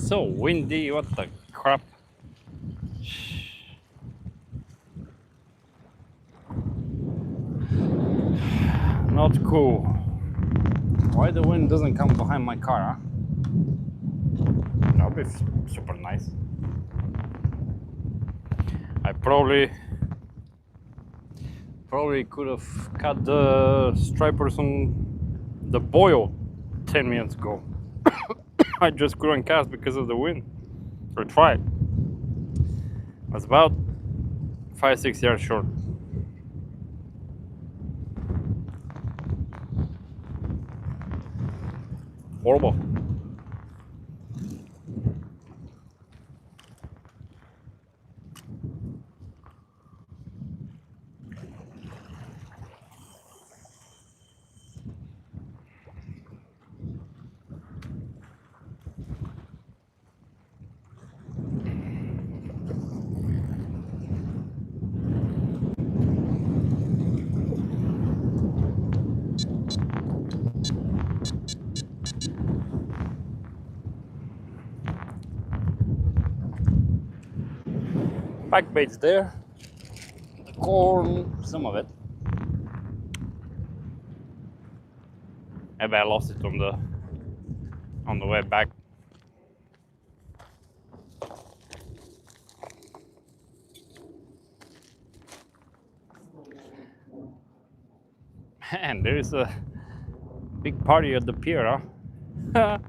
so windy. What the crap? Not cool. Why the wind doesn't come behind my car, huh? That would be super nice. I probably could have cut the stripers on the boil 10 minutes ago. I just couldn't cast because of the wind. Or try it. I was about 5-6 yards short. Horrible. Back bait's there. The corn, some of it. Maybe I lost it on the way back. Man, there is a big party at the pier, huh?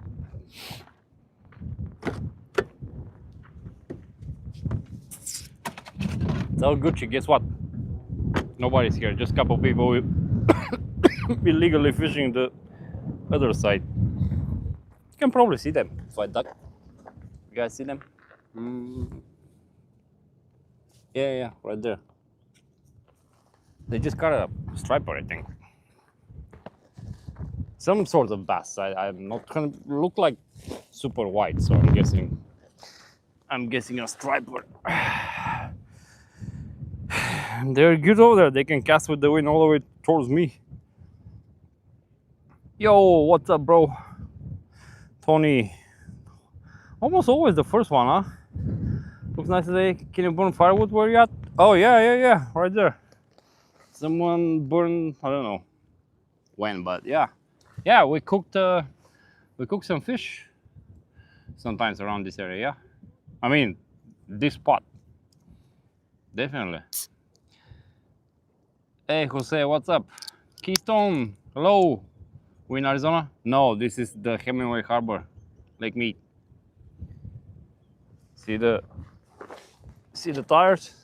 So Gucci, guess what? Nobody's here, just a couple people illegally fishing the other side. You can probably see them if I duck. You guys see them? Yeah, right there. They just caught a striper, I think. Some sort of bass. I'm not gonna look like super white, so I'm guessing a striper. They're good over there. They can cast with the wind all the way towards me. Yo, what's up, bro? Tony. Almost always the first one, huh? Looks nice today. Can you burn firewood where you at? Oh yeah, right there. Someone burned, I don't know when, but yeah, we cooked some fish sometimes around this area. Yeah, I mean this spot definitely. Hey Jose, what's up? Keystone, hello. We in Arizona? No, this is the Hemingway Harbor, Lake Mead. See the tires?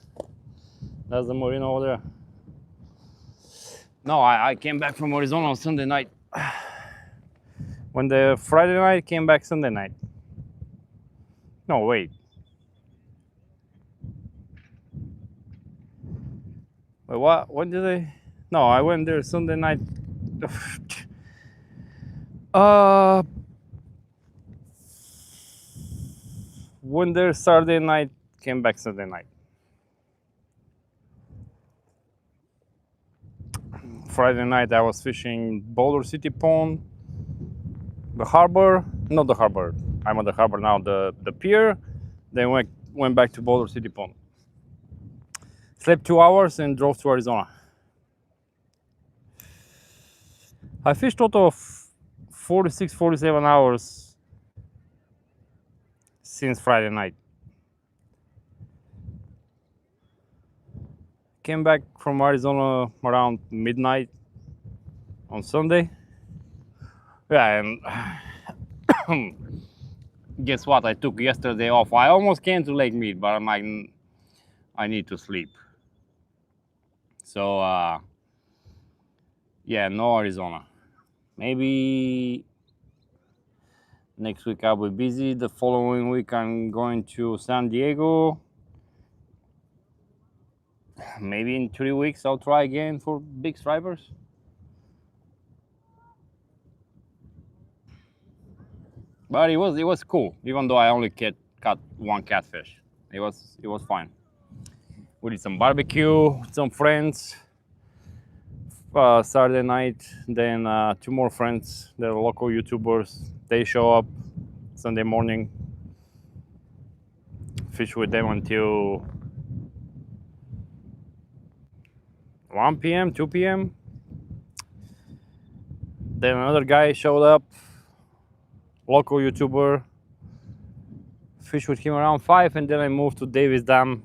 That's the marina over there. No, I came back from Arizona on Sunday night. When the Friday night, came back Sunday night. No, wait. Wait, what? When did I? No, I went there Sunday night. Went there Saturday night, came back Sunday night. Friday night I was fishing Boulder City Pond, the harbor, not the harbor. I'm at the harbor now. The pier. Then went back to Boulder City Pond. Slept 2 hours and drove to Arizona. I fished total of 46, 47 hours since Friday night. Came back from Arizona around midnight on Sunday. Yeah, and guess what? I took yesterday off. I almost came to Lake Mead, but I'm like, I need to sleep. So, yeah, no Arizona. Maybe next week I'll be busy. The following week I'm going to San Diego. Maybe in 3 weeks I'll try again for big stripers. But it was cool, even though I only caught one catfish. It was fine. We did some barbecue with some friends Saturday night. Then 2 more friends, they're local YouTubers. They show up Sunday morning. fish with them until 1 p.m., 2 p.m. Then another guy showed up, local YouTuber. Fish with him around 5, and then I moved to Davis Dam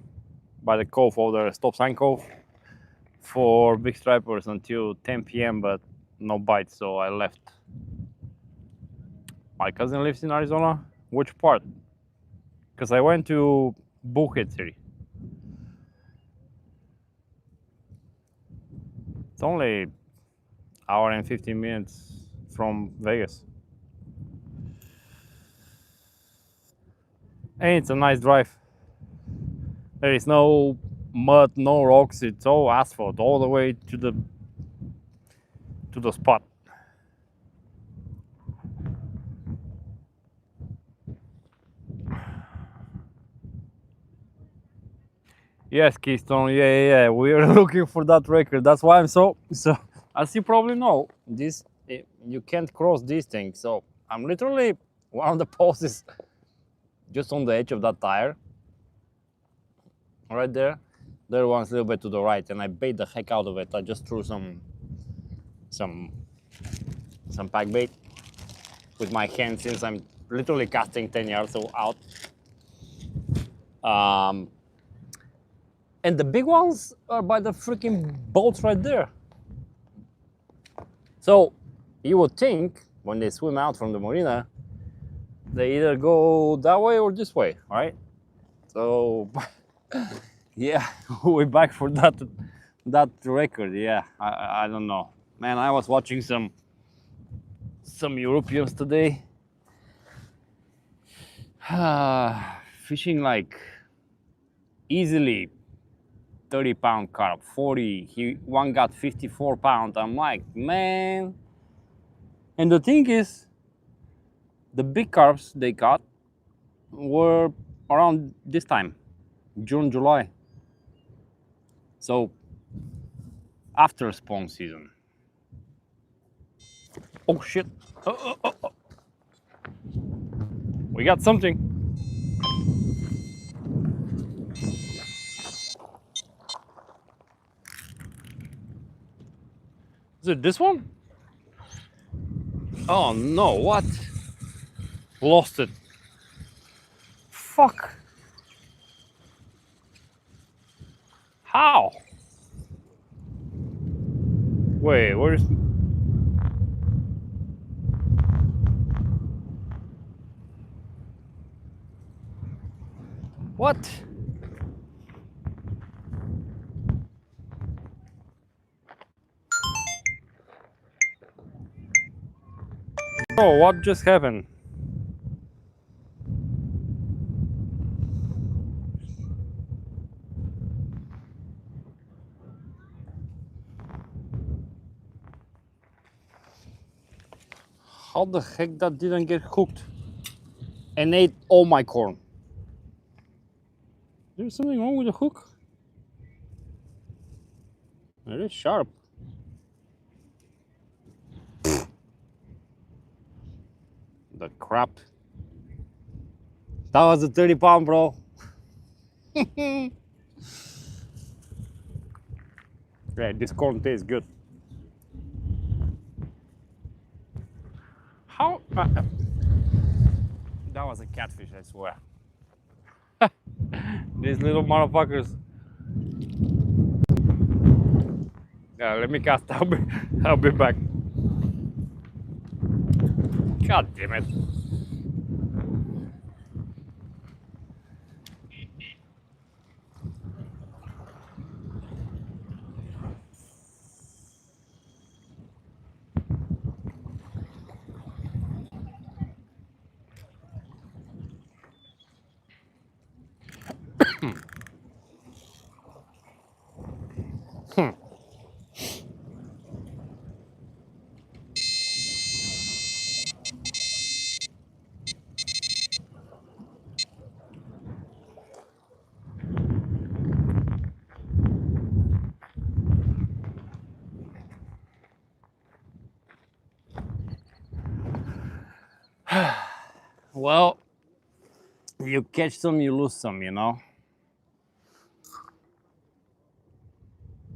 by the cove over there, Stop Sign Cove, for big stripers until 10 p.m. but no bites, so I left. My cousin lives in Arizona. Which part? Because I went to Buckhead City. It's only hour and 15 minutes from Vegas. And it's a nice drive. There is no mud, no rocks, it's all asphalt all the way to the spot. Yes, Keystone, yeah. We are looking for that record. That's why I'm so as you probably know, this you can't cross these things. So I'm literally one of the posts is just on the edge of that tire. Right there. There one's a little bit to the right, and I bait the heck out of it. I just threw some pack bait with my hand since I'm literally casting 10 yards out. And the big ones are by the freaking boats right there. So you would think when they swim out from the marina, they either go that way or this way, right? So yeah, we're back for that record. Yeah, I don't know, man. I was watching some Europeans today, fishing like easily 30-pound carp, 40. One got 54 pound. I'm like, man. And the thing is, the big carps they caught were around this time, June, July. So after spawn season. Oh shit! Oh. We got something. Is it this one? Oh no, what? Lost it. Fuck. How? Wait, where's... What? Oh, what just happened? How the heck that didn't get hooked and ate all my corn? There's something wrong with the hook? It is sharp. The crap. That was a 30-pound, bro. Yeah, this corn tastes good. How? That was a catfish, I swear. These little motherfuckers. Yeah, let me cast. I'll be back. God damn it. Well, You catch some, you lose some, you know.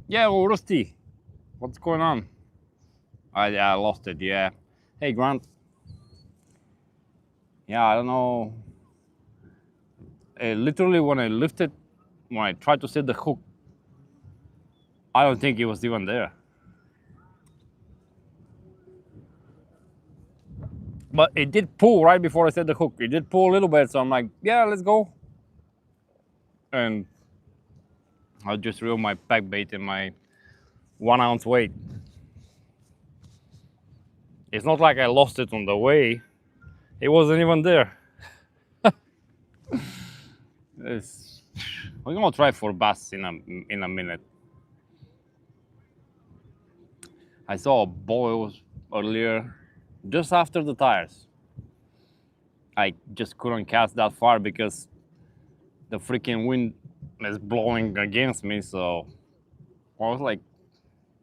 Yeah, well, Rusty, what's going on? I lost it. Yeah. Hey, Grant. Yeah, I don't know. Literally, when I tried to set the hook, I don't think it was even there. But it did pull right before I set the hook. It did pull a little bit, so I'm like, yeah, let's go. And I just reeled my pack bait in my 1 ounce weight. It's not like I lost it on the way. It wasn't even there. We're gonna try for bass in a minute. I saw a boil earlier, just after the tires. I just couldn't cast that far because the freaking wind is blowing against me, so I was like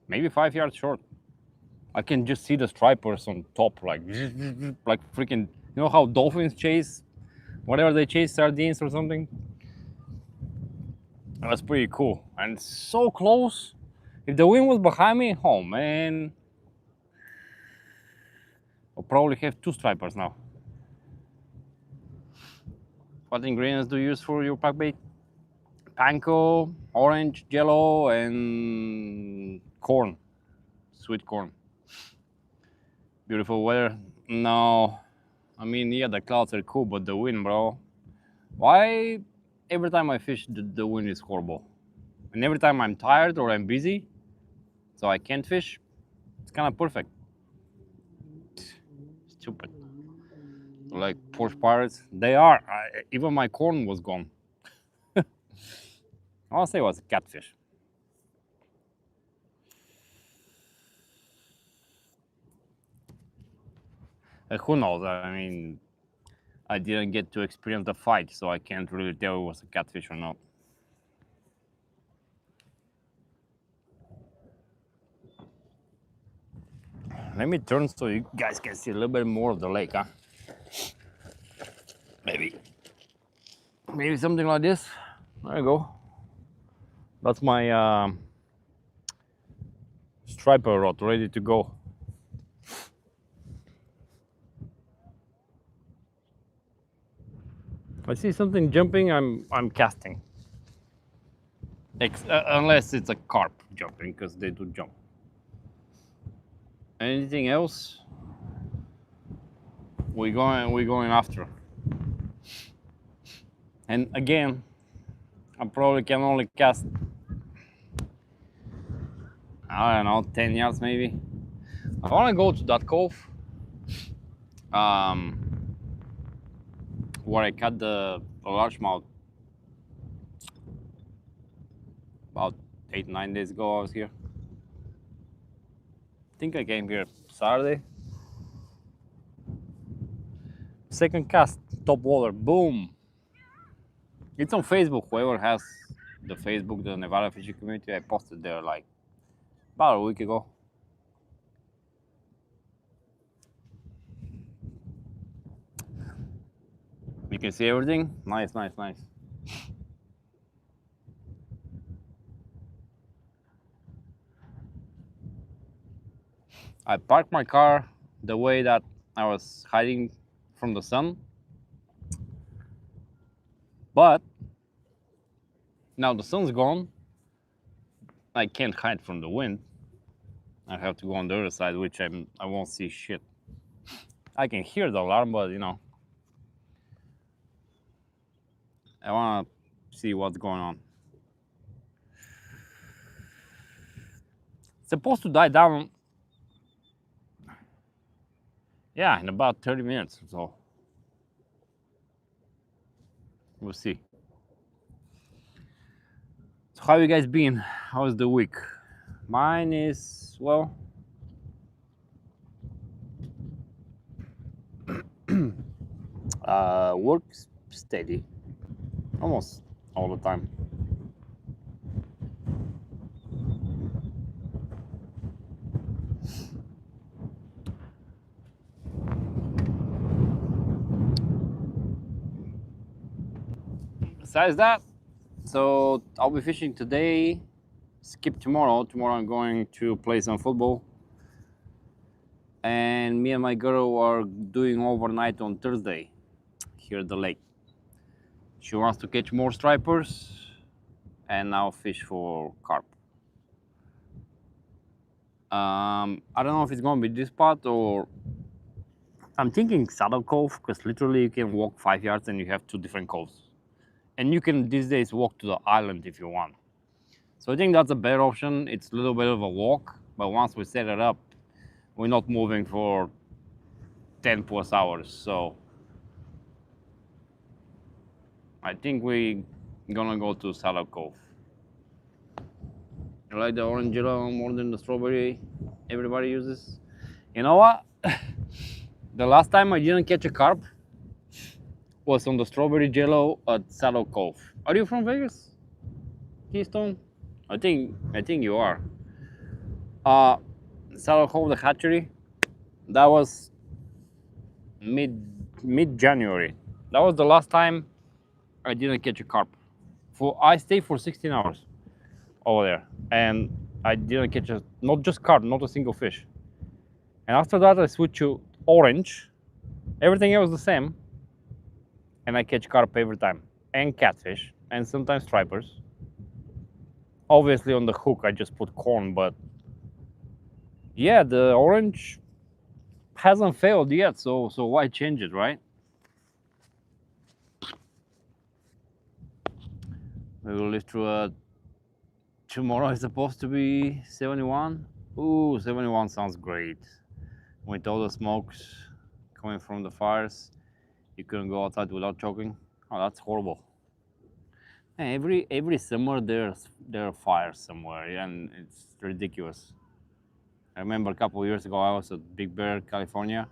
maybe 5 yards short. I can just see the stripers on top, like freaking, you know how dolphins chase, whatever they chase, sardines or something? That's pretty cool. And so close. If the wind was behind me, oh man. I'll probably have 2 stripers now. What ingredients do you use for your pack bait? Panko, orange, jello, and corn. Sweet corn. Beautiful weather. No. I mean, yeah, the clouds are cool, but the wind, bro. Why every time I fish, the wind is horrible? And every time I'm tired or I'm busy, so I can't fish, it's kind of perfect. Stupid. Like Porsche Pirates, they are. Even my corn was gone. I'll say it was a catfish. Who knows? I mean, I didn't get to experience the fight, so I can't really tell it was a catfish or not. Let me turn so you guys can see a little bit more of the lake, huh? Maybe something like this. There you go. That's my striper rod ready to go. I see something jumping, I'm casting. Unless it's a carp jumping, because they do jump. Anything else? We're going after. And again, I probably can only cast, I don't know, 10 yards maybe. I want to go to that cove where I caught the largemouth about 8-9 days ago. I was here. I think I came here Saturday. Second cast, top water, boom. It's on Facebook. Whoever has the Facebook, the Nevada Fishing Community, I posted there like about a week ago. You can see everything. Nice, nice, nice. I parked my car the way that I was hiding from the sun, but now the sun's gone. I can't hide from the wind. I have to go on the other side, which I won't see shit. I can hear the alarm, but you know, I want to see what's going on. It's supposed to die down, yeah, in about 30 minutes or so. We'll see. So how you guys been? How's the week? Mine is, well, works steady almost all the time. besides that, so I'll be fishing today. Skip tomorrow. Tomorrow I'm going to play some football. And me and my girl are doing overnight on Thursday here at the lake. She wants to catch more stripers, and I'll fish for carp. I don't know if it's going to be this spot or I'm thinking Saddle Cove, because literally you can walk 5 yards and you have 2 different coves. And you can these days walk to the island if you want. So I think that's a better option. It's a little bit of a walk, but once we set it up, we're not moving for 10 plus hours. So I think we're gonna go to Saddle Cove. You like the orange Jello more than the strawberry everybody uses? You know what? The last time I didn't catch a carp was on the strawberry Jello at Saddle Cove. Are you from Vegas, Keystone? I think you are. Saddle Cove, the hatchery. That was mid January. That was the last time I didn't catch a carp. I stayed for 16 hours over there, and I didn't catch not just carp, not a single fish. And after that, I switched to orange. Everything else the same, and I catch carp every time, and catfish, and sometimes stripers. Obviously, on the hook, I just put corn, but yeah, the orange hasn't failed yet, so why change it, right? We will live through tomorrow is supposed to be 71. Ooh, 71 sounds great. With all the smokes coming from the fires, you couldn't go outside without choking. Oh, that's horrible. And every summer there are fires somewhere, and it's ridiculous. I remember a couple of years ago I was at Big Bear, California.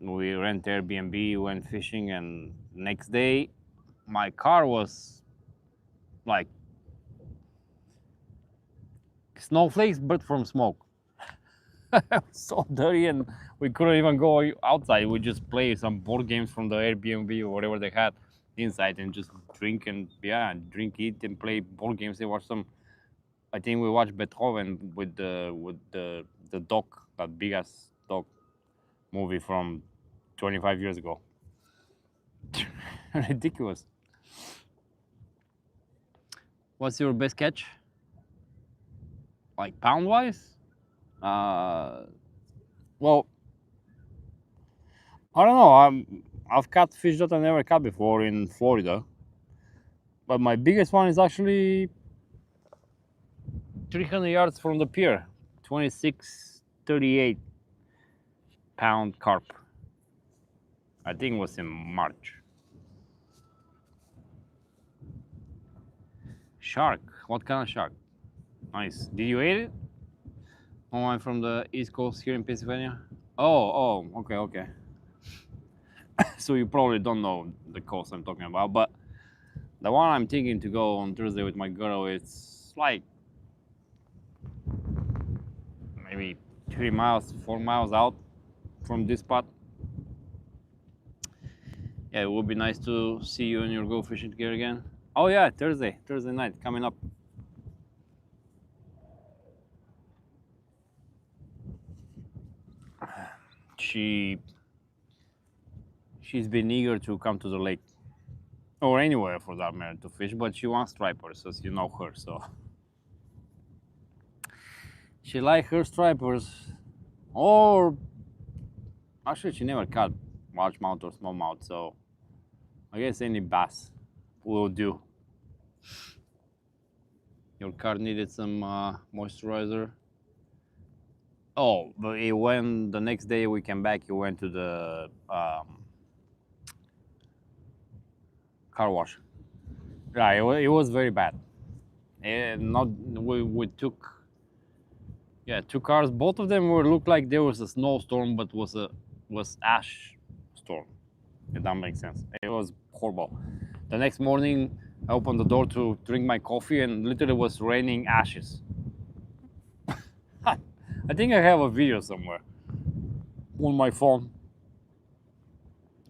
We rent Airbnb, went fishing, and next day my car was like snowflakes, but from smoke. It was so dirty, and we couldn't even go outside. We just play some board games from the Airbnb or whatever they had inside, and just drink and eat, and play board games. They watch some. I think we watched Beethoven with the dog, that big ass dog movie from 25 years ago. Ridiculous. What's your best catch? Like pound wise? Well, I don't know. I've caught fish that I never caught before in Florida, but my biggest one is actually 300 yards from the pier, 26-38 pound carp. I think it was in March. Shark. What kind of shark? Nice. Did you eat it? Oh, I'm from the East Coast here in Pennsylvania. Oh, okay. So you probably don't know the coast I'm talking about, but the one I'm thinking to go on Thursday with my girl, it's like maybe 3 miles, 4 miles out from this spot. Yeah, it would be nice to see you and your go fishing together again. Oh yeah, Thursday night coming up. She's been eager to come to the lake, or anywhere for that matter, to fish, but she wants stripers, as you know her, so she likes her stripers. Or actually, she never caught largemouth or smallmouth, so I guess any bass will do. Your car needed some moisturizer. Oh, but it went the next day we came back. You went to the car wash. Yeah, it was very bad. We took 2 cars. Both of them looked like there was a snowstorm, but was ash storm. If that makes sense. It was horrible. The next morning, I opened the door to drink my coffee, and literally was raining ashes. I think I have a video somewhere on my phone.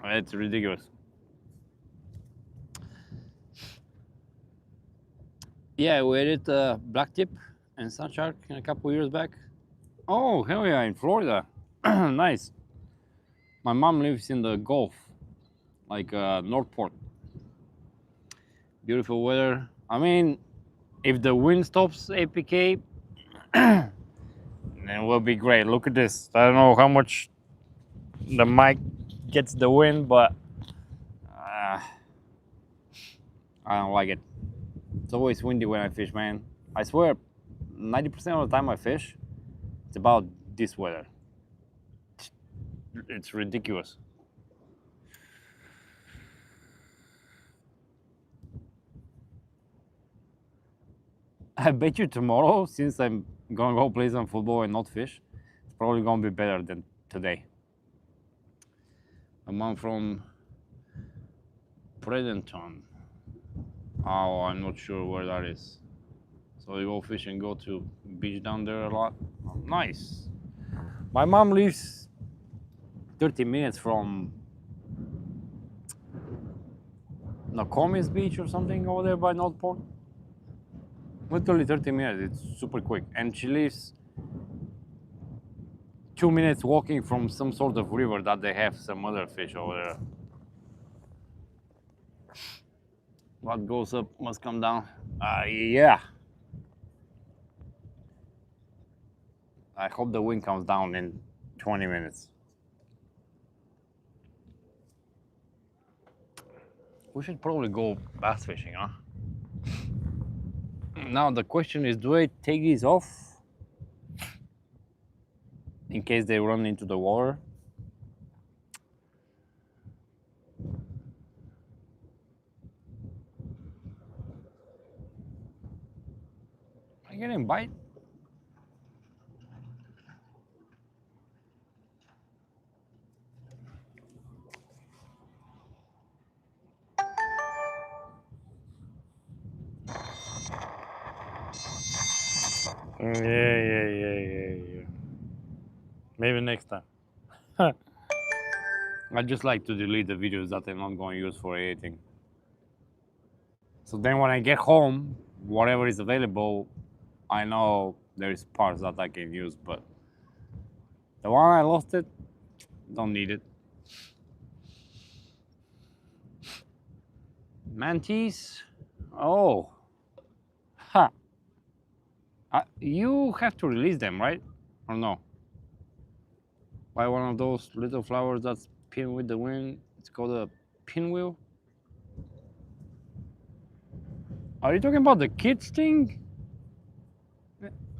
It's ridiculous. Yeah, we ate black tip and sun shark a couple years back. Oh, hell yeah, in Florida. Nice. My mom lives in the Gulf, like Northport. Beautiful weather. I mean, if the wind stops APK, then we'll be great. Look at this. I don't know how much the mic gets the wind, but I don't like it. It's always windy when I fish, man. I swear, 90% of the time I fish, it's about this weather. It's ridiculous. I bet you tomorrow, since I'm gonna go play some football and not fish, it's probably gonna be better than today. A man from Predenton. Oh, I'm not sure where that is. So you go fishing, go to beach down there a lot. Oh, nice. My mom lives 30 minutes from Nokomis Beach or something over there by Northport. Literally 30 minutes. It's super quick, and she lives 2 minutes walking from some sort of river that they have some other fish over there. What goes up must come down. Yeah. I hope the wind comes down in 20 minutes. We should probably go bass fishing, huh? Now the question is, do I take these off in case they run into the water? Am I getting bite? Yeah. Maybe next time. I just like to delete the videos that I'm not going to use for anything. So then when I get home, whatever is available, I know there's parts that I can use, but the one I lost it, don't need it. Mantis? Oh. Ha. You have to release them, right? Or no? Buy one of those little flowers that spin with the wind. It's called a pinwheel. Are you talking about the kids thing?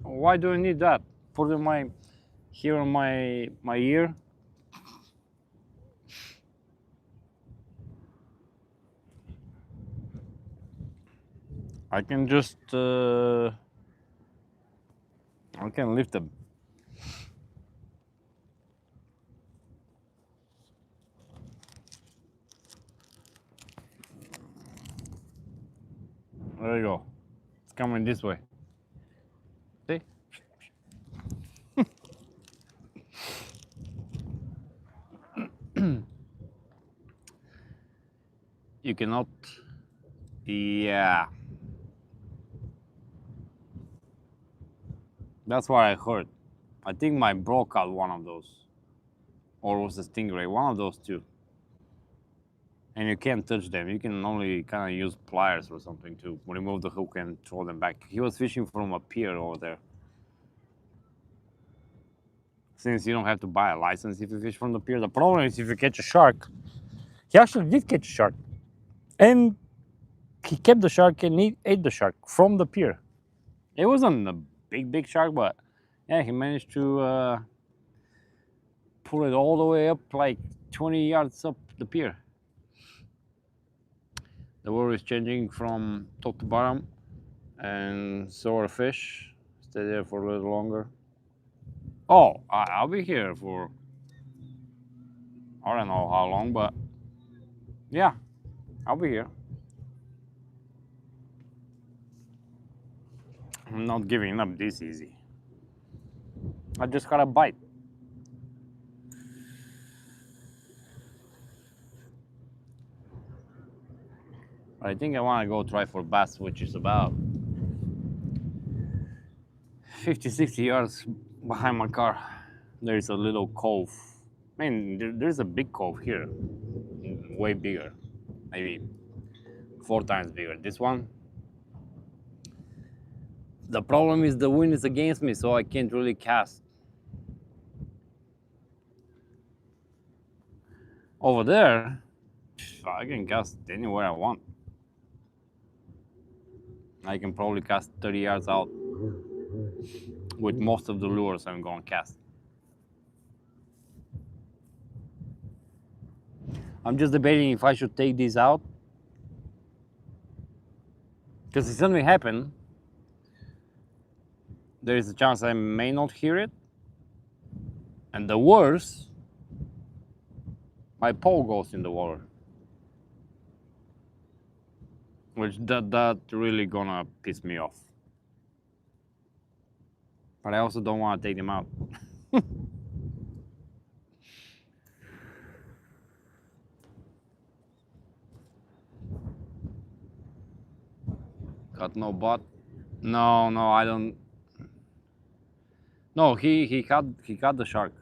Why do I need that? Put in my here on my ear. I can just I can lift them. There you go. It's coming this way. See? You cannot. Yeah. That's what I heard. I think my bro caught one of those. Or was a stingray, one of those two. And you can't touch them. You can only kind of use pliers or something to remove the hook and throw them back. He was fishing from a pier over there. Since you don't have to buy a license if you fish from the pier. The problem is if you catch a shark. He actually did catch a shark. And he kept the shark and he ate the shark from the pier. It wasn't a big shark, but yeah, he managed to pull it all the way up like 20 yards up the pier. The water is changing from top to bottom, and so are fish. Stay there for a little longer. Oh, I'll be here for I don't know how long, but yeah, I'll be here. I'm not giving up this easy. I just got a bite. I think I want to go try for bass, which is about 50, 60 yards behind my car, there is a little cove. I mean, there's a big cove here, way bigger, maybe 4 times bigger. This one, the problem is the wind is against me, so I can't really cast. Over there, I can cast anywhere I want. I can probably cast 30 yards out with most of the lures I'm going to cast. I'm just debating if I should take these out, because if something happen, there is a chance I may not hear it, and the worst, my pole goes in the water, which that really gonna piss me off. But I also don't want to take them out. Got no butt. No, I don't. No, he caught the shark.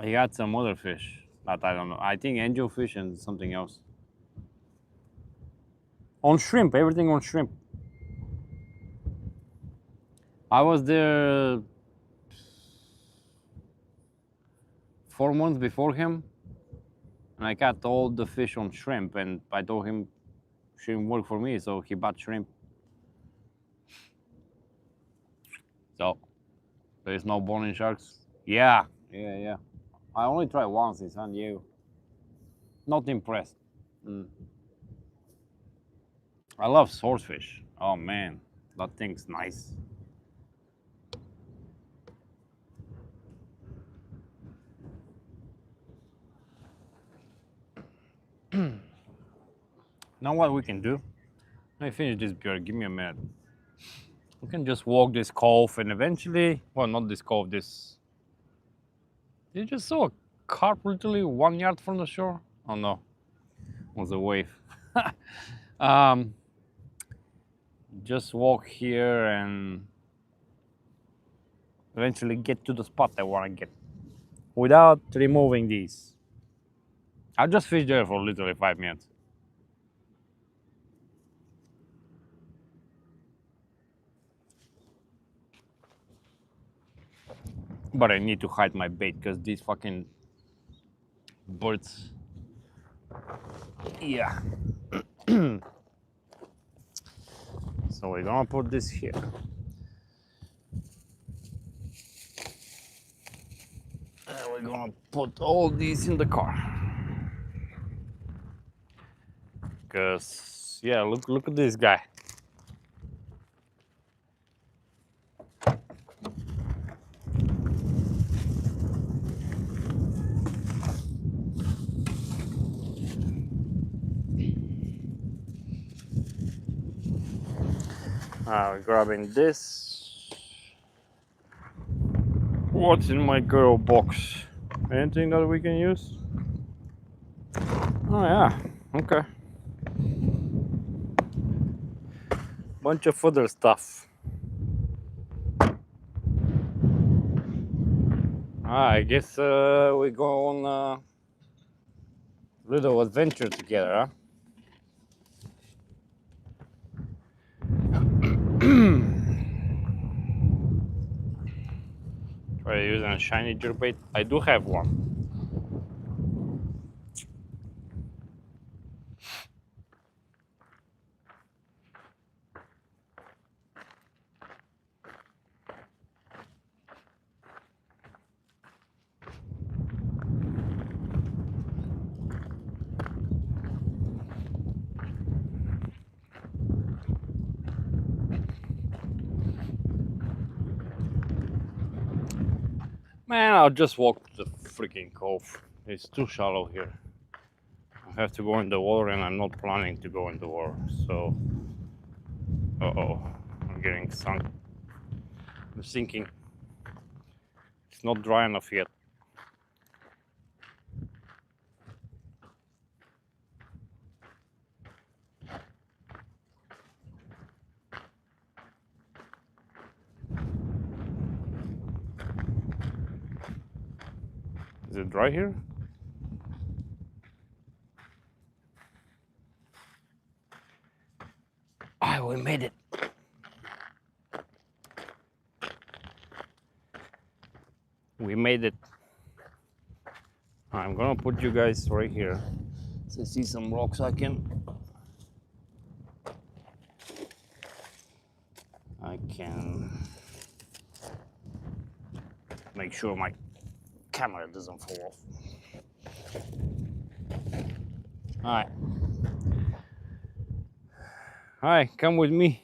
He had some other fish that I don't know. I think angelfish and something else. On shrimp, everything on shrimp. I was there 4 months before him, and I caught all the fish on shrimp, and I told him shrimp work for me, so he bought shrimp. So there is no bone in sharks. Yeah. I only tried once in San Diego. Not impressed. I love swordfish. Oh man, that thing's nice. Now what we can do? Let me finish this beer. Give me a minute. We can just walk this cove and eventually, well, not this cove, this. You just saw a carp literally 1 yard from the shore? Oh no, it was a wave. Just walk here and eventually get to the spot I want to get without removing these. I'll just fish there for literally 5 minutes. But I need to hide my bait because these fucking birds. Yeah. So we're gonna put this here. And we're gonna put all these in the car. Because, yeah, look at this guy. We're grabbing this. What's in my girl box? Anything that we can use? Oh yeah, okay. Bunch of other stuff. I guess we go on a little adventure together, huh? Try using a shiny jerkbait. I do have one. Man, I'll just walk to the freaking cove. It's too shallow here. I have to go in the water and I'm not planning to go in the water, so... Uh-oh, I'm getting sunk. I'm sinking. It's not dry enough yet. Is it dry here? Ah, we made it. We made it. I'm gonna put you guys right here. So see some rocks I can make sure my camera doesn't fall off. Alright. Alright, come with me.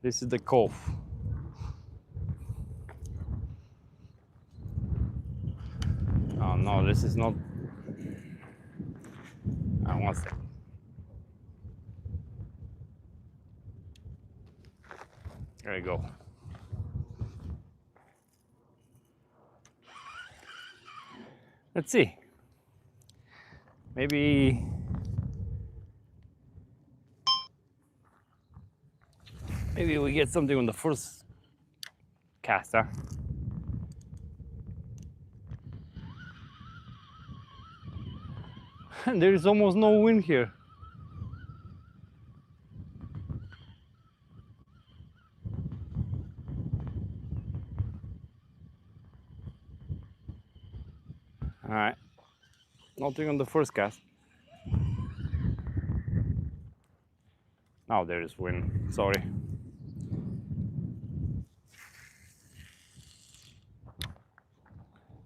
This is the cove. Oh no, this is not. One second. There you go. Let's see. Maybe we get something on the first cast, huh? There is almost no wind here. All right, nothing on the first cast. Now there is wind, sorry.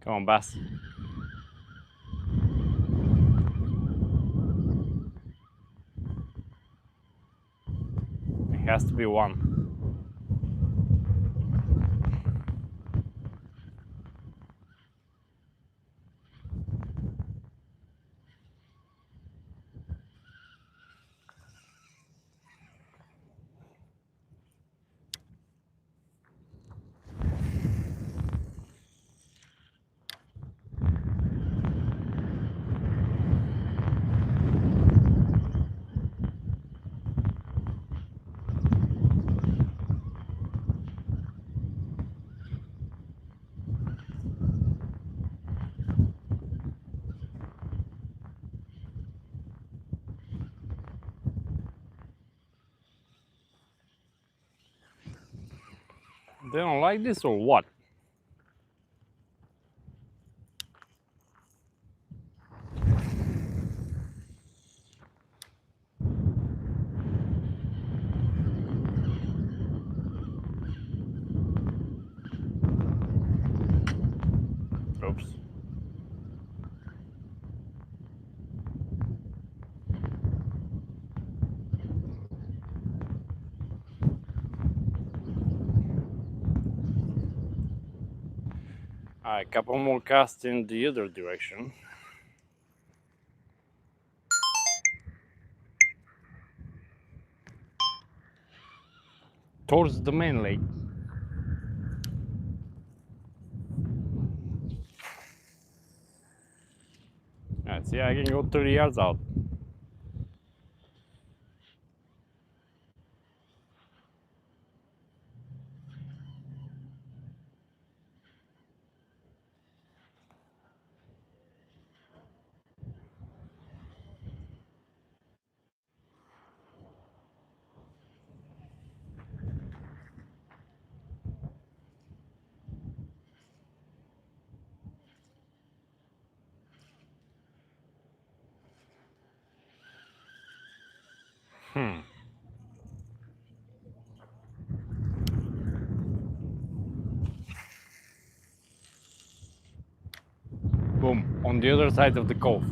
Come on, Bass. It has to be one. They don't like this or what? Oops. Alright, couple more casts in the other direction. Towards the main lake. Alright, see, I can go 30 yards out. Boom, on the other side of the cove.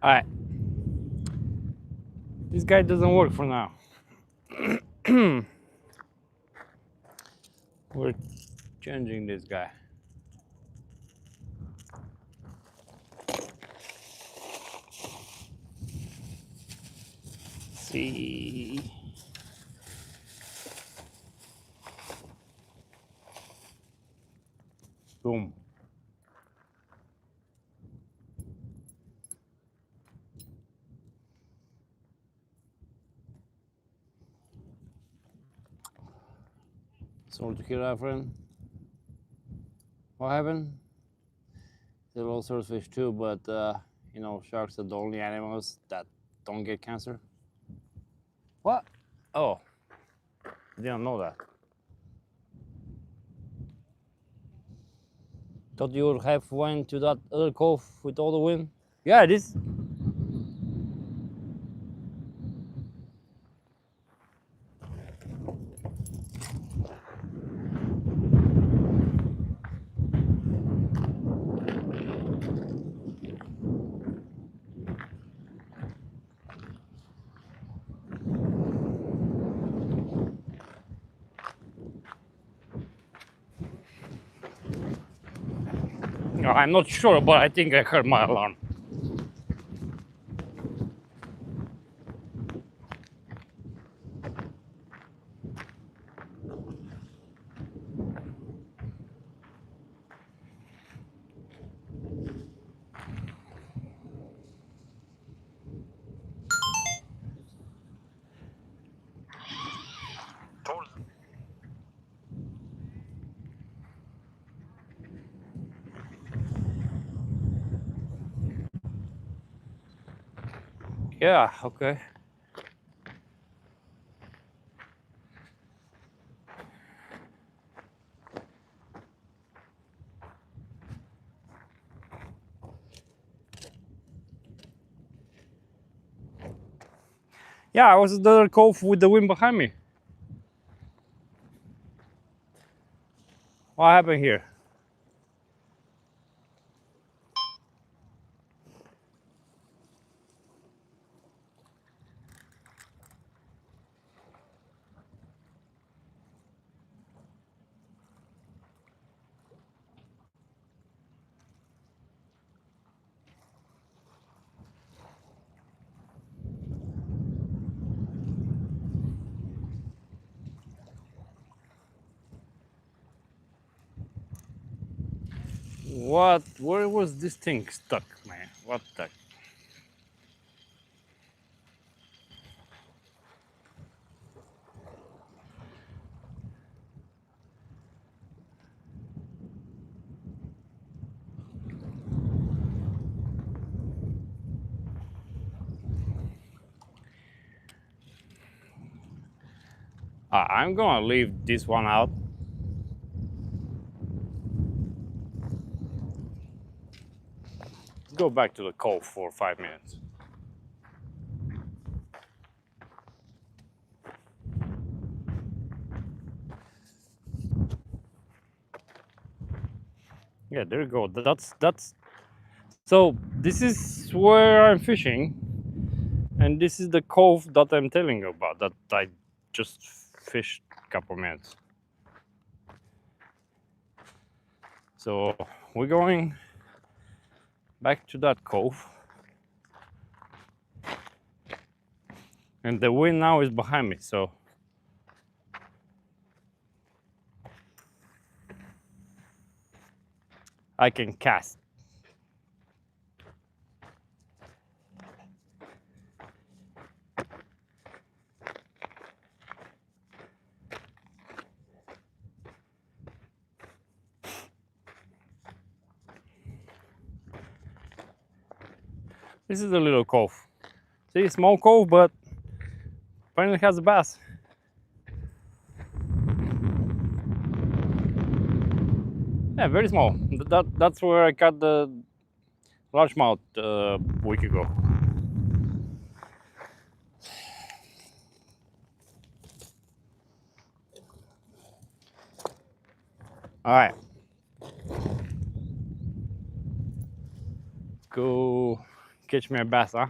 Alright. This guy doesn't work for now. We're changing this guy. see. Boom. Sorry to hear that, friend. What happened? There are all sorts of fish too, but you know, sharks are the only animals that don't get cancer. What? Oh, I didn't know that. Thought you would have went to that other cove with all the wind. Yeah, it is. No, I'm not sure, but I think I heard my alarm. Yeah, okay. Yeah, I was at the other cove with the wind behind me. What happened here? What? Where was this thing stuck, man? What the? I'm gonna leave this one out. Go back to the cove for 5 minutes. Yeah, there you go. That's. So this is where I'm fishing, and this is the cove that I'm telling you about. That I just fished a couple minutes. So we're going back to that cove, and the wind now is behind me. So I can cast. This is a little cove. See, small cove, but apparently has a bass. Yeah, very small. That's where I caught the largemouth a week ago. All right, go catch me a bass, huh?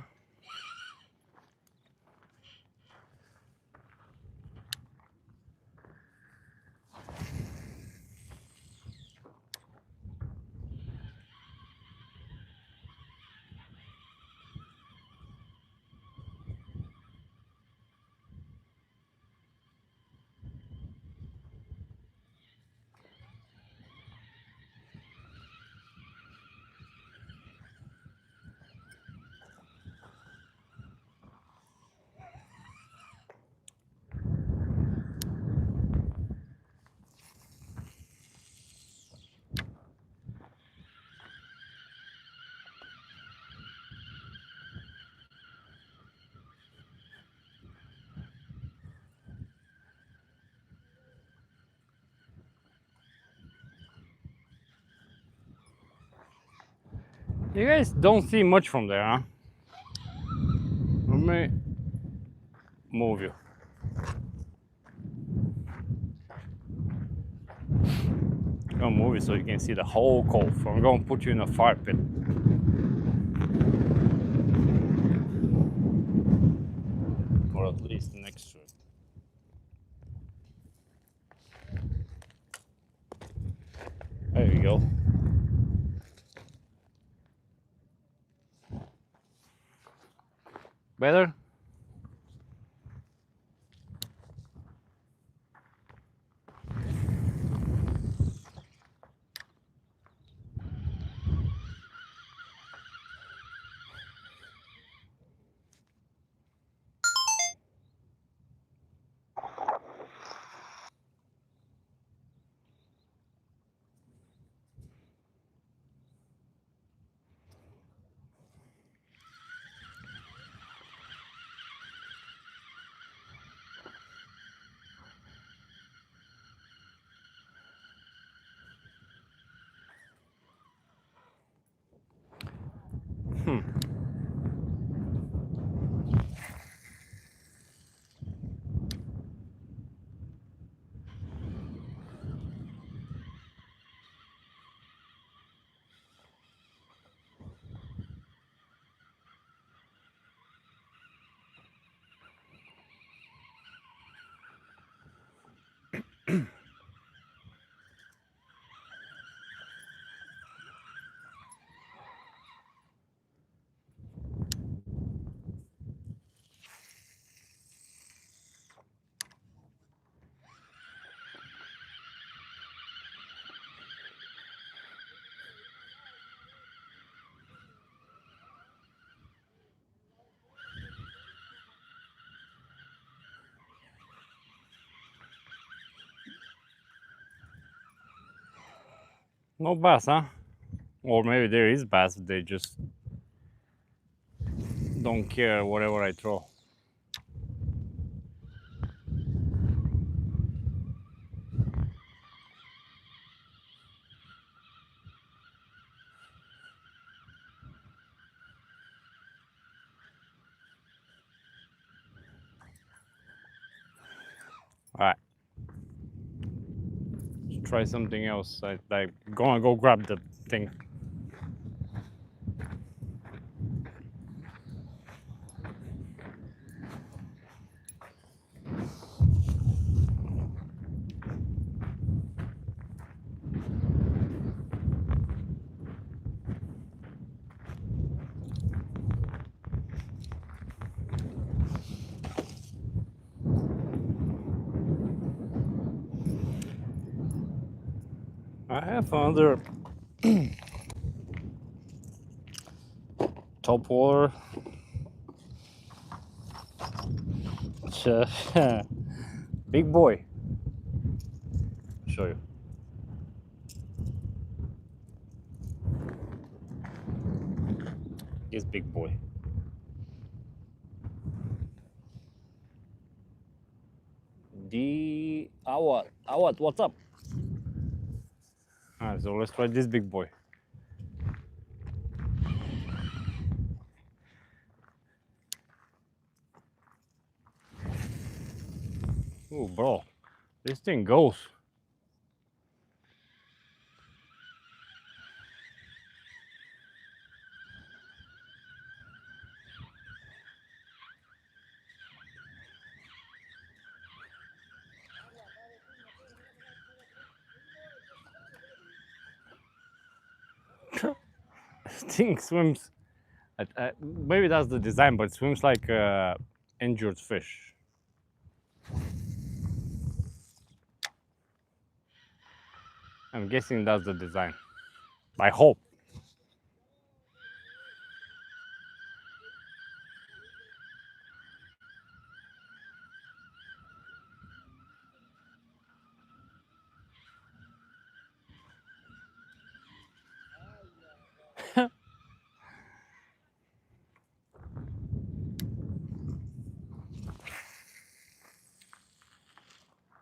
You guys don't see much from there, huh? Let me move you. I'm gonna move you so you can see the whole cove. I'm gonna put you in a fire pit. Or at least next to it. There you go. Better? No bass, huh? Or maybe there is bass, they just don't care whatever I throw. Alright. Let's try something else. I'm gonna go grab the thing. I have another top water. It's big boy. I'll show you. He's big boy. Awad, what's up? Alright, so let's try this big boy. Oh, bro, this thing goes. Thing swims. Maybe that's the design, but it swims like injured fish. I'm guessing that's the design. I hope.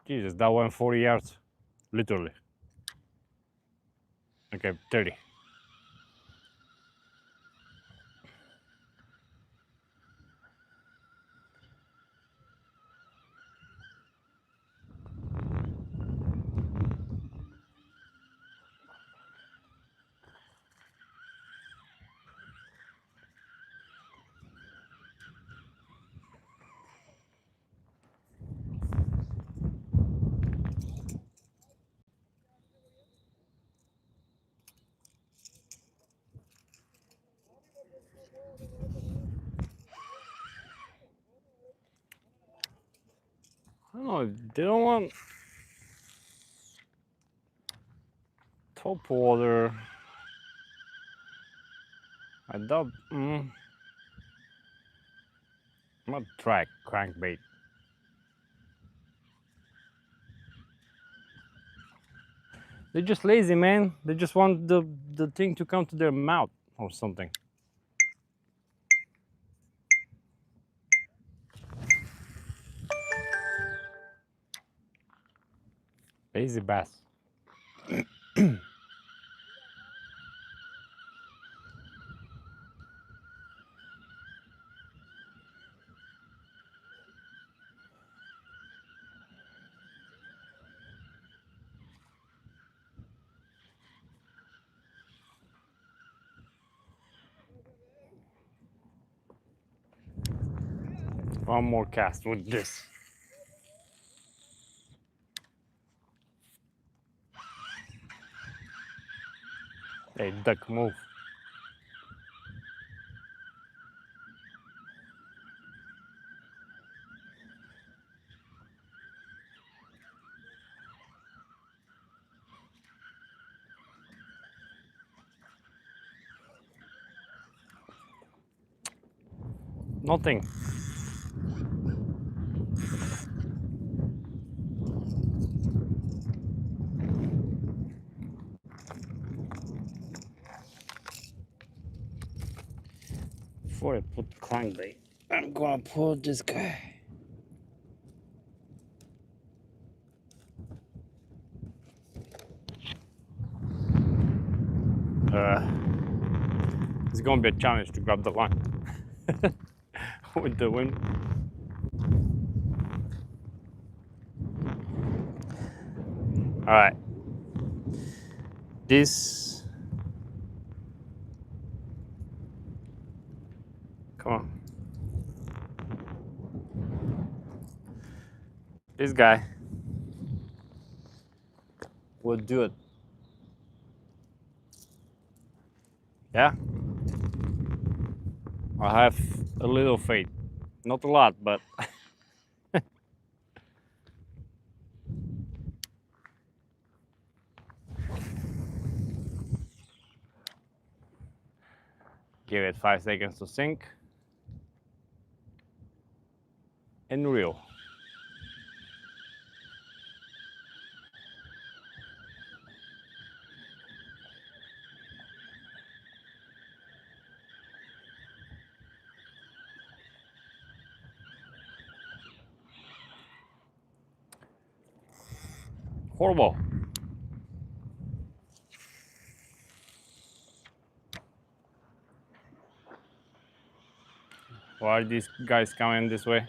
Jesus, that went 40 yards, literally. Okay, 30. I don't know, they don't want top water. I doubt. I'm gonna try crankbait. They're just lazy, man. They just want the thing to come to their mouth or something. Lazy bass. One more cast with this. Hey, duck, move. Nothing. Before I put crankbait, I'm gonna put this guy. It's gonna be a challenge to grab the line with the wind. All right. This. Come on. This guy will do it. Yeah. I have a little faith. Not a lot, but give it 5 seconds to sink and reel. Horrible. Why are these guys coming this way?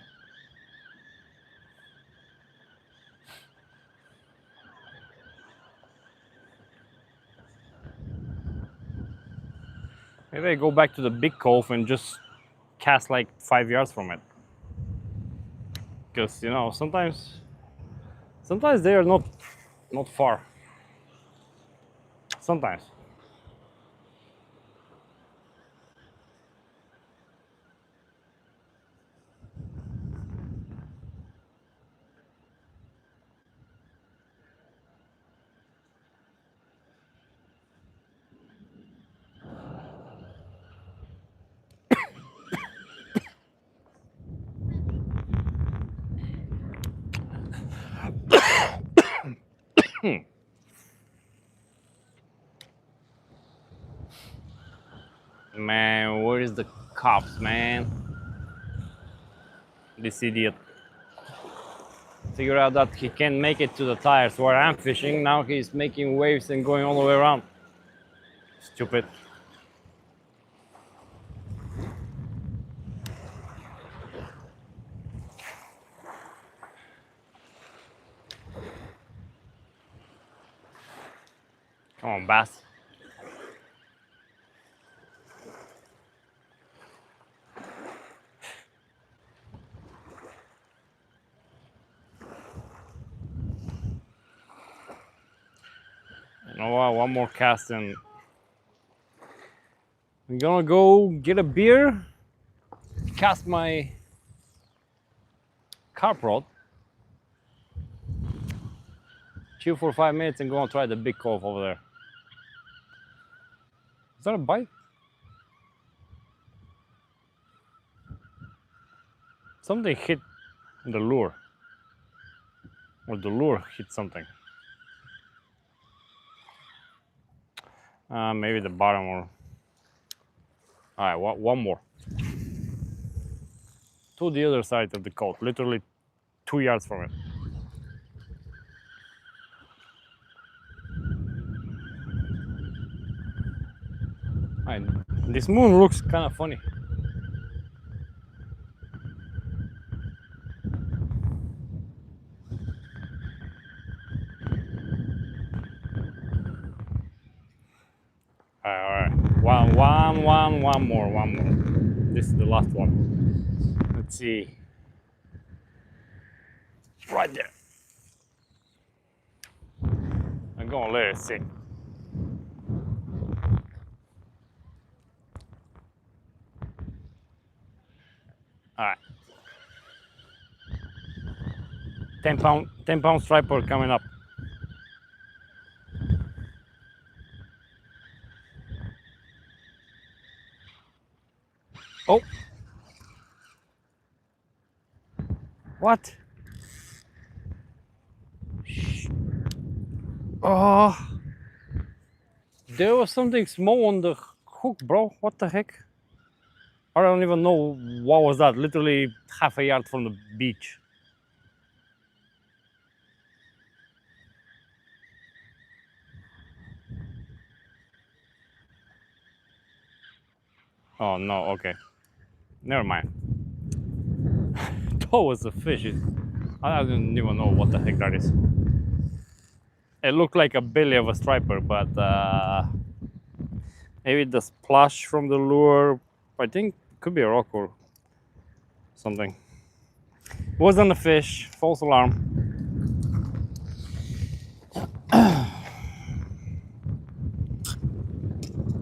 Maybe I go back to the big cove and just cast like 5 yards from it. Because, you know, sometimes they are not far. Sometimes. Man, where is the cops, man? This idiot. Figure out that he can't make it to the tires where I'm fishing. Now he's making waves and going all the way around. Stupid. Come on, bass. You know what? One more cast and I'm gonna go get a beer, cast my carp rod, chill for 5 minutes, and go and try the big cove over there. Is that a bite? Something hit the lure, or the lure hit something. Maybe the bottom or. All right, one more. To the other side of the cove, literally 2 yards from it. All right, this moon looks kind of funny. All right. One more. This is the last one. Let's see. Right there. I'm gonna let it sit. All right. 10 pound striper coming up. Oh. What? Oh. There was something small on the hook, bro. What the heck? I don't even know what was that. Literally half a yard from the beach. Oh no, okay. Never mind. That was a fish. I don't even know what the heck that is. It looked like a belly of a striper, but maybe the splash from the lure, I think could be a rock or something. Wasn't a fish, false alarm.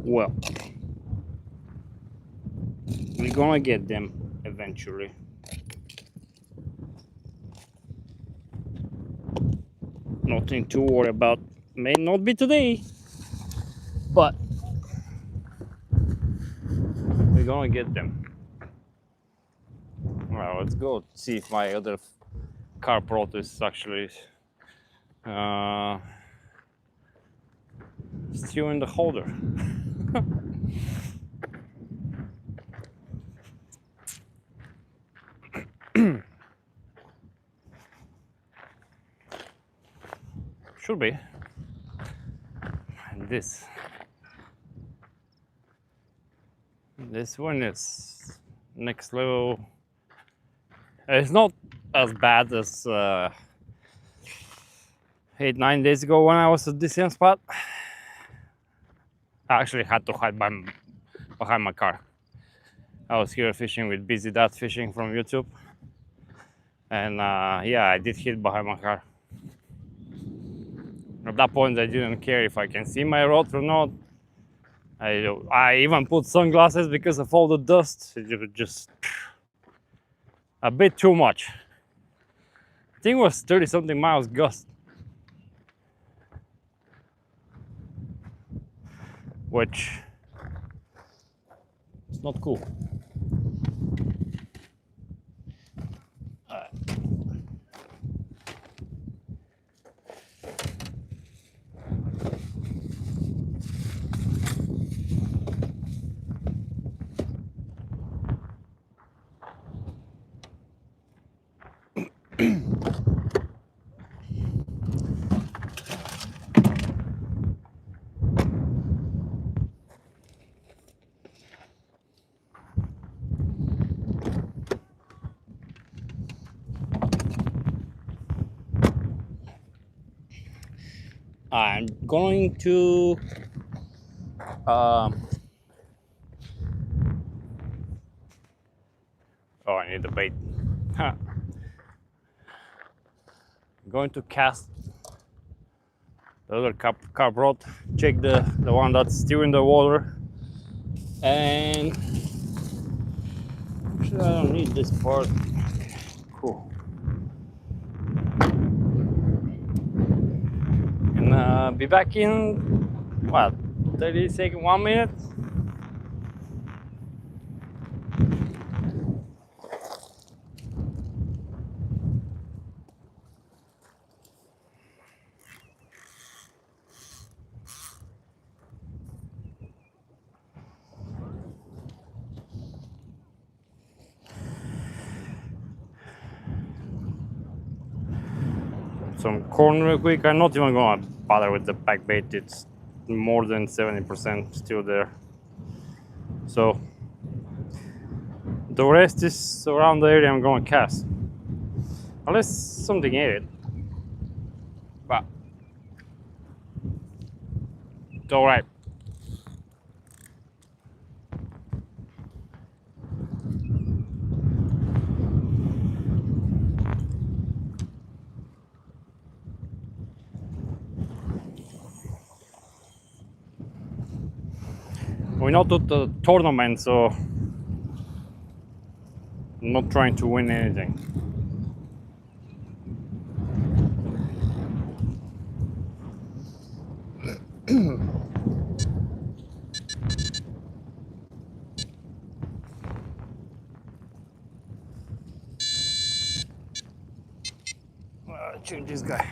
Well, we're gonna get them eventually. Nothing to worry about. May not be today, but we're gonna get them. Well, let's go see if my other carp rod is actually still in the holder. Should be. And this one is next level. It's not as bad as 8-9 days ago when I was at this same spot. I actually had to hide behind my car. I was here fishing with Busy Dad Fishing from YouTube, and yeah, I did hit behind my car. At that point, I didn't care if I can see my rod or not. I even put sunglasses because of all the dust. It was just a bit too much. I think it was 30-something miles gust, which is not cool. I'm going to oh, I need the bait. Huh. I'm going to cast the other carp rod, check the one that's still in the water, And actually, I don't need this part. Okay, cool. And be back in what, 30 seconds, 1 minute. Some corn real quick. I'm not even gonna bother with the back bait. It's more than 70% still there. So the rest is around the area I'm gonna cast. Unless something ate it. But it's alright. We're not at the tournament, so I'm not trying to win anything. Change this guy.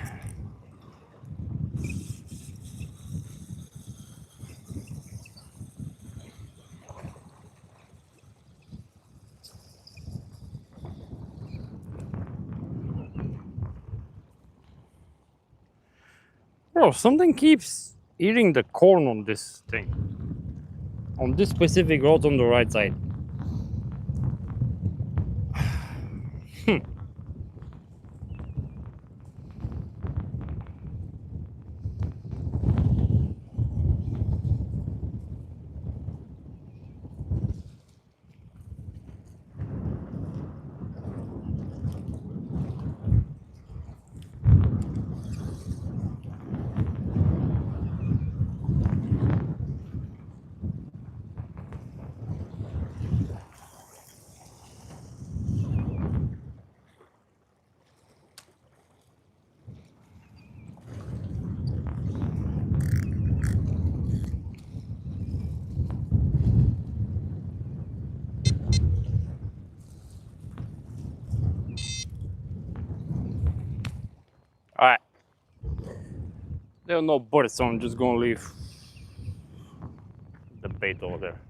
Bro, something keeps eating the corn on this thing. On this specific rod on the right side. Alright. There are no birds, so I'm just gonna leave the bait over there.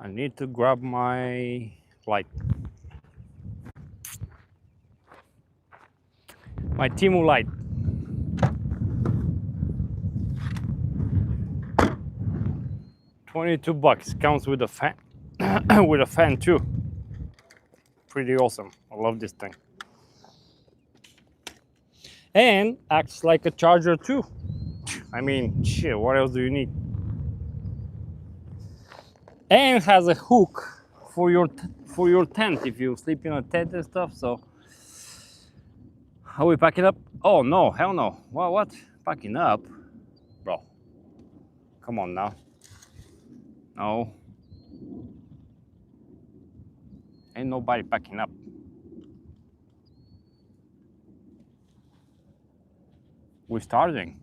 I need to grab my light. My Temu light. $22 comes with a fan. With a fan too. Pretty awesome. I love this thing. And acts like a charger too. I mean, shit, what else do you need? And has a hook for your tent if you sleep in a tent and stuff. So are we packing up? Oh no, hell no. What? Packing up? Bro. Come on now. No. Ain't nobody packing up. We're starting.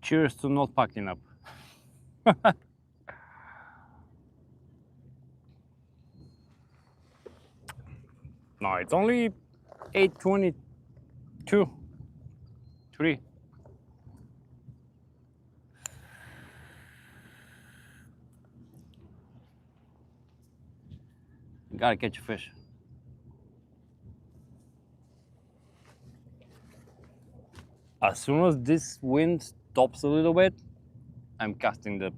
Cheers to not packing up. No, it's only 8:22. 3. You gotta catch a fish. As soon as this wind stops a little bit, I'm casting the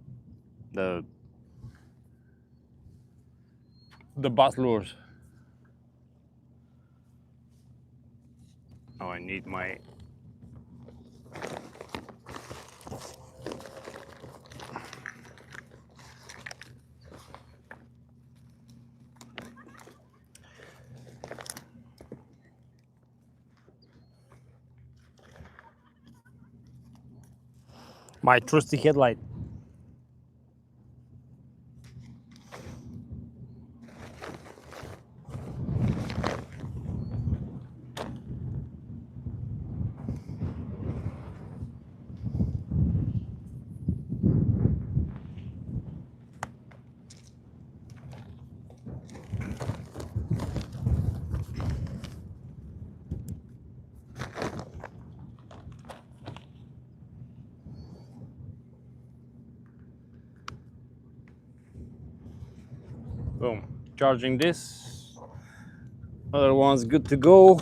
bass lures. Now I need my My trusty headlight. Boom. Charging this. Other one's good to go.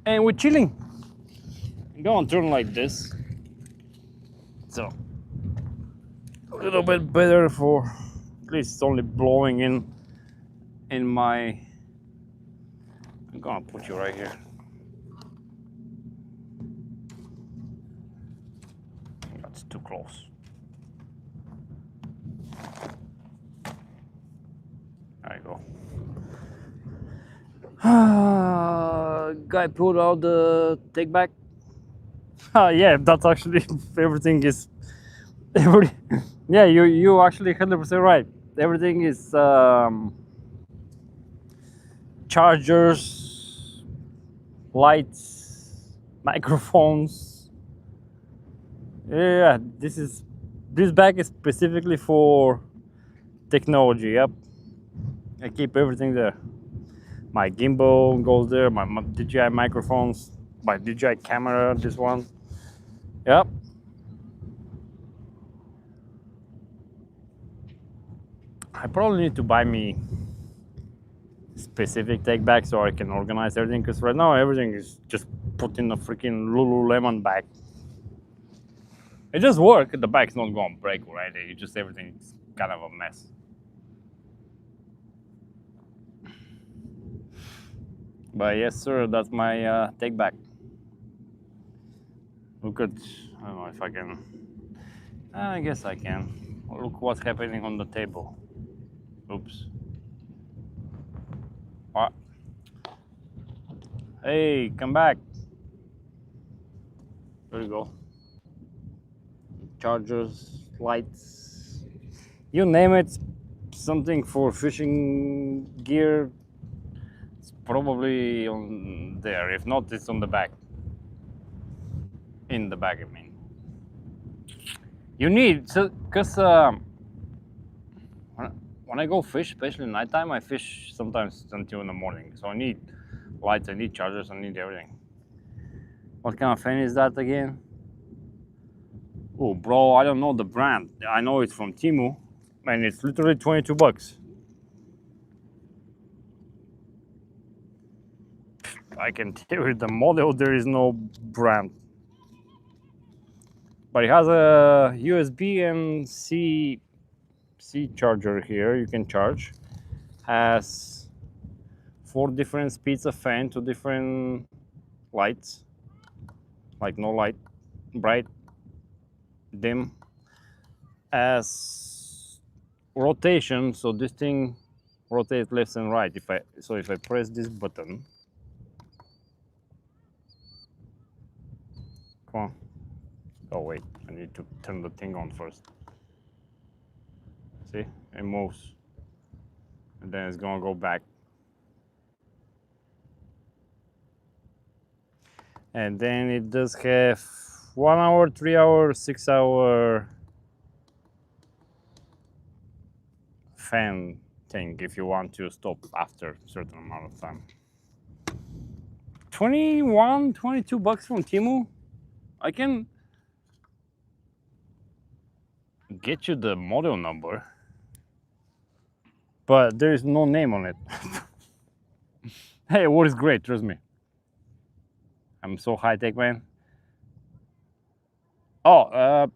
And we're chilling. I'm gonna turn like this. So a little bit better for at least it's only blowing in my. I'm gonna put you right here. That's too close. There you go. Guy pulled out the take back. Yeah, that's actually everything is yeah, you actually 100% right. Everything is chargers, lights, microphones. Yeah, this bag is specifically for technology. Yep, I keep everything there. My gimbal goes there. My DJI microphones, my DJI camera. This one. Yep. I probably need to buy me specific take back so I can organize everything, because right now everything is just put in a freaking Lululemon bag. It just works. The bag's not gonna break, right? It just everything's kind of a mess. But yes, sir, that's my take back. Look at, I don't know if I can. I guess I can. Look what's happening on the table. Oops. What? Hey, come back. There you go. Chargers, lights, you name it. Something for fishing gear. It's probably on there. If not, it's on the back. In the bag, I mean. You need, so because when I go fish, especially nighttime, I fish sometimes until in the morning. So I need lights, I need chargers, I need everything. What kind of fan is that again? Oh, bro, I don't know the brand. I know it's from Temu, and it's literally 22 bucks. I can tell you the model, there is no brand. But it has a USB and C charger here, you can charge. Has 4 different speeds of fan, 2 different lights, like no light, bright, dim. As rotation, so this thing rotates left and right. If I press this button, come on. Oh wait, I need to turn the thing on first. See, it moves, and then it's gonna go back. And then it does have 1 hour, 3 hour, 6 hour fan thing if you want to stop after a certain amount of time. 21, 22 bucks from Temu. I can get you the model number, but there is no name on it. Hey, it works great, trust me. I'm so high-tech, man. Oh,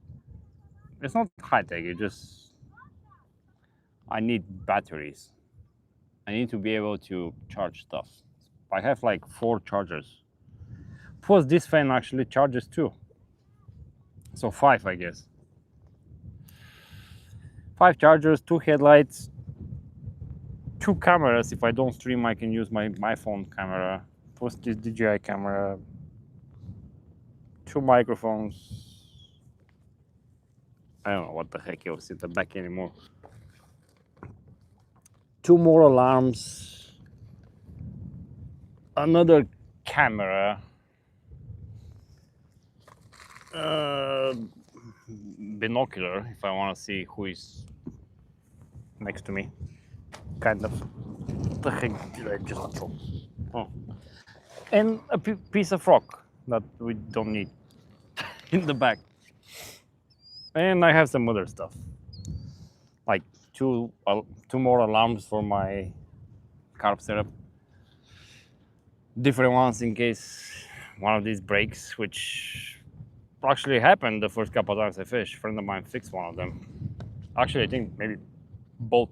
it's not high-tech, it just, I need batteries. I need to be able to charge stuff. I have like 4 chargers. Plus this fan actually charges too. So 5, I guess. 5 chargers, 2 headlights, 2 cameras. If I don't stream, I can use my phone camera. Plus this DJI camera. 2 microphones. I don't know what the heck was in the back anymore. 2 more alarms. Another camera. Binocular if I want to see who is next to me. Kind of. What the heck did I just throw? Oh. And a piece of rock that we don't need in the back. And I have some other stuff, like two more alarms for my carb setup. Different ones in case one of these breaks, which actually happened the first couple of times I fished. A friend of mine fixed one of them. Actually, I think maybe both.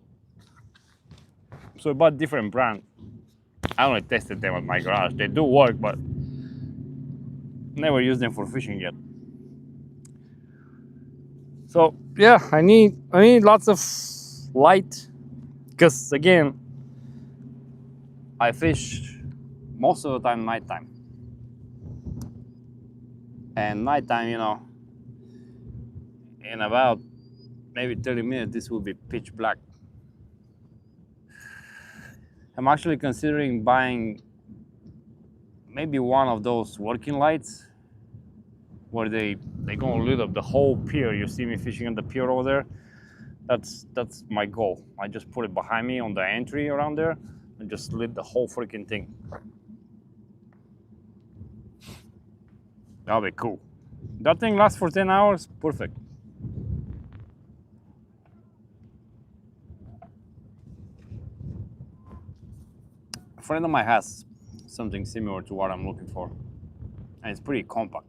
So I bought different brand. I only tested them at my garage. They do work, but never used them for fishing yet. So yeah, I need lots of light, because again, I fish most of the time nighttime. And nighttime, you know, in about maybe 30 minutes, this will be pitch black. I'm actually considering buying maybe one of those working lights where they gonna lit up the whole pier. You see me fishing on the pier over there. That's my goal. I just put it behind me on the entry around there and just lit the whole freaking thing. That'll be cool. That thing lasts for 10 hours, perfect. A friend of mine has something similar to what I'm looking for, and it's pretty compact.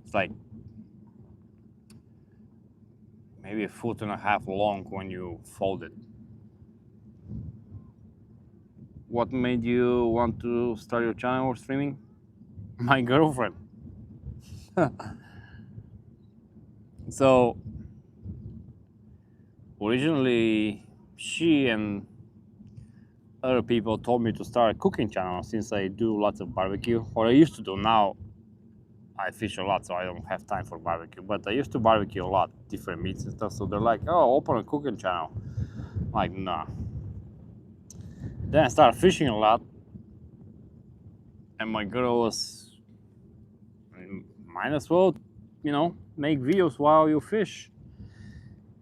It's like maybe 1.5 feet long when you fold it. What made you want to start your channel or streaming? My girlfriend. So originally she and other people told me to start a cooking channel since I do lots of barbecue, or I used to do. Now I fish a lot, so I don't have time for barbecue, but I used to barbecue a lot, different meats and stuff. So they're like, oh, open a cooking channel. I'm like, nah. Then I started fishing a lot, and my girl was, might as well, you know, make videos while you fish.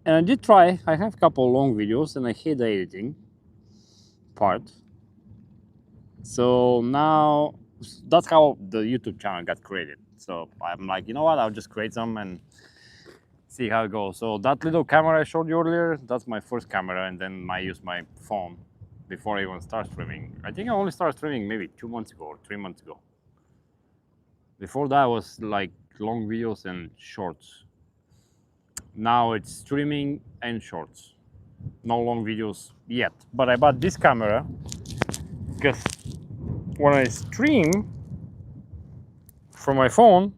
And I did try. I have a couple long videos, and I hate the editing part. So now that's how the YouTube channel got created. So I'm like, you know what, I'll just create some and see how it goes. So that little camera I showed you earlier, that's my first camera, and then I use my phone before I even start streaming. I think I only started streaming maybe 2 months ago or 3 months ago. Before that was like long videos and shorts. Now it's streaming and shorts. No long videos yet. But I bought this camera because when I stream from my phone,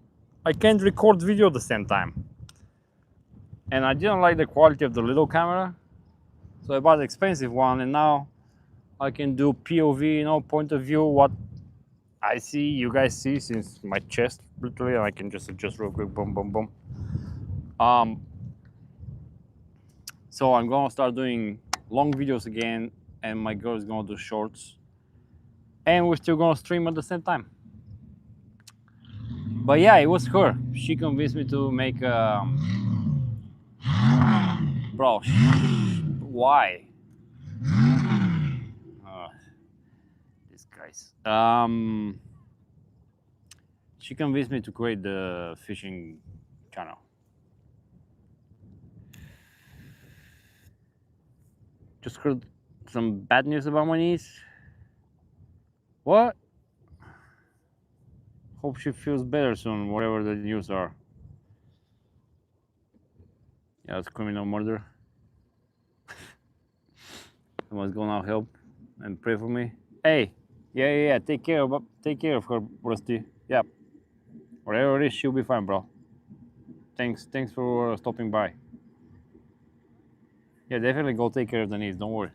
I can't record video at the same time. And I didn't like the quality of the little camera, so I bought the expensive one, and now I can do POV, you know, point of view, what I see, you guys see, since my chest, literally, and I can just adjust real quick, boom, boom, boom. So I'm gonna start doing long videos again, and my girl is gonna do shorts, and we're still gonna stream at the same time. But yeah, it was her. She convinced me to make bro, why? These guys. She convinced me to create the fishing channel. Just heard some bad news about my niece. What? Hope she feels better soon, whatever the news are. Yeah, it's criminal murder. Someone's gonna help and pray for me. Hey, yeah. Take care of her, Rusty. Yeah. Whatever it is, she'll be fine, bro. Thanks for stopping by. Yeah, definitely go take care of the niece. Don't worry.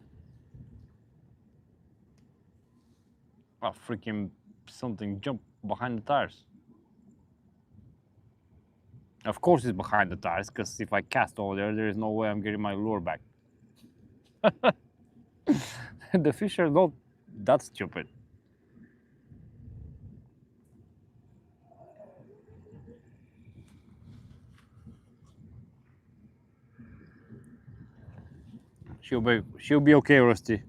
Oh, freaking something jumped behind the tires. Of course it's behind the tires, because if I cast over there, there is no way I'm getting my lure back. The fish are not that stupid. She'll be okay, Rusty.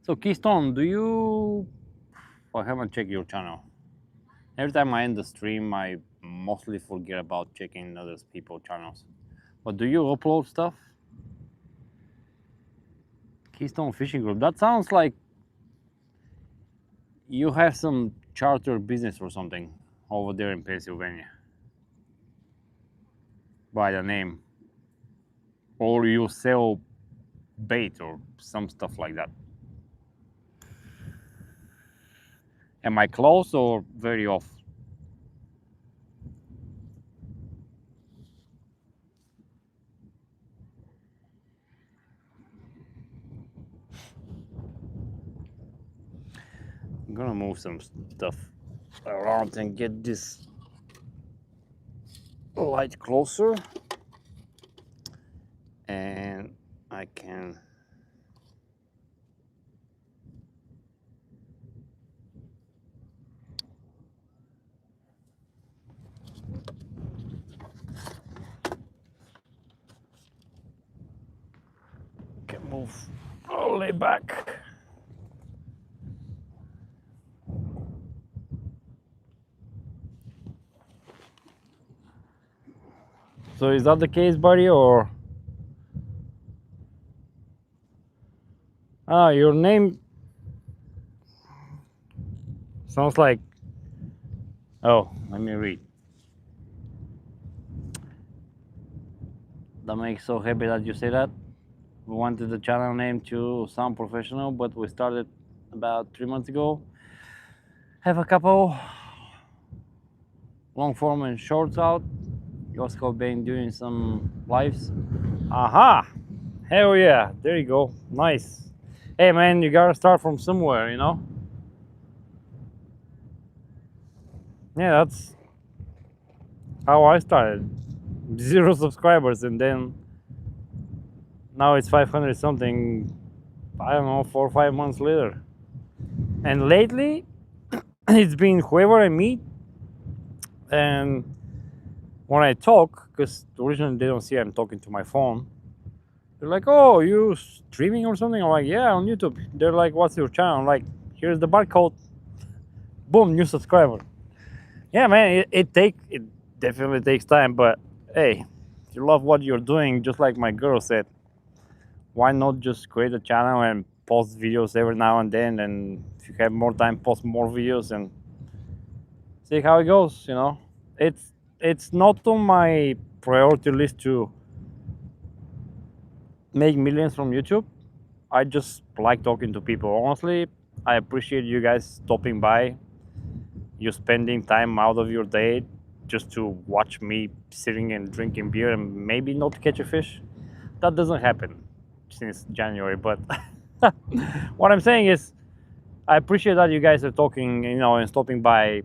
So Keystone, do you? I haven't checked your channel. Every time I end the stream, I mostly forget about checking other people's channels. But do you upload stuff? Keystone Fishing Group. That sounds like you have some charter business or something over there in Pennsylvania by the name, or you sell bait or some stuff like that. Am I close or very off? I'm gonna move some stuff around and get this light closer, and I can move all the way back. So is that the case, buddy, or? Ah, your name sounds like. Oh, let me read. That makes so happy that you say that. We wanted the channel name to sound professional, but we started about 3 months ago. Have a couple long form and shorts out. You also been doing some lives. Aha! Hell yeah! There you go. Nice. Hey man, you gotta start from somewhere, you know? Yeah, that's how I started. 0 subscribers, and then now it's 500 something, I don't know, 4 or 5 months later. And lately, it's been whoever I meet, and when I talk, because originally they don't see I'm talking to my phone, they're like, "Oh, you streaming or something?" I'm like, "Yeah, on YouTube." They're like, "What's your channel?" I'm like, "Here's the barcode. Boom, new subscriber." Yeah, man, it definitely takes time, but hey, if you love what you're doing, just like my girl said, why not just create a channel and post videos every now and then, and if you have more time, post more videos and see how it goes, you know? It's not on my priority list to make millions from YouTube. I just like talking to people. Honestly, I appreciate you guys stopping by, you spending time out of your day just to watch me sitting and drinking beer and maybe not catch a fish. That doesn't happen since January, but what I'm saying is I appreciate that you guys are talking, you know, and stopping by.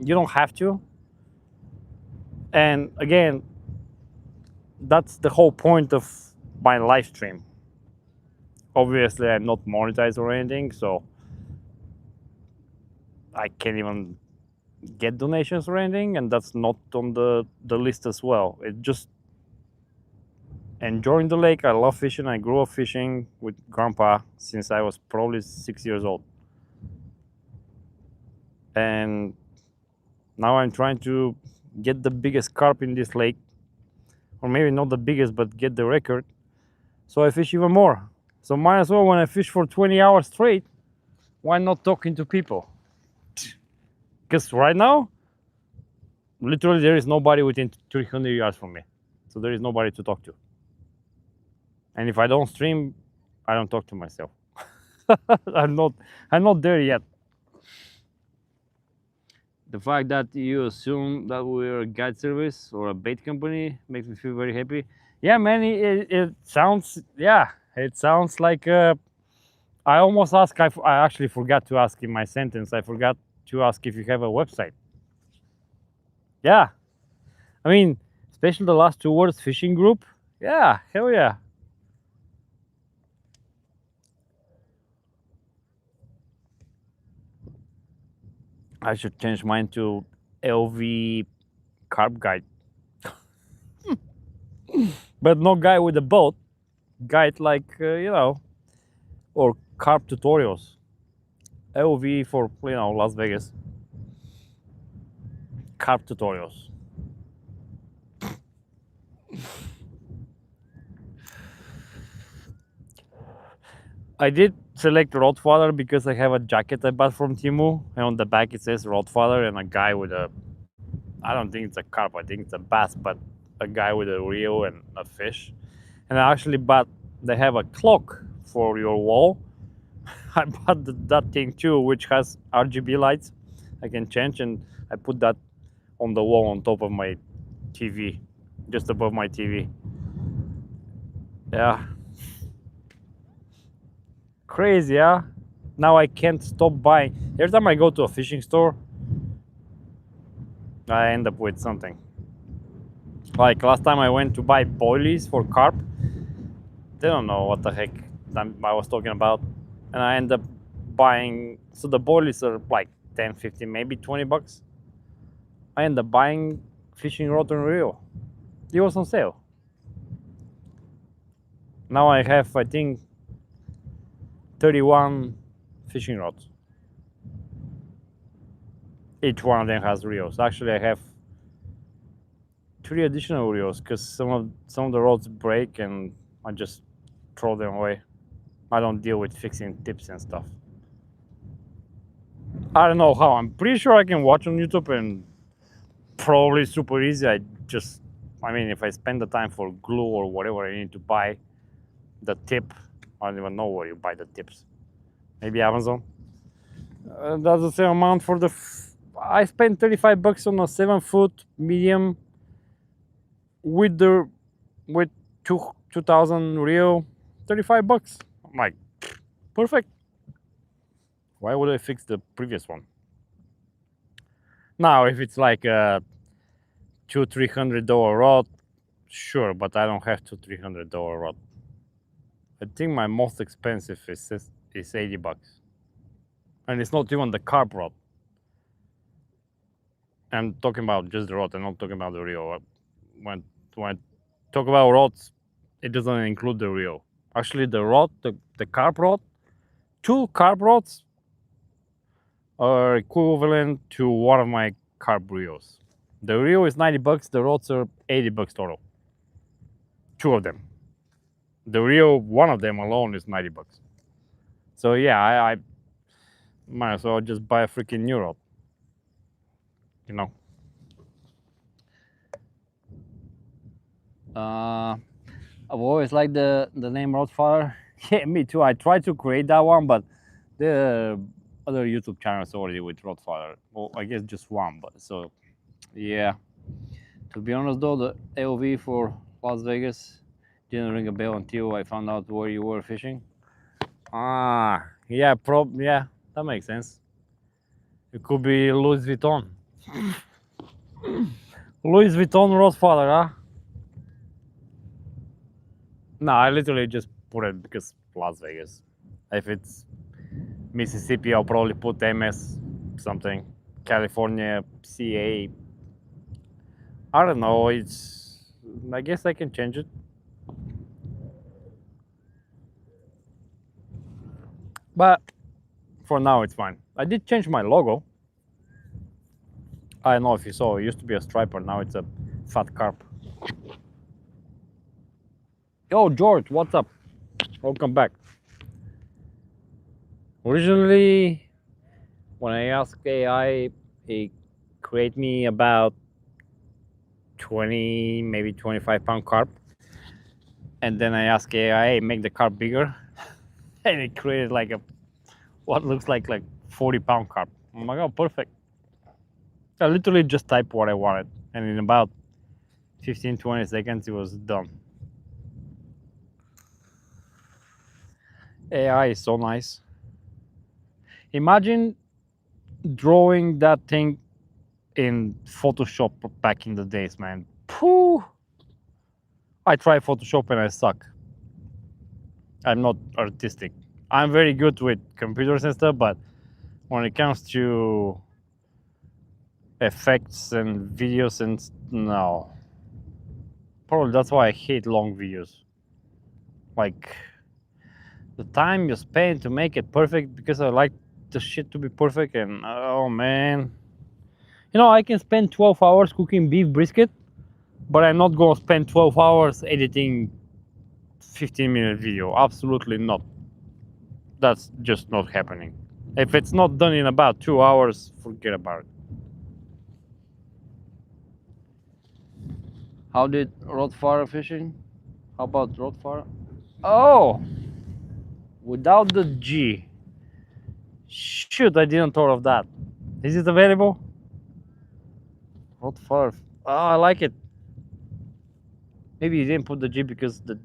You don't have to. And again, that's the whole point of my live stream. Obviously, I'm not monetized or anything, so I can't even get donations or anything, and that's not on the list as well. It just enjoying the lake. I love fishing. I grew up fishing with grandpa since I was probably 6 years old. And now I'm trying to get the biggest carp in this lake, or maybe not the biggest, but get the record, so I fish even more. So might as well, when I fish for 20 hours straight, why not talking to people? Because right now, literally there is nobody within 300 yards from me, so there is nobody to talk to. And if I don't stream, I don't talk to myself. I'm not there yet. The fact that you assume that we're a guide service or a bait company makes me feel very happy. Yeah, man, it sounds, yeah, it sounds like, I almost asked, I actually forgot to ask in my sentence, I forgot to ask if you have a website. Yeah, I mean, especially the last two words, fishing group. Yeah, hell yeah. I should change mine to LV carp guide. But no guy with a boat. Guide like, or carp tutorials. LV for, Las Vegas. Carp tutorials. I did select Rottweiler because I have a jacket I bought from Temu, and on the back it says Rottweiler and a guy with a, I don't think it's a carp, I think it's a bass, but a guy with a reel and a fish. And I actually bought, they have a clock for your wall. I bought that thing too, which has RGB lights I can change, and I put that on the wall on top of my TV, just above my TV. Yeah. Crazy, yeah? Now I can't stop buying. Every time I go to a fishing store, I end up with something. Like last time I went to buy boilies for carp. They don't know what the heck I was talking about. And I end up buying, so the boilies are like 10, 15, maybe 20 bucks. I end up buying fishing rod and reel. It was on sale. Now I have, I think, 31 fishing rods. Each one of them has reels. Actually, I have 3 additional reels because some of the rods break and I just throw them away. I don't deal with fixing tips and stuff. I don't know how. I'm pretty sure I can watch on YouTube and probably super easy. I mean, if I spend the time for glue or whatever I need to buy, the tip, I don't even know where you buy the tips. Maybe Amazon. That's the same amount for the. I spent 35 bucks on a 7-foot medium with 2000 reel. 35 bucks. I'm like, perfect. Why would I fix the previous one? Now, if it's like a $200-300 rod, sure, but I don't have $200-300 rod. I think my most expensive is 80 bucks. And it's not even the carp rod. I'm talking about just the rod, I'm not talking about the reel. When I talk about rods, it doesn't include the reel. Actually, the rod, the carp rod, 2 carp rods are equivalent to one of my carp reels. The reel is 90 bucks, the rods are 80 bucks total. 2 of them. The reel, one of them alone is 90 bucks. So yeah, I might as well just buy a freaking new rod. You know. I've always liked the name Rottweiler. Yeah, me too. I tried to create that one, but there are other YouTube channels already with Rottweiler. Well, I guess just one, but so yeah. To be honest though, the AOV for Las Vegas didn't ring a bell until I found out where you were fishing. Ah, yeah, yeah, that makes sense. It could be Louis Vuitton. Louis Vuitton Rottweiler, huh? No, I literally just put it because Las Vegas. If it's Mississippi, I'll probably put MS something. California, CA. I don't know. I guess I can change it. But for now, it's fine. I did change my logo. I don't know if you saw. It used to be a striper. Now it's a fat carp. Yo, George, what's up? Welcome back. Originally, when I asked AI, it create me about 20, maybe 25-pound carp. And then I asked AI, make the carp bigger. And it created like what looks like 40-pound carp. I'm like, oh, perfect. I literally just typed what I wanted, and in about 15-20 seconds it was done. AI is so nice. Imagine drawing that thing in Photoshop back in the days, man. Pooh. I try Photoshop and I suck. I'm not artistic. I'm very good with computers and stuff, but when it comes to effects and videos and no. Probably that's why I hate long videos. Like the time you spend to make it perfect, because I like the shit to be perfect, and oh man. You know, I can spend 12 hours cooking beef brisket, but I'm not gonna spend 12 hours editing 15-minute video. Absolutely not. That's just not happening. If it's not done in about 2 hours, forget about it. How did Rotfara fishing? How about Rotfara? Oh, without the G. Shoot, I didn't thought of that. Is it available? Rotfara. Oh, I like it. Maybe you didn't put the G because the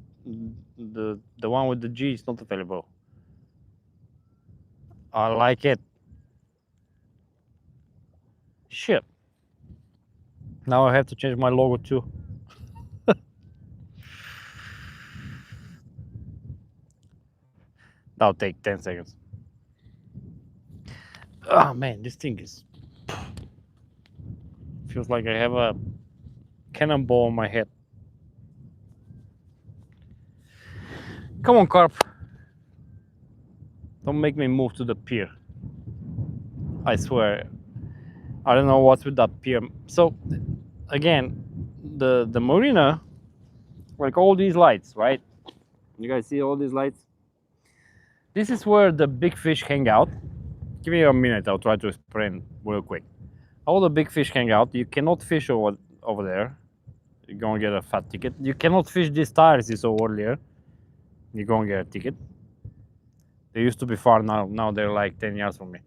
one with the G is not available. I like it. Shit. Now I have to change my logo too. That'll take 10 seconds. Oh man, this thing is feels like I have a cannonball on my head. Come on, carp. Don't make me move to the pier. I swear. I don't know what's with that pier. So again, the marina, like all these lights, right? You guys see all these lights? This is where the big fish hang out. Give me a minute, I'll try to explain real quick. All the big fish hang out. You cannot fish over there. You're gonna get a fat ticket. You cannot fish these tires you saw earlier. You're gonna get a ticket. They used to be far, now they're like 10 yards from me.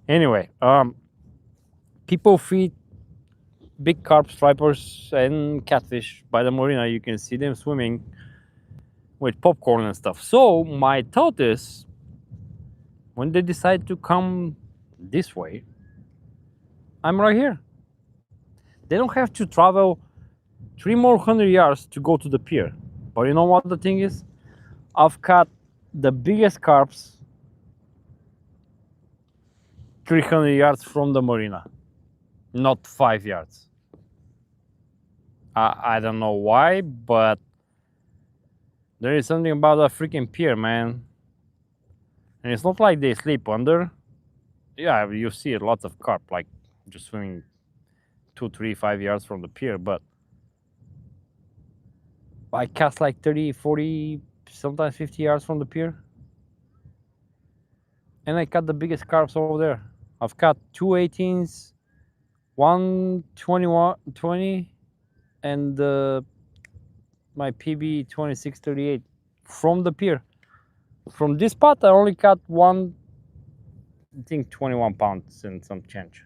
Anyway, people feed big carp, stripers, and catfish by the marina. You can see them swimming with popcorn and stuff. So my thought is, when they decide to come this way, I'm right here. They don't have to travel 300 more yards to go to the pier. But you know what the thing is? I've caught the biggest carps 300 yards from the marina, not 5 yards. I don't know why, but there is something about a freaking pier, man. And it's not like they sleep under. Yeah, you see lots of carp like just swimming 2, 3, 5 yards from the pier, but I cast like 30, 40, sometimes 50 yards from the pier. And I caught the biggest carps over there. I've caught 2 18s, 1 20, and my PB 2638 from the pier. From this spot, I only caught one, I think 21 pounds and some change,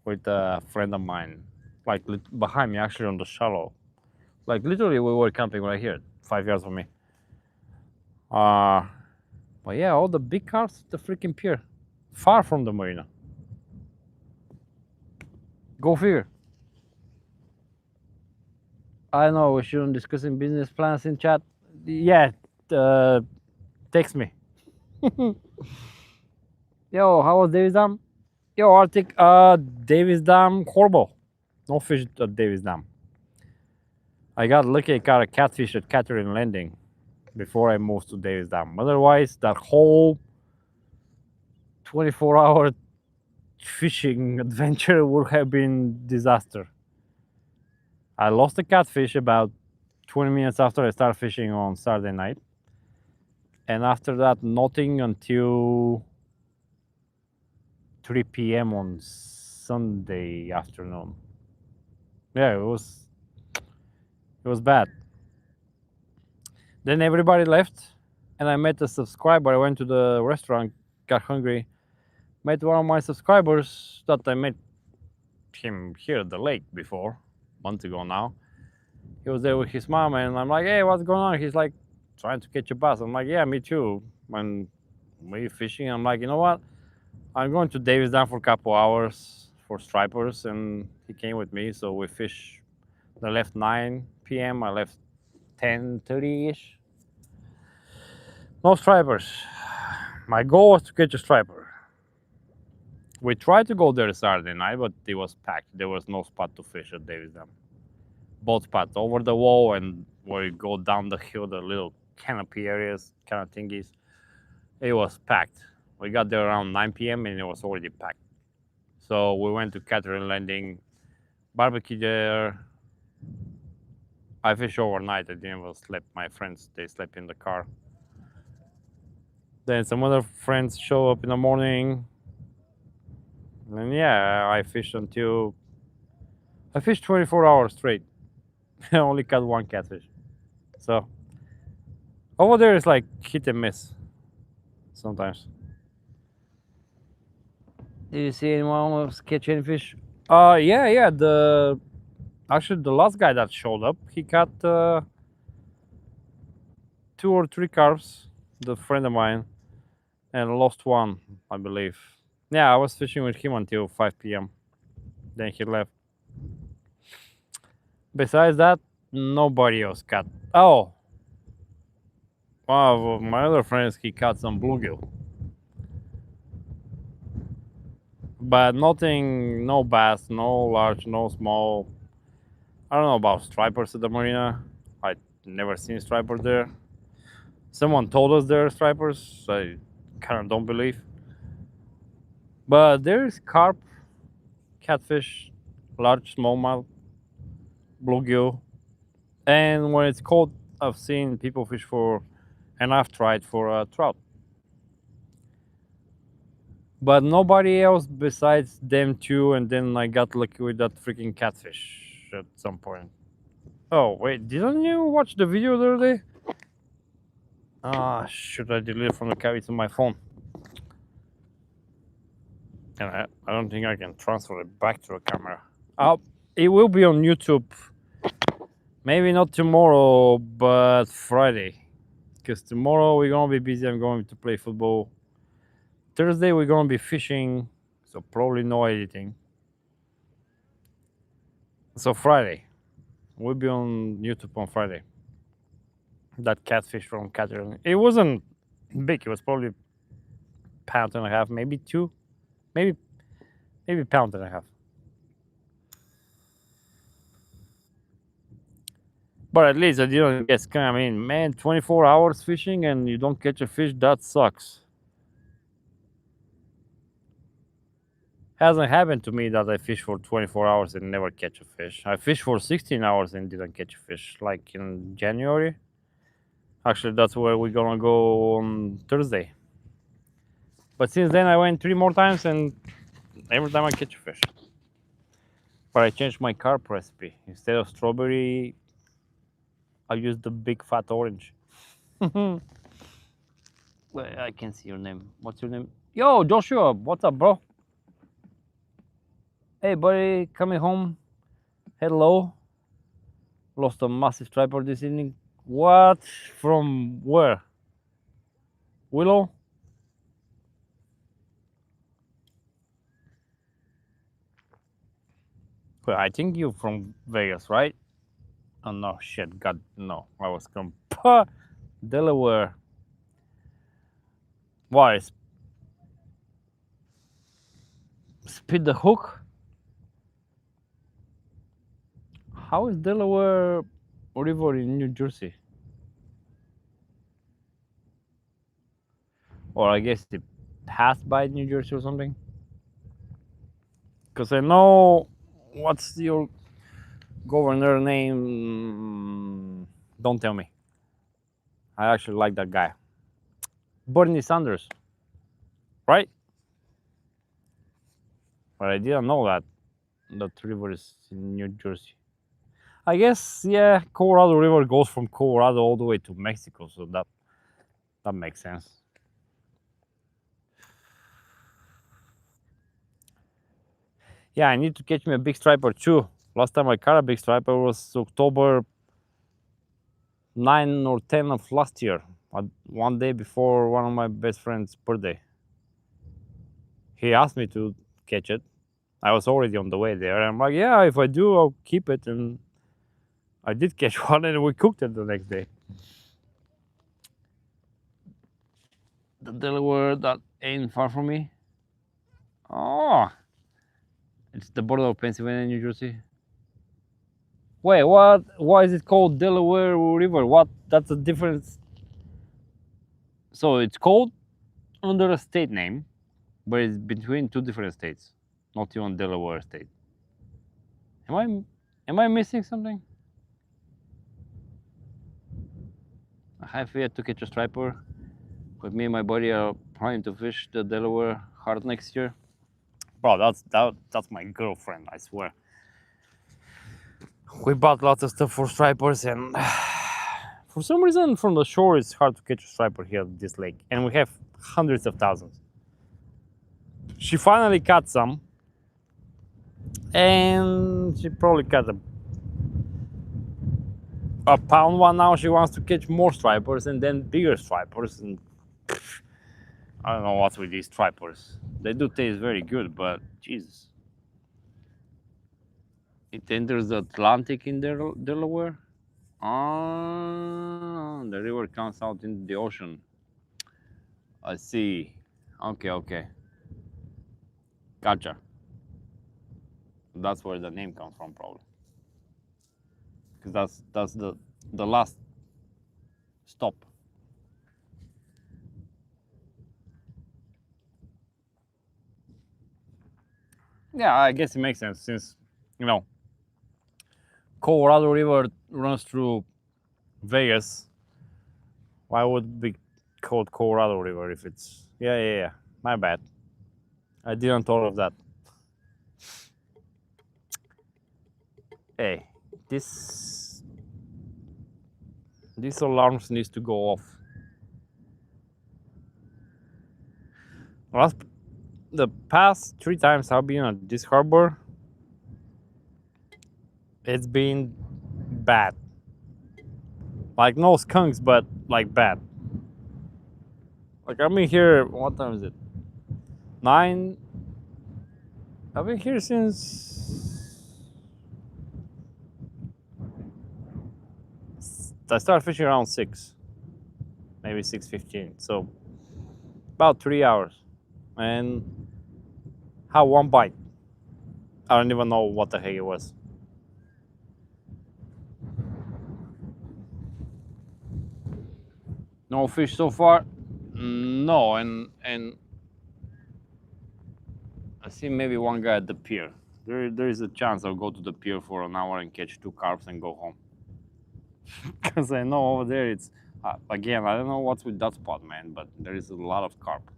with a friend of mine, like behind me, actually on the shallow. Like literally, we were camping right here, 5 yards from me. But yeah, all the big carps, the freaking pier, far from the marina. Go figure. I know we shouldn't discussing business plans in chat. Yeah, text me. Yo, how was Davis Dam? Yo, Arctic, Davis Dam, horrible. No fish at Davis Dam. I got lucky, I caught a catfish at Catherine Landing before I moved to Davis Dam. Otherwise, that whole 24-hour fishing adventure would have been disaster. I lost a catfish about 20 minutes after I started fishing on Saturday night. And after that, nothing until 3 p.m. on Sunday afternoon. Yeah, it was bad. Then everybody left, and I met a subscriber. I went to the restaurant, got hungry, met one of my subscribers that I met him here at the lake before, months ago now. He was there with his mom, and I'm like, hey, what's going on? He's like, trying to catch a bass. I'm like, yeah, me too. When we fishing, I'm like, you know what? I'm going to Davis Dam for a couple hours for stripers, and he came with me. So we fish. I left 9 p.m. I left 10:30ish. No stripers. My goal was to catch a striper. We tried to go there Saturday night, but it was packed. There was no spot to fish at Davis Dam. Both spots, over the wall and where you go down the hill, the little canopy areas, kind of thingies, it was packed. We got there around 9 p.m. and it was already packed. So we went to Catherine Landing, barbecue there. I fished overnight. I didn't even sleep. My friends, they slept in the car. Then some other friends show up in the morning. And yeah, I fished 24 hours straight. I only caught one catfish. So over there is like hit and miss sometimes. Did you see anyone else catch any fish? Yeah. The last guy that showed up, he caught 2 or 3 carps. The friend of mine, and lost one, I believe. Yeah, I was fishing with him until 5 p.m. Then he left. Besides that, nobody else caught. Oh, one of my other friends, he caught some bluegill. But nothing, no bass, no large, no small. I don't know about stripers at the marina. I never seen stripers there. Someone told us there are stripers. I kind of don't believe. But there's carp, catfish, large, smallmouth, bluegill, and when it's cold, I've seen people fish for, and I've tried for trout. But nobody else besides them two, and then I got lucky with that freaking catfish at some point. Oh wait, didn't you watch the video the other day? Ah, should I delete it from the cavity to my phone? And I don't think I can transfer it back to the camera. It will be on YouTube. Maybe not tomorrow, but Friday. Because tomorrow we're gonna be busy. I'm going to play football. Thursday we're gonna be fishing, so probably no editing. So Friday, we'll be on YouTube on Friday. That catfish from Catherine. It wasn't big. It was probably pound and a half, maybe 2, maybe pound and a half. But at least I didn't get scammed. I mean, man, 24 hours fishing and you don't catch a fish, that sucks. Hasn't happened to me that I fish for 24 hours and never catch a fish. I fished for 16 hours and didn't catch a fish, like in January. Actually, that's where we're gonna go on Thursday. But since then, I went 3 more times and every time I catch a fish. But I changed my carp recipe. Instead of strawberry, I used the big fat orange. Well, I can see your name. What's your name? Yo, Joshua, what's up, bro? Hey, buddy, coming home. Hello. Lost a massive striper this evening. What? From where? Willow? Well, I think you're from Vegas, right? Oh no, shit, God, no. I was from Delaware. Why? Spit the hook? How is Delaware River in New Jersey? Or I guess it passed by New Jersey or something? Because I know, what's your governor name? Don't tell me. I actually like that guy. Bernie Sanders, right? But I didn't know that river is in New Jersey. I guess, yeah, Colorado River goes from Colorado all the way to Mexico, so that makes sense. Yeah, I need to catch me a big striper too. Last time I caught a big striper was October 9 or 10 of last year, one day before one of my best friend's birthday. He asked me to catch it. I was already on the way there. I'm like, yeah, if I do, I'll keep it. And I did catch one, and we cooked it the next day. The Delaware that ain't far from me. Oh, it's the border of Pennsylvania and New Jersey. Wait, what? Why is it called Delaware River? What? That's a difference. So it's called under a state name, but it's between two different states, not even Delaware state. Am I missing something? I have yet to catch a striper, but me and my buddy are planning to fish the Delaware hard next year. Bro, that's my girlfriend, I swear. We bought lots of stuff for stripers, and for some reason from the shore it's hard to catch a striper here at this lake, and we have hundreds of thousands. She finally caught some, and she probably caught a pound one. Now she wants to catch more stripers and then bigger stripers, and I don't know what's with these stripers. They do taste very good, but Jesus. It enters the Atlantic in Delaware. Ah, the river comes out into the ocean. I see. Okay. Gotcha. That's where the name comes from, probably. Because that's the last stop. Yeah, I guess it makes sense since, Colorado River runs through Vegas. Why would it be called Colorado River if it's... Yeah. My bad. I didn't thought of that. Hey, this alarms needs to go off. The past 3 times I've been at this harbor, it's been bad. Like no skunks, but like bad. Like I've been here, what time is it? 9. I've been here since I started fishing around 6, maybe 6:15. So about 3 hours, and had one bite. I don't even know what the heck it was. No fish so far. No, and I see maybe one guy at the pier. There is a chance I'll go to the pier for an hour and catch 2 carps and go home. Because I know over there it's again, I don't know what's with that spot, man, but there is a lot of carp.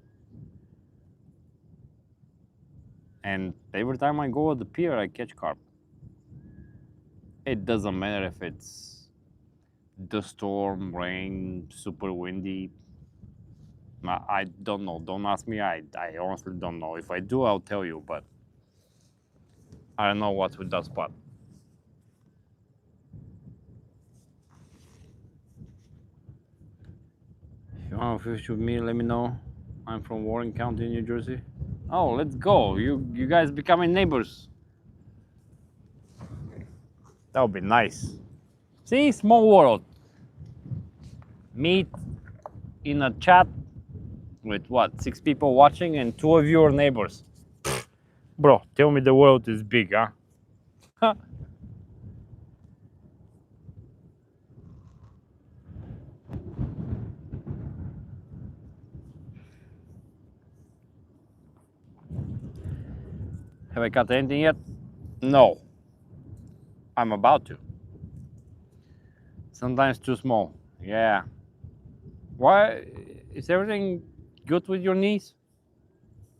And every time I go at the pier, I catch carp. It doesn't matter if it's the storm, rain, super windy. I don't know. Don't ask me. I honestly don't know. If I do, I'll tell you, but I don't know what's with that spot. If you want to fish with me, let me know. I'm from Warren County, New Jersey. Oh, let's go. You guys becoming neighbors. That would be nice. See, small world. Meet in a chat with what, 6 people watching and 2 of you are neighbors. Bro, tell me the world is big, huh? Have I caught anything yet? No. I'm about to. Sometimes too small. Yeah. Why is everything good with your knees?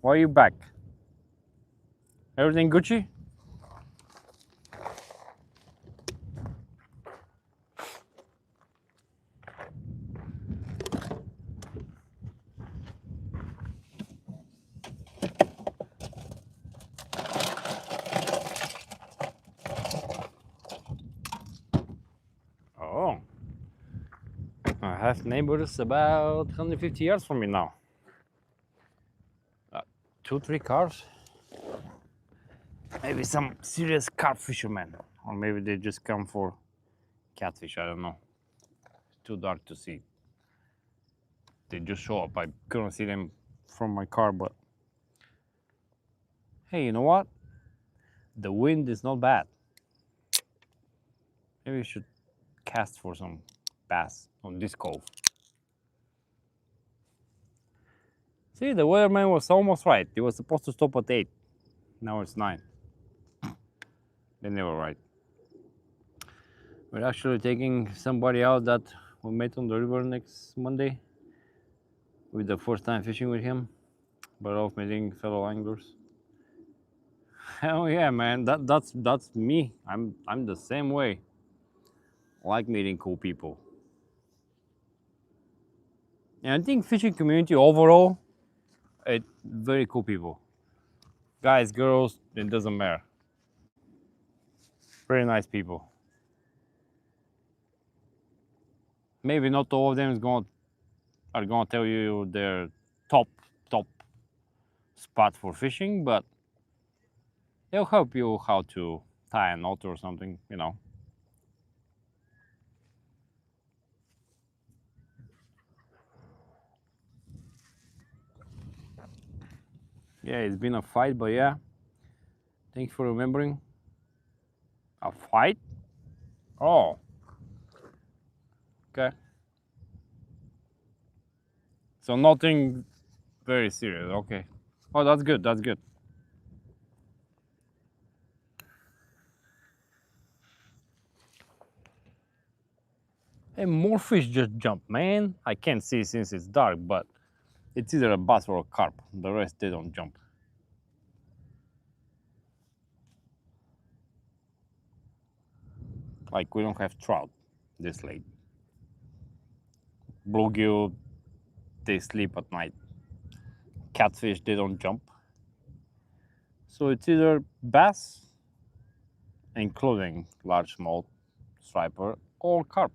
Why are you back? Everything Gucci? have neighbors about 150 yards from me now. 2-3 cars. Maybe some serious carp fishermen, or maybe they just come for catfish. I don't know. It's too dark to see. They just show up. I couldn't see them from my car, but hey, you know what? The wind is not bad. Maybe we should cast for some bass on this cove. See, the weatherman was almost right. He was supposed to stop at 8. Now it's 9. They never right. We're actually taking somebody out that we met on the river next Monday. With the first time fishing with him, but of meeting fellow anglers. Hell yeah, man! That's me. I'm the same way. I like meeting cool people. And I think fishing community overall, it very cool people. Guys, girls, it doesn't matter. Very nice people. Maybe not all of them are gonna tell you their top spot for fishing, but they'll help you how to tie a knot or something, you know. Yeah, it's been a fight, but yeah. Thanks for remembering. A fight? Oh. Okay. So nothing very serious. Okay. Oh, that's good. That's good. Hey, more fish just jump, man. I can't see since it's dark, but it's either a bass or a carp. The rest, they don't jump. Like, we don't have trout this late. Bluegill, they sleep at night. Catfish, they don't jump. So it's either bass, including largemouth, striper, or carp.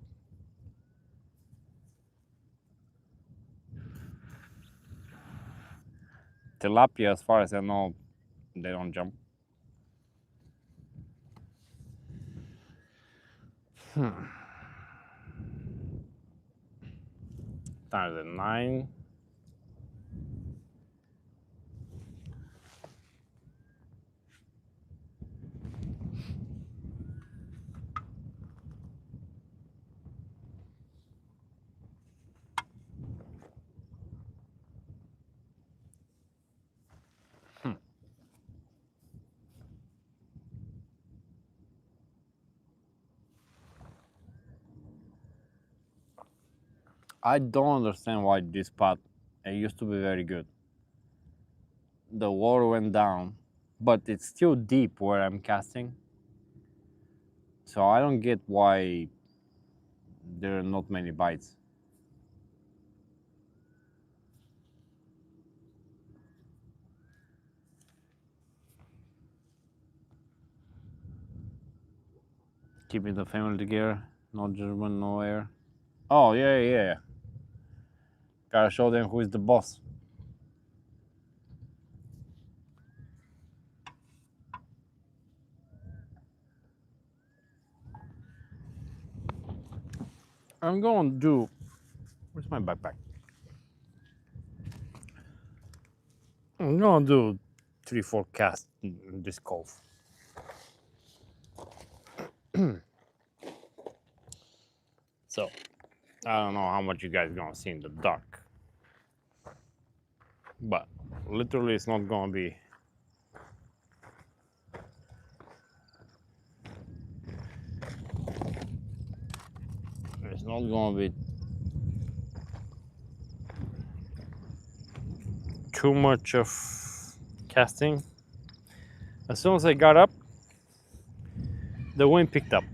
Tilapia, as far as I know, they don't jump. Times 9. I don't understand why this spot, it used to be very good. The water went down, but it's still deep where I'm casting. So I don't get why there are not many bites. Keeping the family together, no German, no air. Oh, yeah. Gotta show them who is the boss. I'm gonna do. Where's my backpack? I'm gonna do 3-4 casts in this cove. So, I don't know how much you guys gonna see in the dark, but literally it's not gonna be. It's not gonna be too much of casting. As soon as I got up, the wind picked up.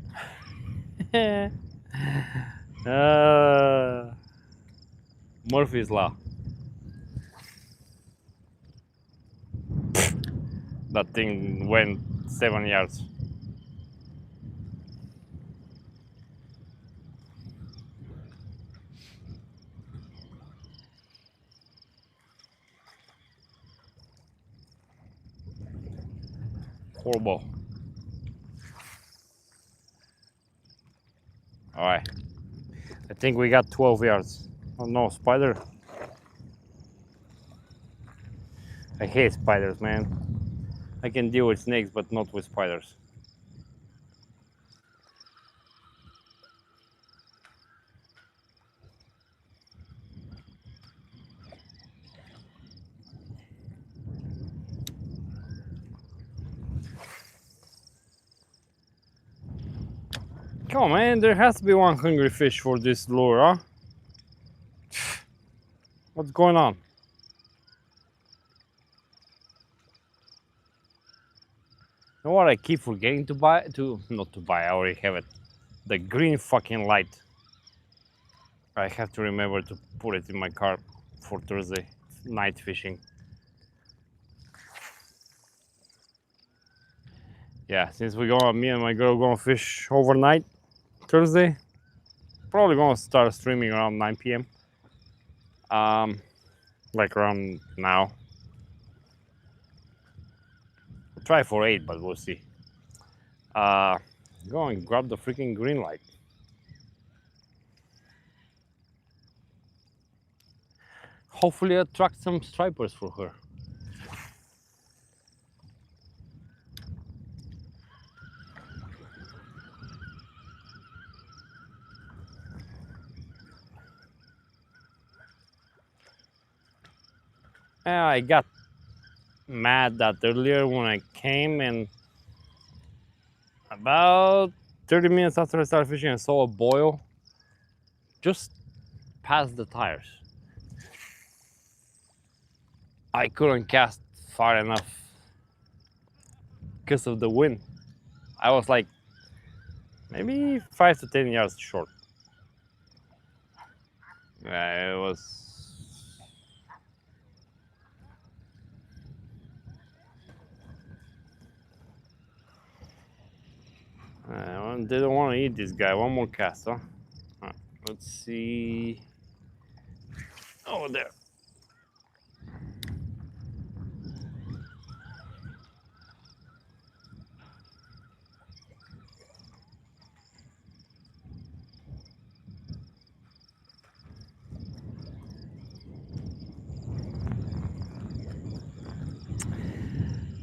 Murphy's Law. That thing went 7 yards. Horrible. All right. I think we got 12 yards. Oh no, spider. I hate spiders, man. I can deal with snakes, but not with spiders. Come on, man. There has to be one hungry fish for this lure, huh? What's going on? You know what I keep forgetting to buy? Not to buy, I already have it. The green fucking light. I have to remember to put it in my car for Thursday night fishing. Yeah, since me and my girl gonna fish overnight Thursday, probably gonna start streaming around 9 p.m. Like around now. I'll try for 8, but we'll see. Go and grab the freaking green light. Hopefully attract some stripers for her. I got mad that earlier when I came and about 30 minutes after I started fishing I saw a boil just past the tires. I couldn't cast far enough because of the wind. I was like maybe 5 to 10 yards short. It was. I didn't want to eat this guy. One more cast, huh? Right, let's see. Oh, there.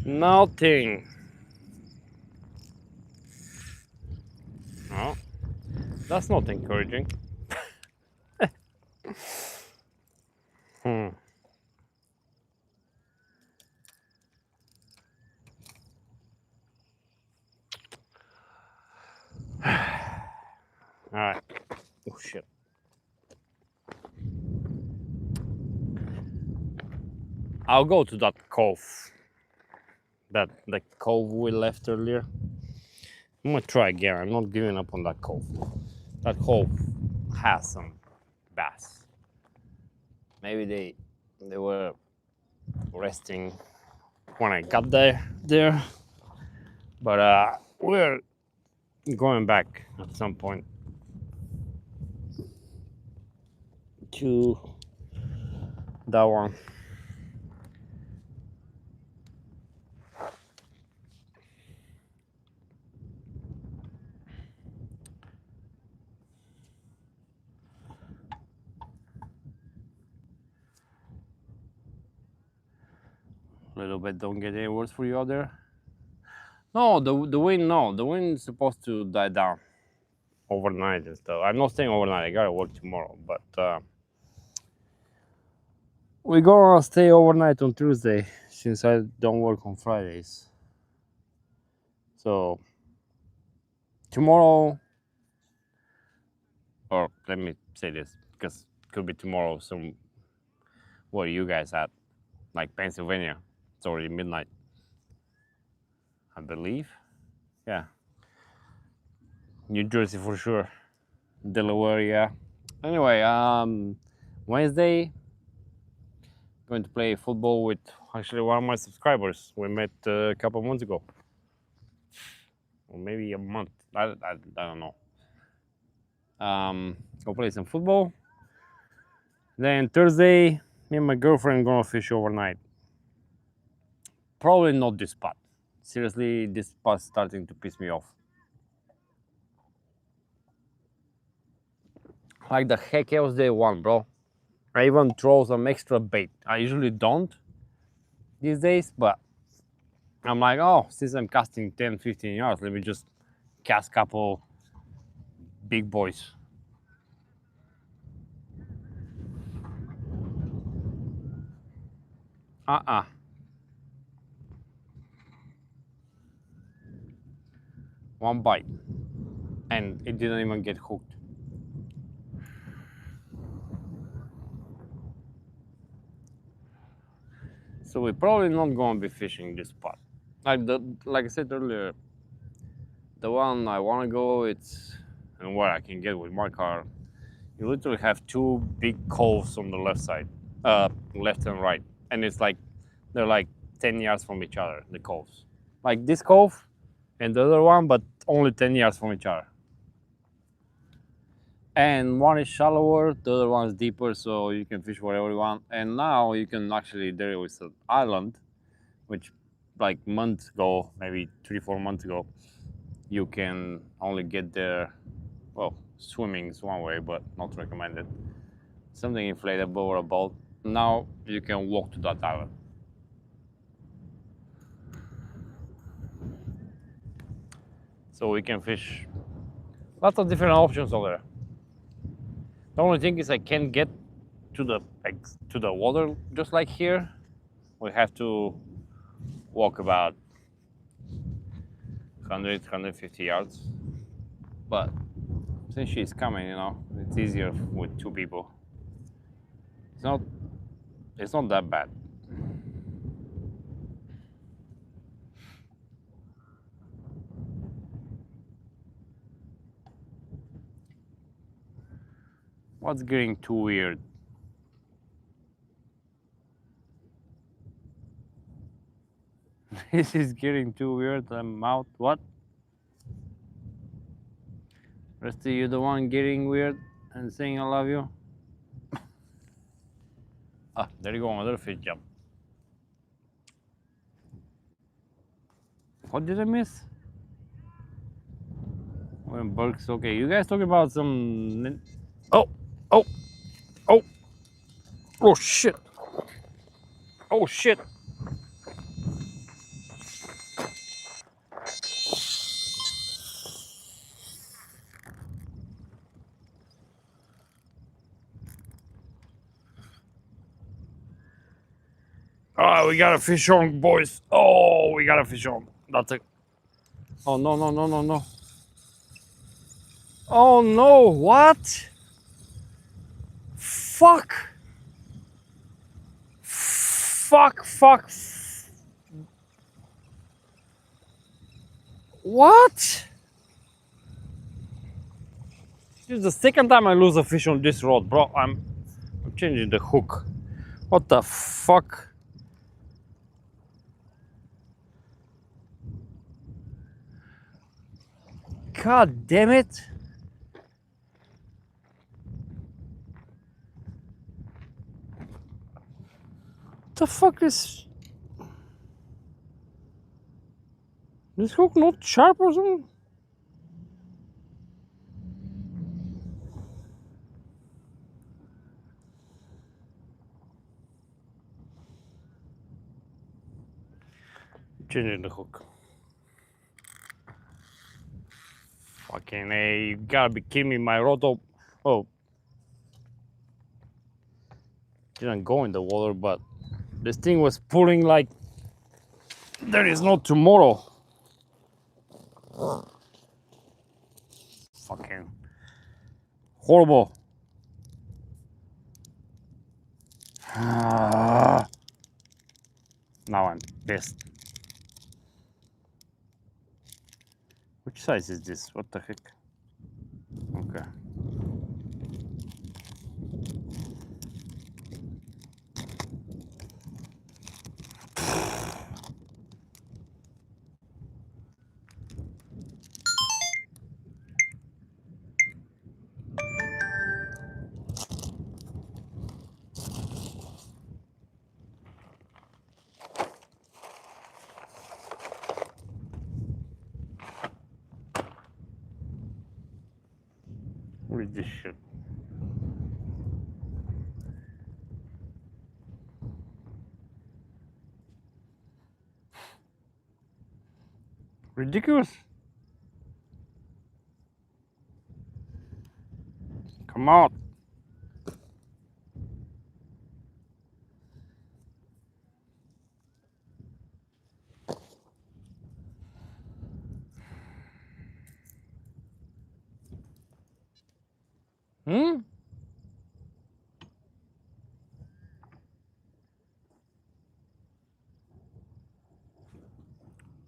Nothing. No, that's not encouraging. Hmm. All right. Oh shit. I'll go to that cove. The cove we left earlier. I'm gonna try again. I'm not giving up on that cove. That cove has some bass. Maybe they were resting when I got there. But we're going back at some point to that one. A little bit. Don't get any worse for you out there. No, the wind. No, the wind is supposed to die down overnight and stuff. I'm not staying overnight. I gotta work tomorrow, but we're gonna stay overnight on Tuesday since I don't work on Fridays. So tomorrow, or let me say this because it could be tomorrow. Some where you guys at, like Pennsylvania. It's already midnight, I believe. Yeah. New Jersey for sure. Delaware, yeah. Anyway, Wednesday, going to play football with actually one of my subscribers. We met a couple months ago, or maybe a month. I don't know. Go play some football. Then Thursday, me and my girlfriend gonna fish overnight. Probably not this spot. seriously, this spot's starting to piss me off. Like the heck else they want, bro. I even throw some extra bait. I usually don't these days, but I'm like, oh, since I'm casting 10, 15 yards, let me just cast a couple big boys. One bite, and it didn't even get hooked. So we're probably not going to be fishing this spot. Like I said earlier, the one I want to go, it's and where I can get with my car. You literally have two big coves on the left side, left and right, and it's like they're like 10 yards from each other. The coves, like this cove and the other one, but only 10 yards from each other. And one is shallower, the other one is deeper, so you can fish wherever you want. And now you can actually, there is an island, which like months ago, maybe 3-4 months ago, you can only get there, well, swimming is one way, but not recommended. Something inflatable or a boat. Now you can walk to that island. So we can fish lots of different options over there. The only thing is I can't get to the water just like here. We have to walk about 100, 150 yards. But since she's coming, you know, it's easier with two people. It's not that bad. What's getting too weird? This is getting too weird. I'm out. What? Rusty, you the one getting weird and saying I love you? Ah, there you go, another fish jump. What did I miss? When Burks, okay. You guys talking about some... Oh, oh, oh. Oh, shit. Oh, shit. Oh, we got a fish on, boys. Oh, we got a fish on. That's it. Oh, no, no, no, no, no. Oh, no. What? Fuck. Fuck, fuck. What? This is the second time I lose a fish on this rod, bro. I'm changing the hook. What the fuck? God damn it. What the fuck is... This hook not sharp or something? Changing the hook. Fucking A, you gotta be kidding me, my roto... Oh. Didn't go in the water, but this thing was pulling like there is no tomorrow. Fucking horrible. Now I'm pissed. Which size is this? What the heck? Okay. What is this shit? Ridiculous. Come on. Hmm?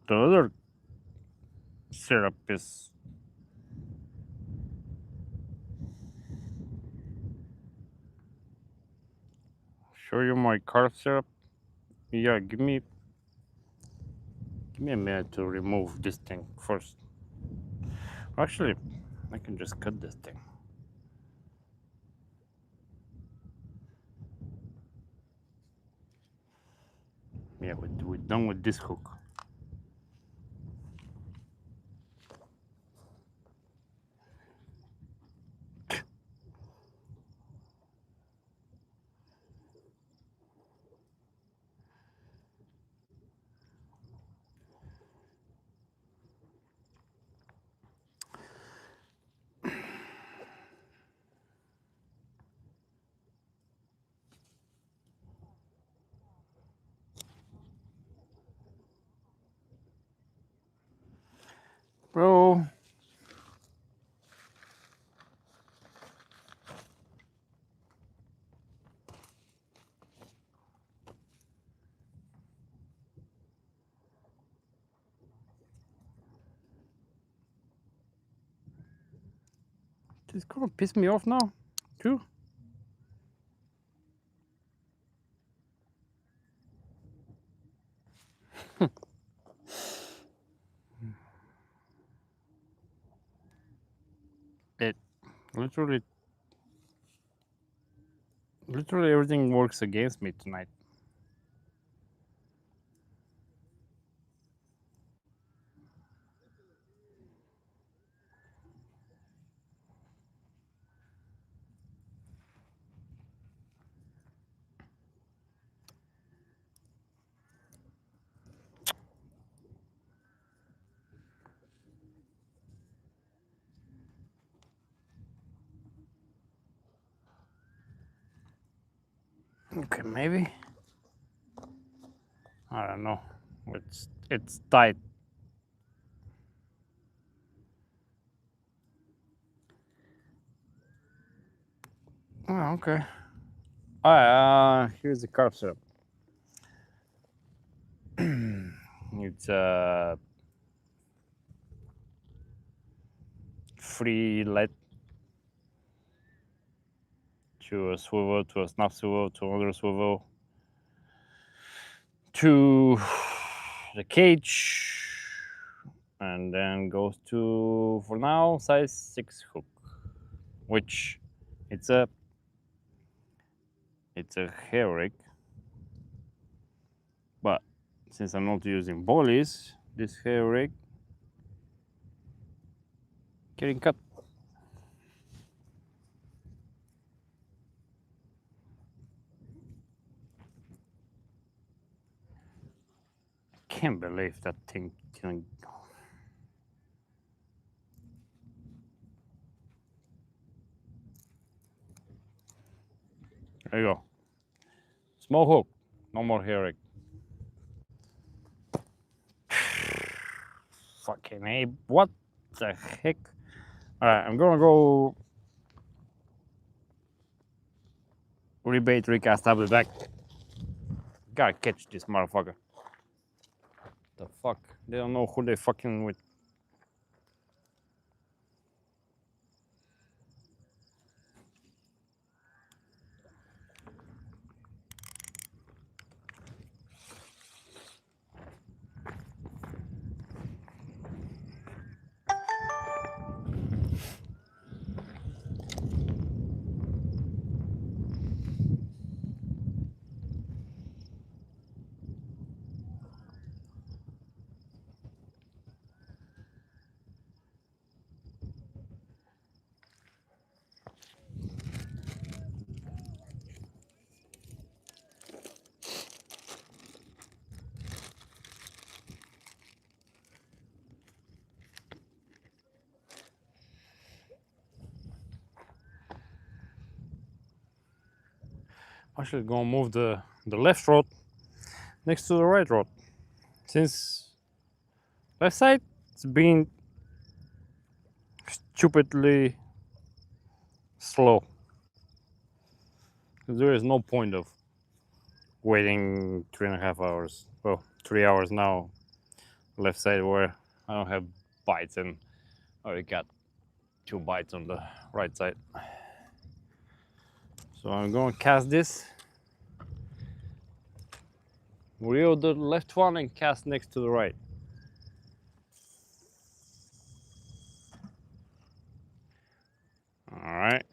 The other syrup is show you my carb syrup. Yeah, give me a minute to remove this thing first. Actually, I can just cut this thing. Yeah, we're done with this hook. Bro. This gonna piss me off now, too. It literally everything works against me tonight. Okay, maybe. I don't know. It's tight. Oh, okay. Alright, here's the carb syrup. It's free lead to a swivel, to a snap swivel, to another swivel, to the cage, and then goes to, for now, size 6 hook, which it's a hair rig, but since I'm not using bullies, this hair rig getting cut. Can't believe that thing can. There you go. Small hook, no more hair rig. Fucking A, what the heck? Alright, I'm gonna go rebait recast. I'll be back. Gotta catch this motherfucker. The fuck? They don't know who they fucking with. Actually gonna move the left rod next to the right rod, since left side it's been stupidly slow. There is no point of waiting 3.5 hours, well, 3 hours now, left side where I don't have bites, and I already got 2 bites on the right side. So I'm going to cast this, reel the left one and cast next to the right. All right.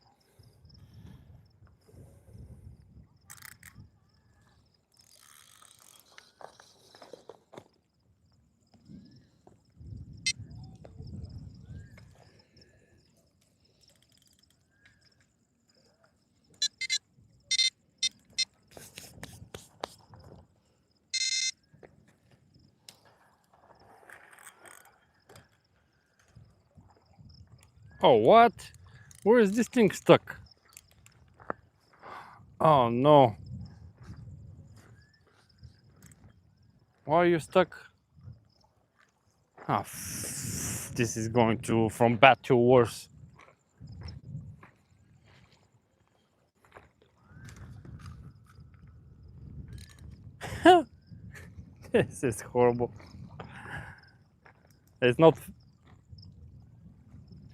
Oh, what? Where is this thing stuck? Oh no. Why are you stuck? Ah, this is going to from bad to worse. This is horrible. It's not.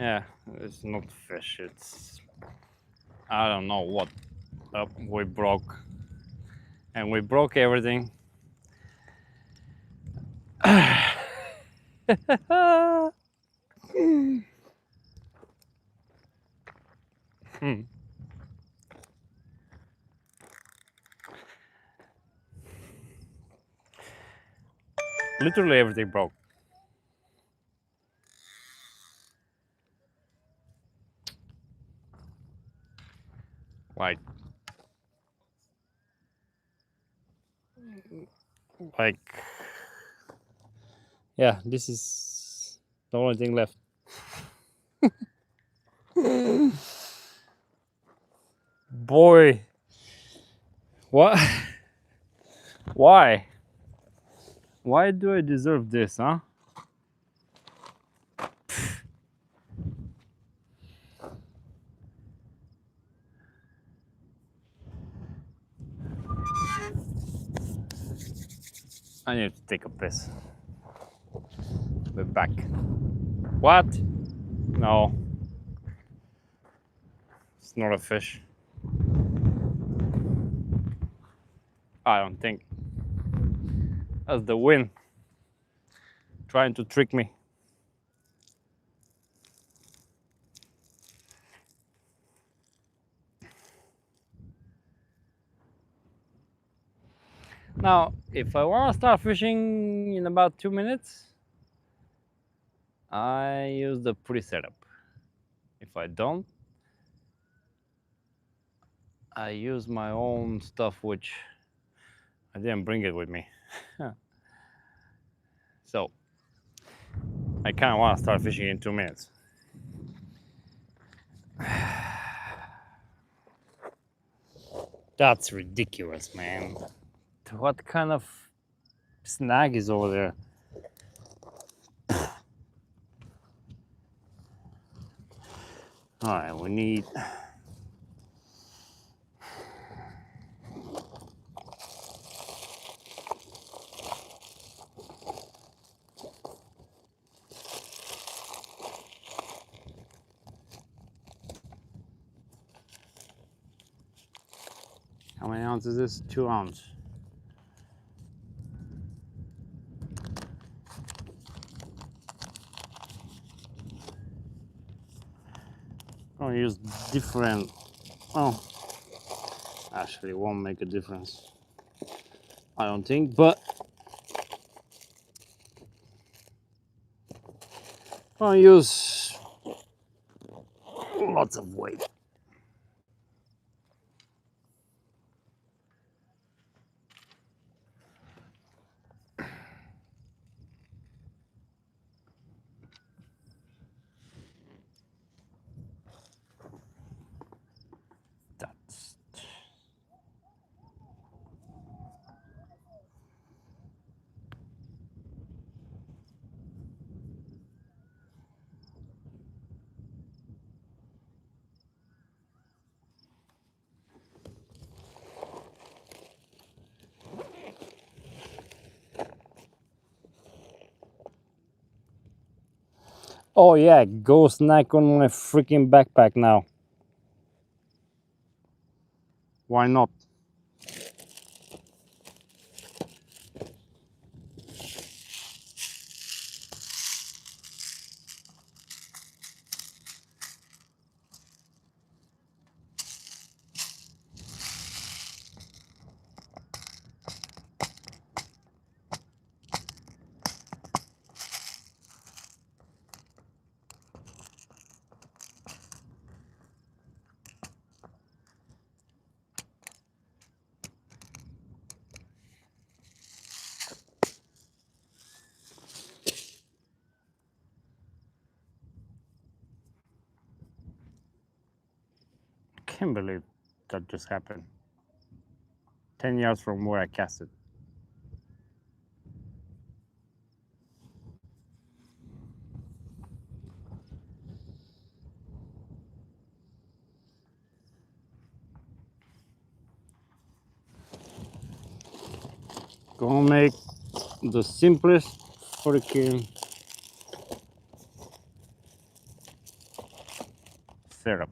Yeah, it's not fish. It's, I don't know what we broke, and we broke everything. Literally everything broke. Like, like, yeah, this is the only thing left. Boy, what? Why? Why do I deserve this, huh? I need to take a piss. We're back. What? No. It's not a fish. I don't think. That's the wind trying to trick me. Now, if I want to start fishing in about 2 minutes, I use the pre-setup. If I don't, I use my own stuff, which I didn't bring it with me. So, I kind of want to start fishing in 2 minutes. That's ridiculous, man. What kind of snag is over there? All right, we need. How many ounces is this? 2 ounce. I'm gonna use different. Oh, actually, it won't make a difference. I don't think, but I'm gonna use lots of weight. That's Oh yeah, go snack on my freaking backpack now. Why not? Can't believe that just happened. 10 yards from where I cast it. Gonna make the simplest freaking setup.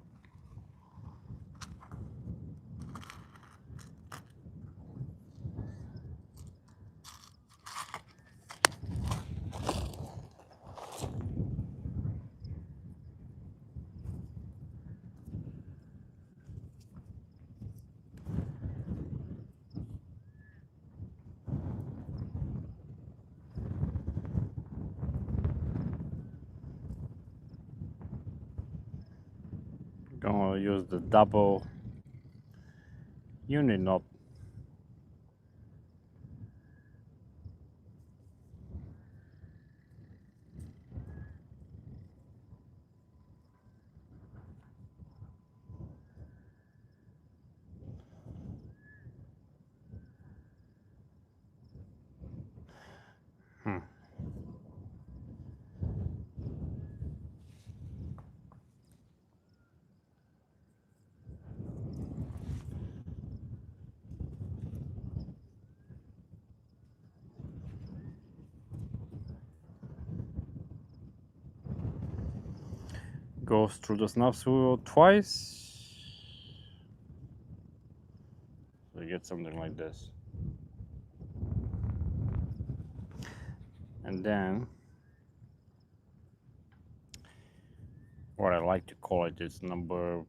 Gonna use the double unit knob. Goes through the snap swivel twice. So you get something like this. And then what I like to call it is number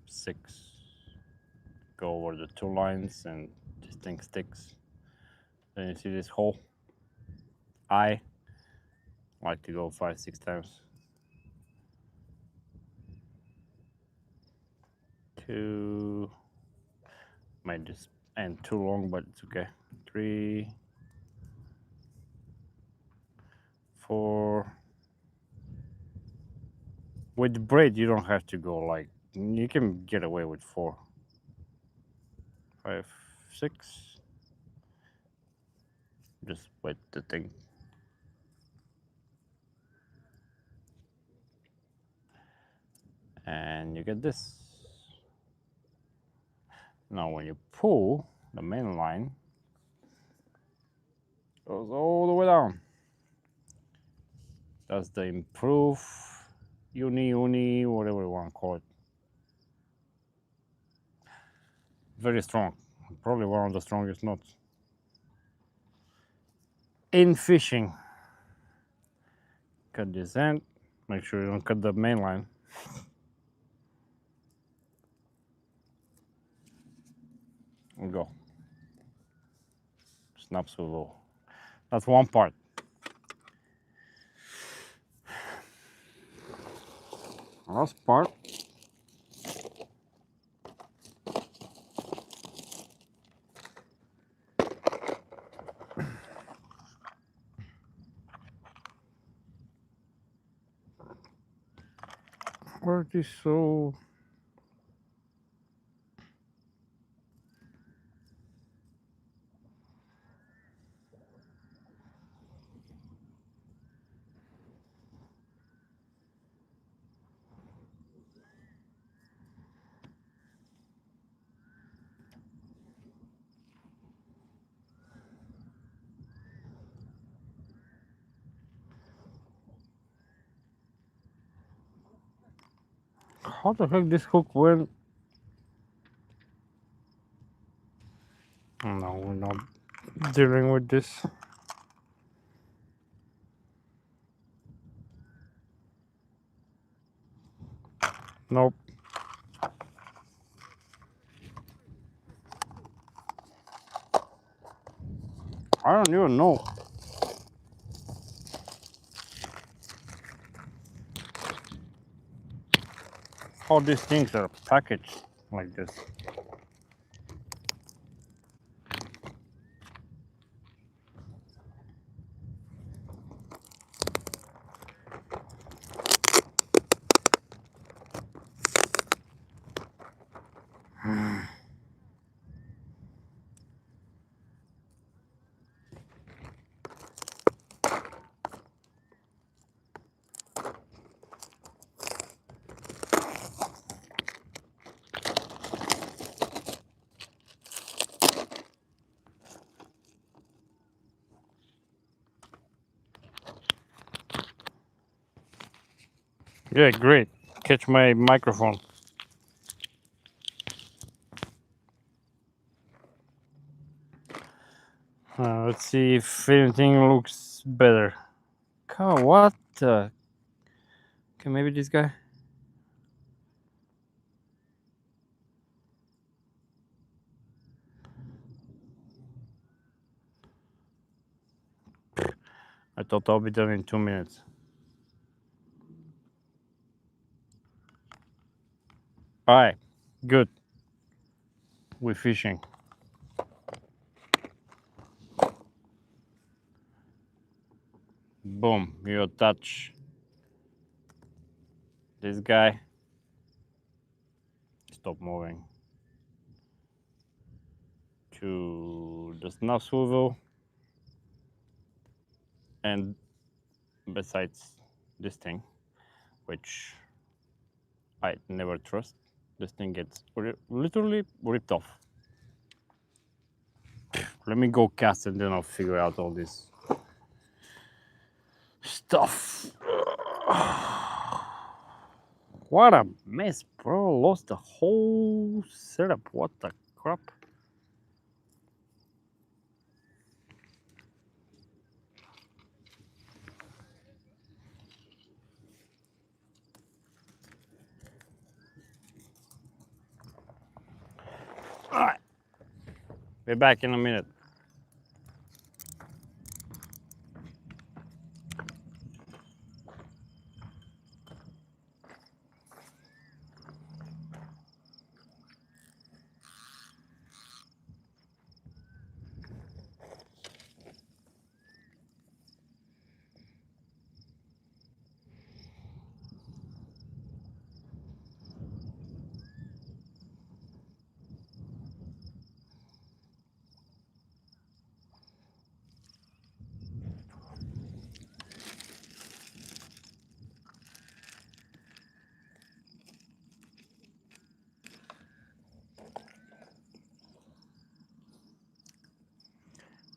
6. Go over the 2 lines and this thing sticks. Then you see this hole. I like to go 5-6 times. 2 might just end too long, but it's okay. 3, 4. With braid, you don't have to go like, you can get away with 4, 5, 6. Just wet the thing. And you get this. Now when you pull, the main line goes all the way down. That's the improve uni, whatever you want to call it. Very strong. Probably one of the strongest knots in fishing. Cut this end. Make sure you don't cut the main line. And go. Snap swivel. That's one part. Last part. Where is this so? How the heck this hook went? No, we're not dealing with this. Nope. I don't even know how these things are packaged like this. Yeah, great. Catch my microphone. Let's see if anything looks better. God, what? Okay, maybe this guy. I thought I'll be done in 2 minutes. All right, good. We're fishing. Boom, you touch this guy. Stop moving. To the snuff swivel. And besides this thing, which I never trust, this thing gets literally ripped off. Let me go cast and then I'll figure out all this stuff. What a mess, bro. Lost the whole setup. What the crap? Alright. Be back in a minute.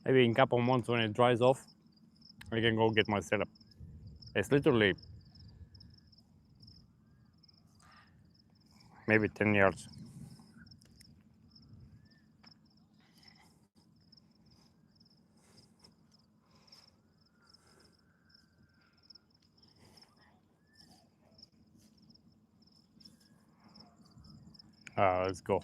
Maybe in a couple months when it dries off, I can go get my setup. It's literally maybe 10 yards. Let's go.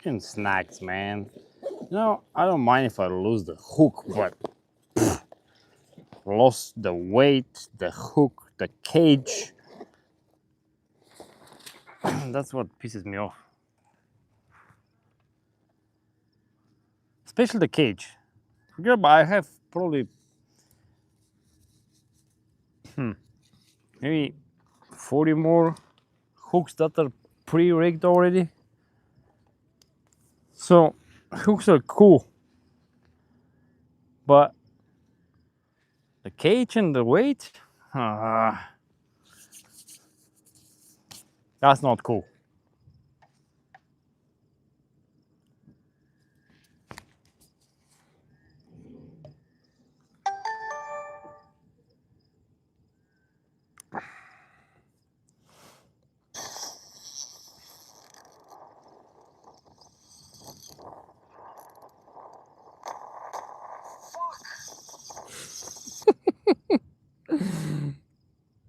Fucking snacks, man. You know, I don't mind if I lose the hook, but lost the weight, the hook, the cage. That's what pisses me off. Especially the cage. Forget about, I have probably maybe 40 more hooks that are pre-rigged already. So hooks are cool, but the cage and the weight, that's not cool.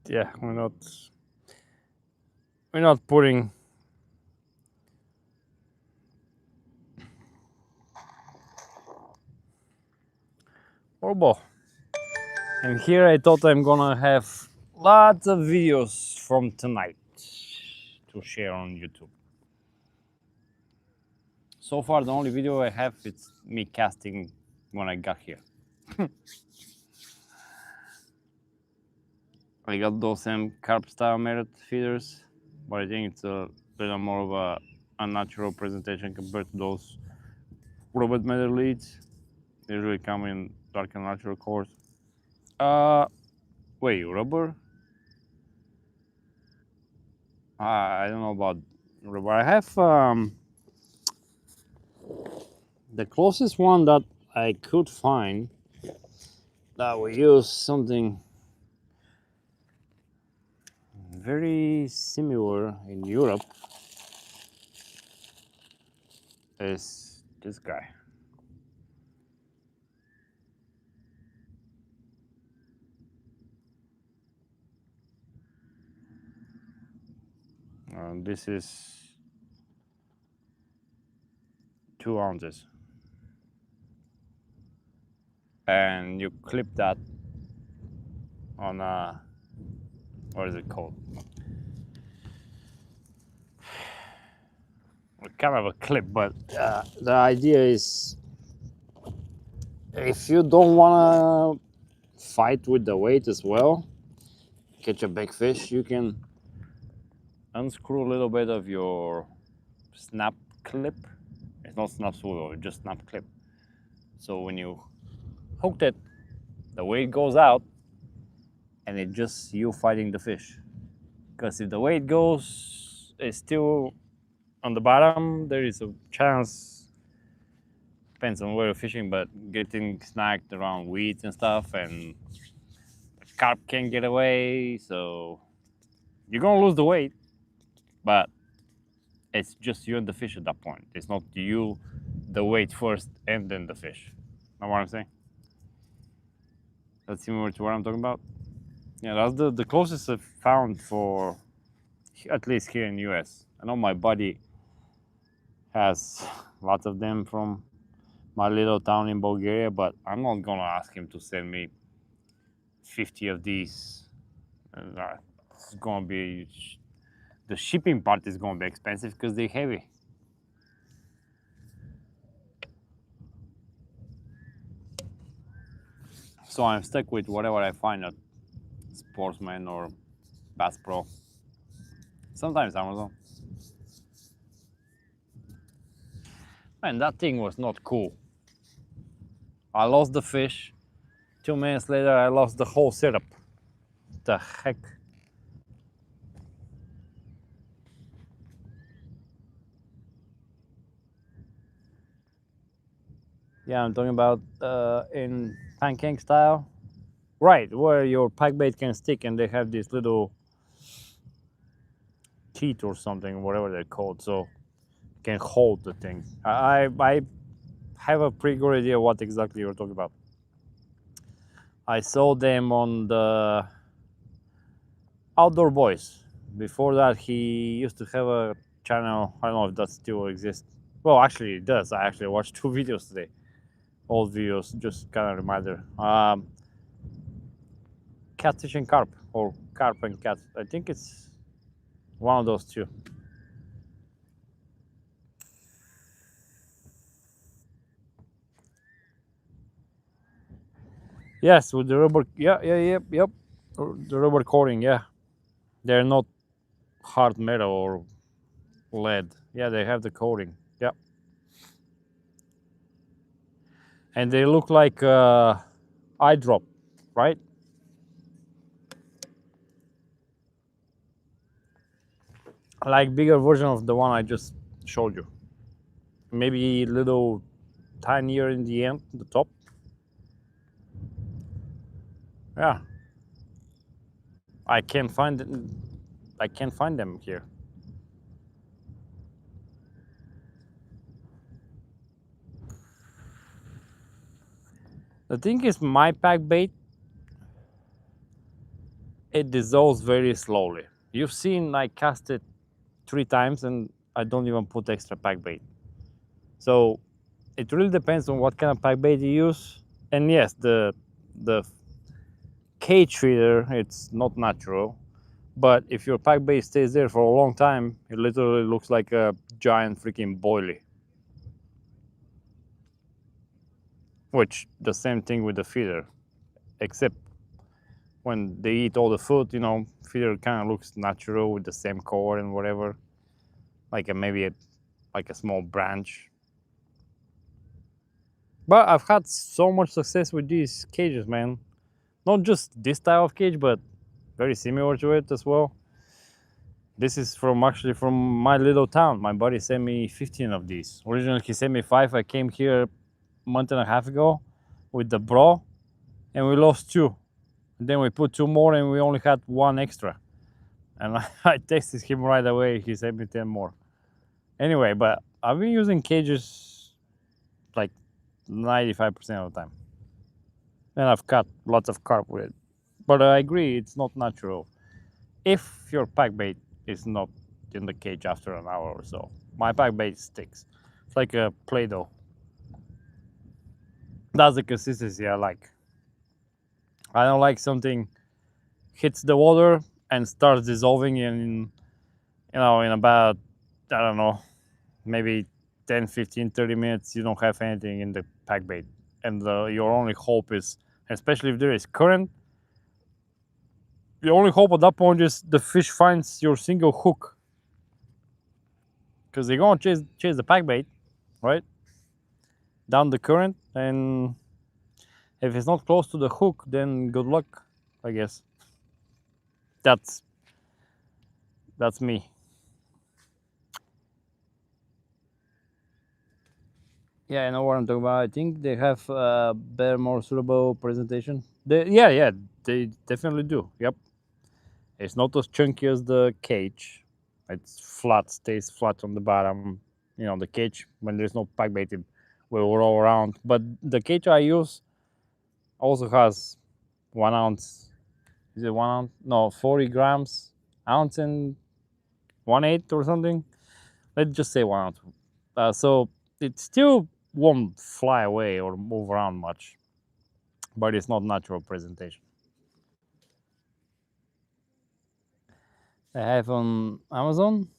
Yeah, we're not putting horrible. And here I thought I'm gonna have lots of videos from tonight to share on YouTube. So far, the only video I have is me casting when I got here. I got those same carp style merit feeders, but I think it's a little more of a unnatural presentation compared to those robot metal leads. They usually come in dark and natural colors. Wait, rubber? I don't know about rubber. I have the closest one that I could find that we use something very similar in Europe is this guy. This is 2 ounces. And you clip that on a, what is it called? Kind of a clip, but the idea is if you don't want to fight with the weight as well, catch a big fish, you can unscrew a little bit of your snap clip. It's not snap spool, it's just snap clip. So when you hooked it, the weight goes out and it's just you fighting the fish. Because if the weight goes, it's still on the bottom, there is a chance, depends on where you're fishing, but getting snagged around weeds and stuff, and the carp can't get away, so you're gonna lose the weight, but it's just you and the fish at that point. It's not you, the weight first, and then the fish. Know what I'm saying? That's similar to what I'm talking about. Yeah, that's the closest I've found for, at least here in the US. I know my buddy has lots of them from my little town in Bulgaria, but I'm not gonna ask him to send me 50 of these. It's gonna be, the shipping part is gonna be expensive because they're heavy. So I'm stuck with whatever I find at Sportsman or Bass Pro. Sometimes Amazon. Man, that thing was not cool. I lost the fish. 2 minutes later, I lost the whole setup. The heck? Yeah, I'm talking about in pancake style. Right, where your pike bait can stick and they have this little teeth or something, whatever they're called, so you can hold the thing. I have a pretty good idea what exactly you're talking about. I saw them on the Outdoor Boys. Before that, he used to have a channel, I don't know if that still exists, Well, actually, it does. I actually watched 2 videos today. Old videos, just kind of reminder. Catfish and carp, or carp and cat. I think it's one of those two. Yes, with the rubber. Yeah, yep. The rubber coating. Yeah, they're not hard metal or lead. Yeah, they have the coating. Yeah, and they look like eye drop, right? Like bigger version of the one I just showed you. Maybe a little tinier in the end, the top. Yeah, I can't find them. I can't find them here. The thing is, my pack bait, it dissolves very slowly. You've seen I cast it 3 times and I don't even put extra pack bait. So it really depends on what kind of pack bait you use. And yes, the cage feeder, it's not natural. But if your pack bait stays there for a long time, it literally looks like a giant freaking boilie. Which the same thing with the feeder, except when they eat all the food, feeder kind of looks natural with the same core and whatever, like like a small branch. But I've had so much success with these cages, man. Not just this style of cage, but very similar to it as well. This is actually from my little town. My buddy sent me 15 of these. Originally, he sent me 5. I came here a month and a half ago with the bro, and we lost 2. And then we put 2 more, and we only had 1 extra. And I texted him right away. He sent me 10 more. Anyway, but I've been using cages like 95% of the time. And I've caught lots of carp with it. But I agree, it's not natural. If your pack bait is not in the cage after an hour or so, my pack bait sticks. It's like a Play-Doh. That's the consistency I like. I don't like something hits the water and starts dissolving in about, I don't know, maybe 10, 15, 30 minutes. You don't have anything in the pack bait. And your only hope is, especially if there is current, the only hope at that point is the fish finds your single hook, because they're gonna chase the pack bait, right, down the current, and if it's not close to the hook, then good luck, I guess. That's me. Yeah, I know what I'm talking about. I think they have better, more suitable presentation. Yeah, they definitely do. Yep, it's not as chunky as the cage. It's flat, stays flat on the bottom. The cage, when there's no pack bait, it will roll around. But the cage I use also has 1 ounce. Is it 1 ounce? No, 40 grams, ounce and 1/8 or something. Let's just say 1 ounce. So it still won't fly away or move around much, but it's not natural presentation. I have on Amazon.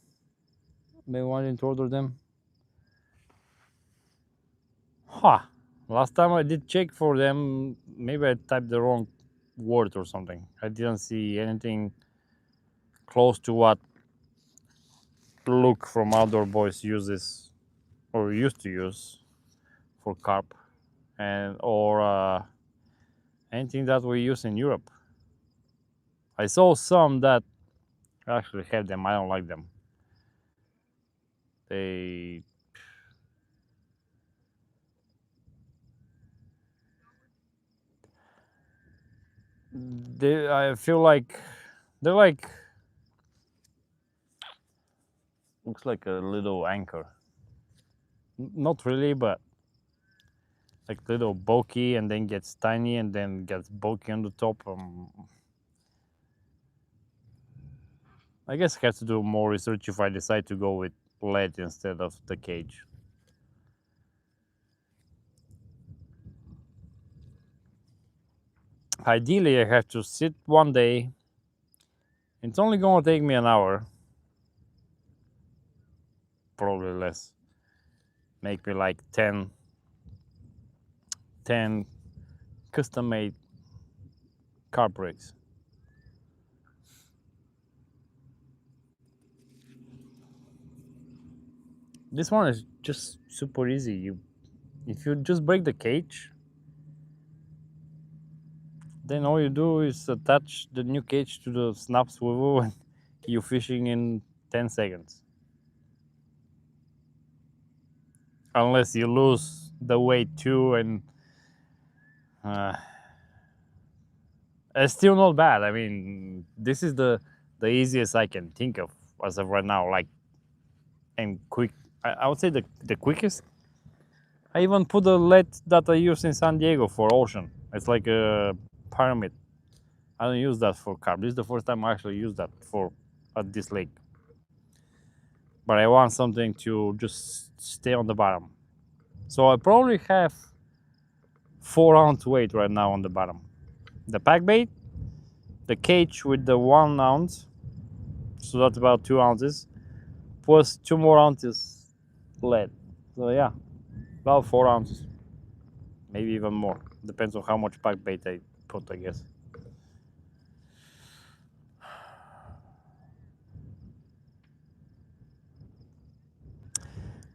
Maybe wanting to order them. Huh. Last time I did check for them, maybe I typed the wrong word or something. I didn't see anything close to what Luke from Outdoor Boys uses or used to use for carp, and or anything that we use in Europe. I saw some that actually have them. I don't like them. They I feel like they're like, looks like a little anchor. Not really, but like little bulky, and then gets tiny, and then gets bulky on the top. I guess I have to do more research if I decide to go with lead instead of the cage. Ideally, I have to sit one day. It's only gonna take me an hour, probably less. Make me like 10 custom-made carb rigs. This one is just super easy. If you just break the cage, then all you do is attach the new cage to the snap swivel and you're fishing in 10 seconds. Unless you lose the weight too, and it's still not bad. I mean, this is the easiest I can think of as of right now, like, and quick. I would say the quickest. I even put the lead that I use in San Diego for ocean. It's like a pyramid. I don't use that for carp. This is the first time I actually use that for at this lake. But I want something to just stay on the bottom. So I probably have 4-ounce weight right now on the bottom. The pack bait, the cage with the 1 ounce, so that's about 2 ounces, plus 2 more ounces lead. So yeah, about 4 ounces, maybe even more. Depends on how much pack bait I put, I guess.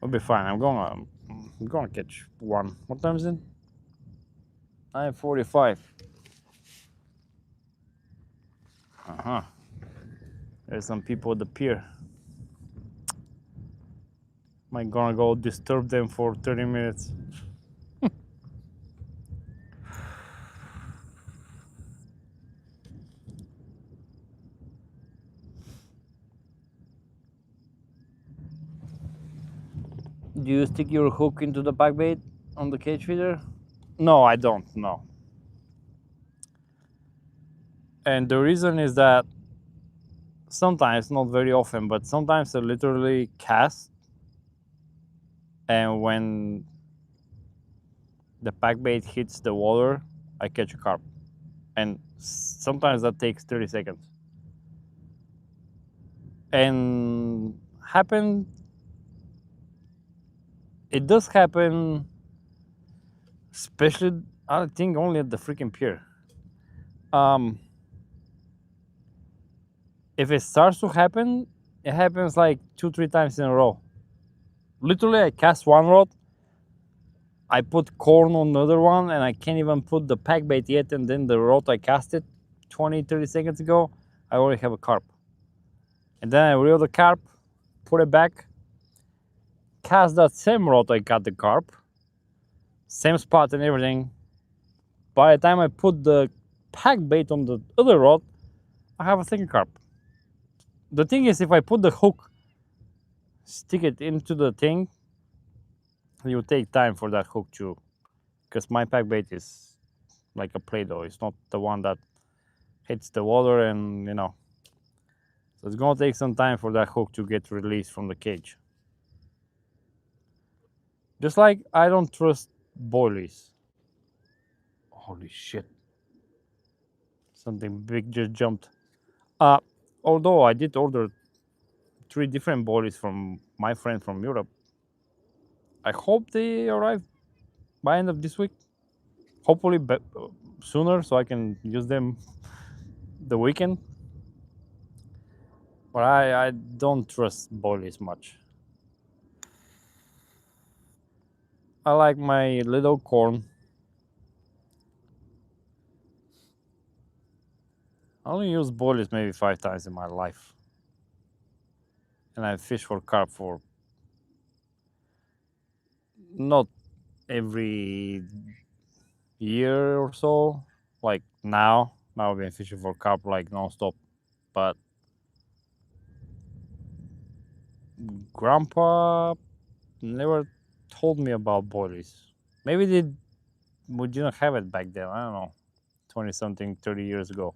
We'll be fine. I'm gonna catch one. What time is it? 9:45. There's some people at the pier. Am I gonna go disturb them for 30 minutes? Do you stick your hook into the pack bait on the cage feeder? No, I don't. No. And the reason is that sometimes, not very often, but sometimes I literally cast, and when the pack bait hits the water, I catch a carp. And sometimes that takes 30 seconds. And it does happen, especially, I think, only at the freaking pier. If it starts to happen, it happens like 2-3 times in a row. Literally, I cast one rod, I put corn on the other one, and I can't even put the pack bait yet, and then the rod I casted 20-30 seconds ago, I already have a carp. And then I reel the carp, put it back, cast that same rod I got the carp, same spot and everything. By the time I put the pack bait on the other rod, I have a second carp. The thing is, if I put the hook, stick it into the thing, it will take time for that hook to, because my pack bait is like a Play-Doh. It's not the one that hits the water, and so it's gonna take some time for that hook to get released from the cage. Just like I don't trust boilies. Holy shit. Something big just jumped. Although I did order 3 different boilies from my friend from Europe. I hope they arrive by end of this week. Hopefully sooner, so I can use them the weekend. But I don't trust boilies much. I like my little corn. I only use boilies maybe 5 times in my life. And I fish for carp for not every year or so. Like now I've been fishing for carp like non-stop. But Grandpa never told me about boilies. Maybe we didn't have it back then. I don't know, 20-something, 30 years ago.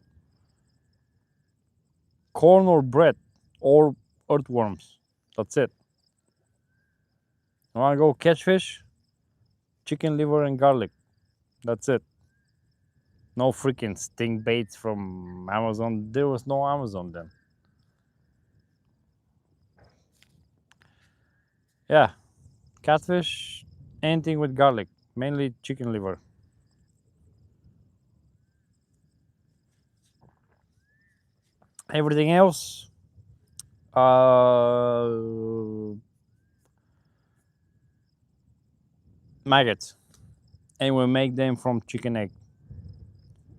Corn or bread or earthworms. That's it. I want to go catch fish, chicken liver and garlic. That's it. No freaking stink baits from Amazon. There was no Amazon then. Yeah, catfish, anything with garlic, mainly chicken liver. Everything else, maggots, and we make them from chicken egg,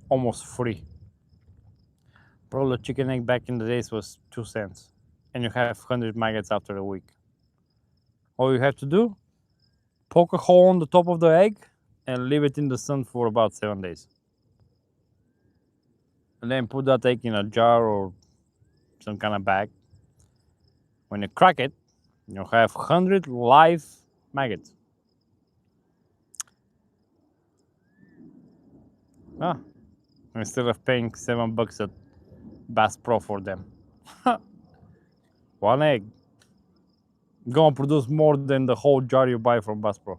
almost free. Probably chicken egg back in the days was 2 cents, and you have 100 maggots after a week. All you have to do, poke a hole on the top of the egg and leave it in the sun for about 7 days. And then put that egg in a jar or some kind of bag. When you crack it, you have 100 live maggots. Ah, instead of paying $7 at Bass Pro for them. One egg gonna produce more than the whole jar you buy from Bass Pro.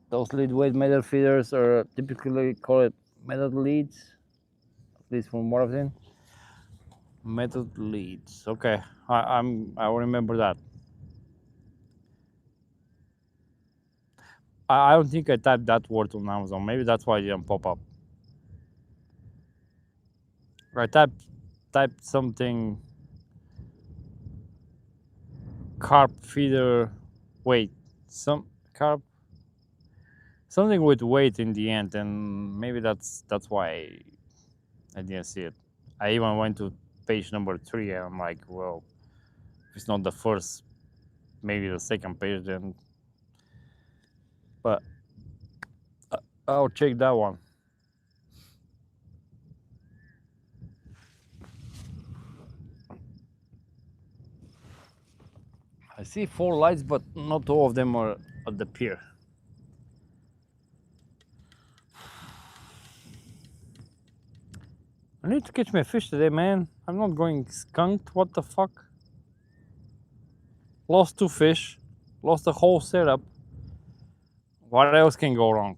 Those lead weight metal feeders are typically called metal leads, at least from what I've seen. Metal leads. Okay, I remember that. I don't think I typed that word on Amazon. Maybe that's why it didn't pop up. I typed something carp feeder weight, some carp, something with weight in the end, and maybe that's why I didn't see it. I even went to page number 3 and I'm like, well, if it's not the first, maybe the second page then. But I'll check that one. I see 4 lights, but not all of them are at the pier. I need to catch my fish today, man. I'm not going skunked. What the fuck? Lost 2 fish. Lost the whole setup. What else can go wrong?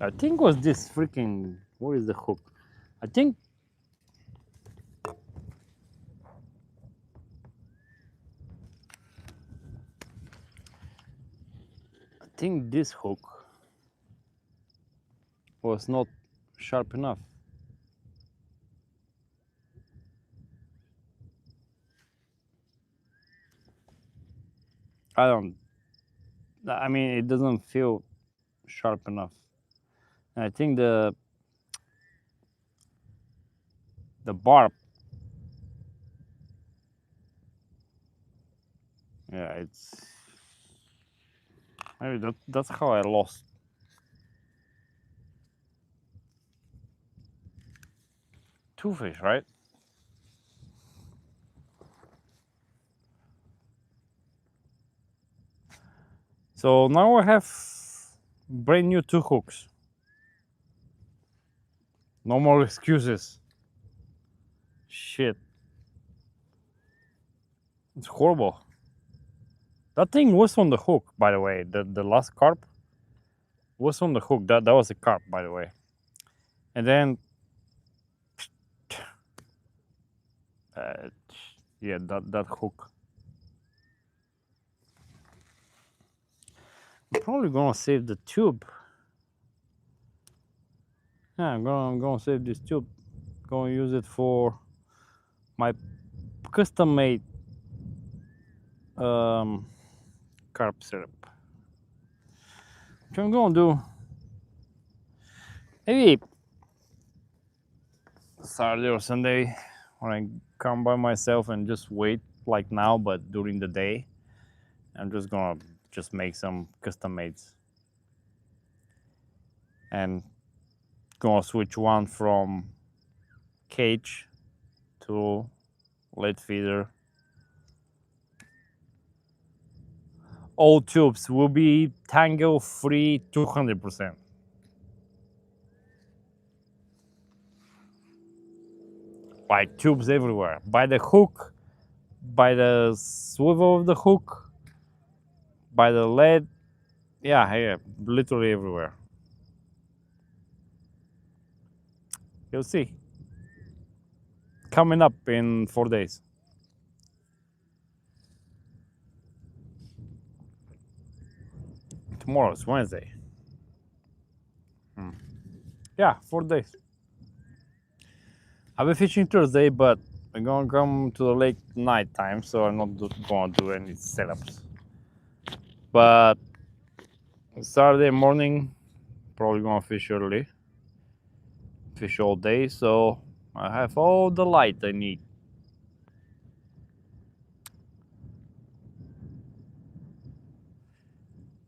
I think was this freaking... Where is the hook? I think... this hook was not sharp enough. I mean, it doesn't feel sharp enough. And I think the barb, yeah, it's maybe that's how I lost 2 fish, right? So now I have brand new 2 hooks. No more excuses. Shit. It's horrible. That thing was on the hook, by the way. The last carp was on the hook. That was a carp, by the way. And then, yeah, that hook. I'm probably gonna save the tube. Yeah, I'm gonna save this tube. Gonna use it for my custom-made carp syrup. What I'm gonna do, maybe Saturday or Sunday when I come by myself and just wait like now, but during the day, I'm just gonna make some custom mates and gonna switch one from cage to lead feeder. All tubes will be tangle free 200%. Like tubes everywhere. By the hook, by the swivel of the hook, by the lead, yeah, literally everywhere. You'll see. Coming up in 4 days. Tomorrow is Wednesday. Yeah, 4 days. I'll be fishing Thursday, but I'm gonna come to the lake night time, so I'm not gonna do any setups. But Saturday morning, probably gonna fish early, fish all day, so I have all the light I need.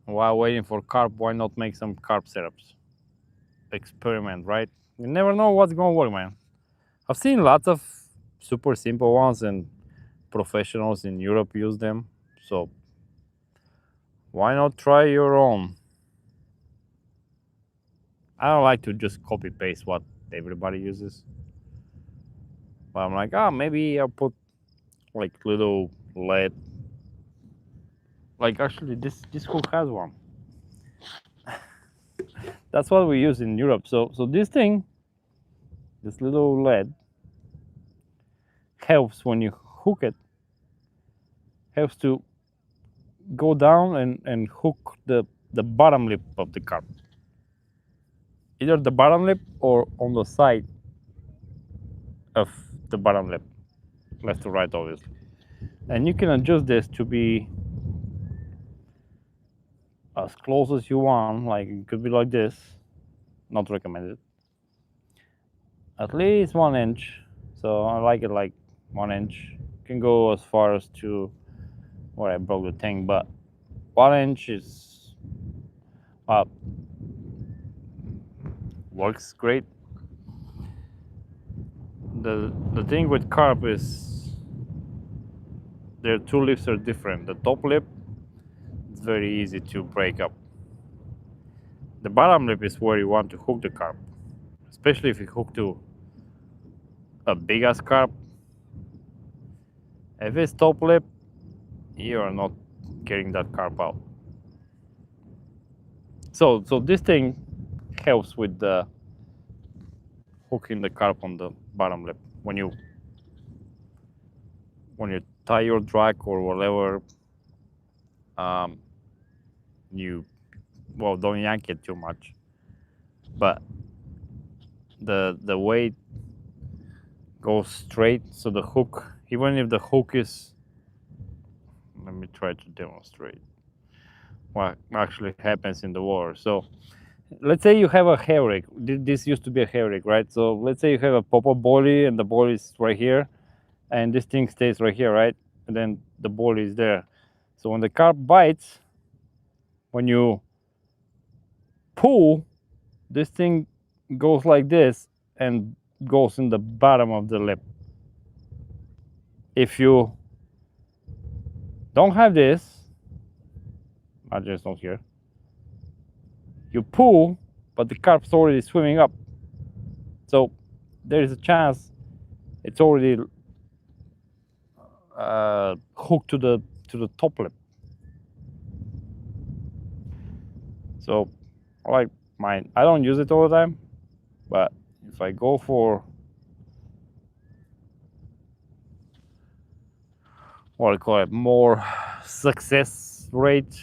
While waiting for carp, why not make some carp setups? Experiment, right? You never know what's gonna work, man. I've seen lots of super simple ones, and professionals in Europe use them, so why not try your own? I don't like to just copy paste what everybody uses, but I'm like, maybe I'll put like little LED. Like actually, this hook has one. That's what we use in Europe. So this thing, this little LED, helps when you hook it. Helps to go down and hook the bottom lip of the carp. Either the bottom lip or on the side of the bottom lip, left to right, obviously. And you can adjust this to be as close as you want. Like it could be like this. Not recommended. At least 1 inch. So I like it like 1 inch. Can go as far as to where I broke the thing, but 1 inch is works great. The thing with carp is their two lips are different. The top lip is very easy to break up. The bottom lip is where you want to hook the carp, especially if you hook to a big ass carp. If it's top lip, you are not getting that carp out. So this thing helps with the hooking the carp on the bottom lip when you tie your drag or whatever. You don't yank it too much, but the weight goes straight, so the hook, even if the hook is, let me try to demonstrate what actually happens in the water. So let's say you have a hair rig. This used to be a hair rig, right? So let's say you have a pop-up bully and the bully is right here, and this thing stays right here, right? And then the bully is there. So when the carp bites, when you pull, this thing goes like this and goes in the bottom of the lip. If you don't have this, I just not here, you pull, but the carp's already swimming up. So there is a chance it's already hooked to the top lip. So I like mine. I don't use it all the time, but if I go for what I call it, more success rate,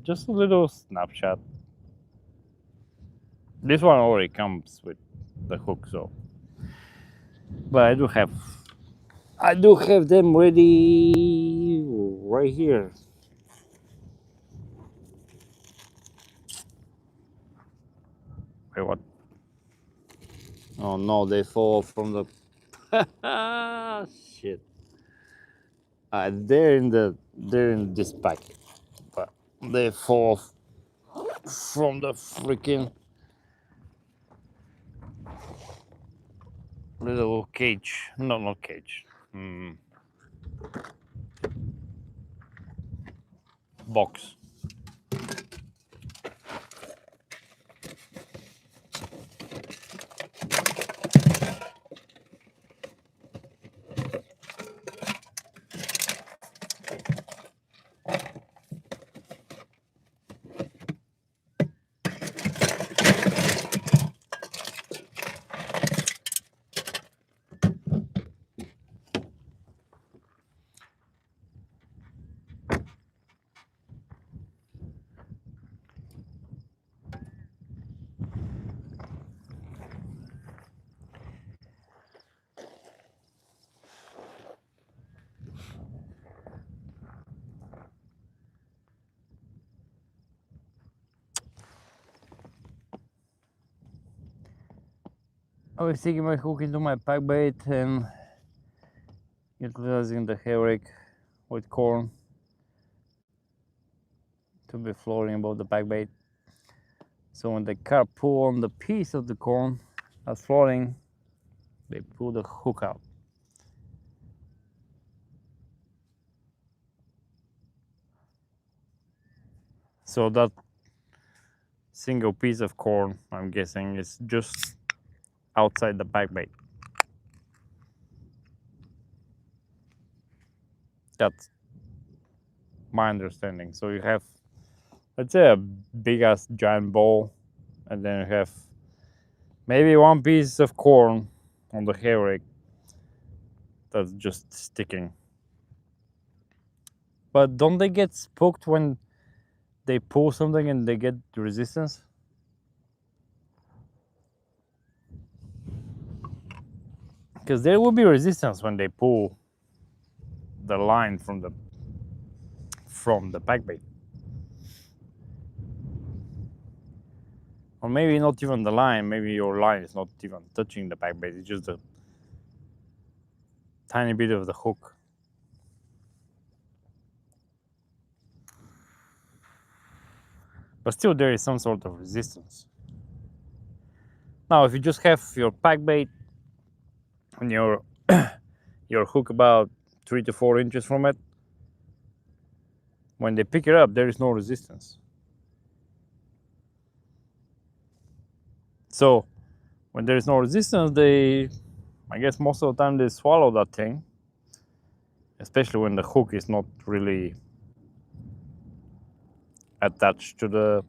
just a little snapshot. This one already comes with the hook, so, but I do have them ready right here. Wait, what? Oh no, they fall from the shit. They're in this packet, but they fall from the freaking little cage. No, not cage. Box. I was sticking my hook into my pack bait and utilizing the hair rake with corn to be floating above the pack bait. So when the carp pull on the piece of the corn that's floating, they pull the hook out. So that single piece of corn, I'm guessing, is just outside the pack bait. That's my understanding. So you have, let's say, a big ass giant bowl, and then you have maybe one piece of corn on the hair rake that's just sticking. But don't they get spooked when they pull something and they get resistance? Because there will be resistance when they pull the line from the pack bait. Or maybe not even the line, maybe your line is not even touching the pack bait, it's just a tiny bit of the hook. But still there is some sort of resistance. Now if you just have your pack bait and your hook about 3 to 4 inches from it, when they pick it up there is no resistance. So when there is no resistance, I guess most of the time they swallow that thing, especially when the hook is not really attached to the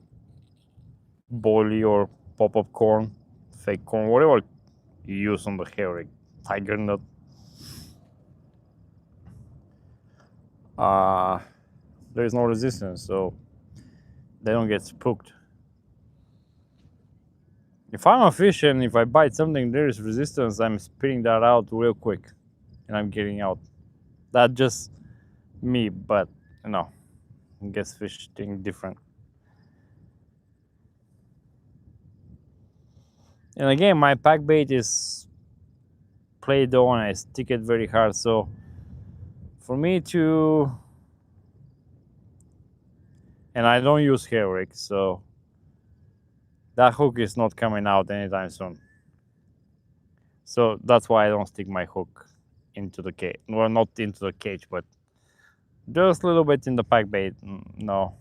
boilie or pop-up corn, fake corn, whatever you use on the hair rake, tiger nut. There is no resistance, so they don't get spooked. If I'm a fish and if I bite something there is resistance, I'm spitting that out real quick and I'm getting out. That's just me, but you know, I guess fish think different. And again, my pack bait is Play-Doh and I stick it very hard, so for me to, and I don't use hair rake, so that hook is not coming out anytime soon. So that's why I don't stick my hook into the cage. Well, not into the cage, but just a little bit in the pack bait. No.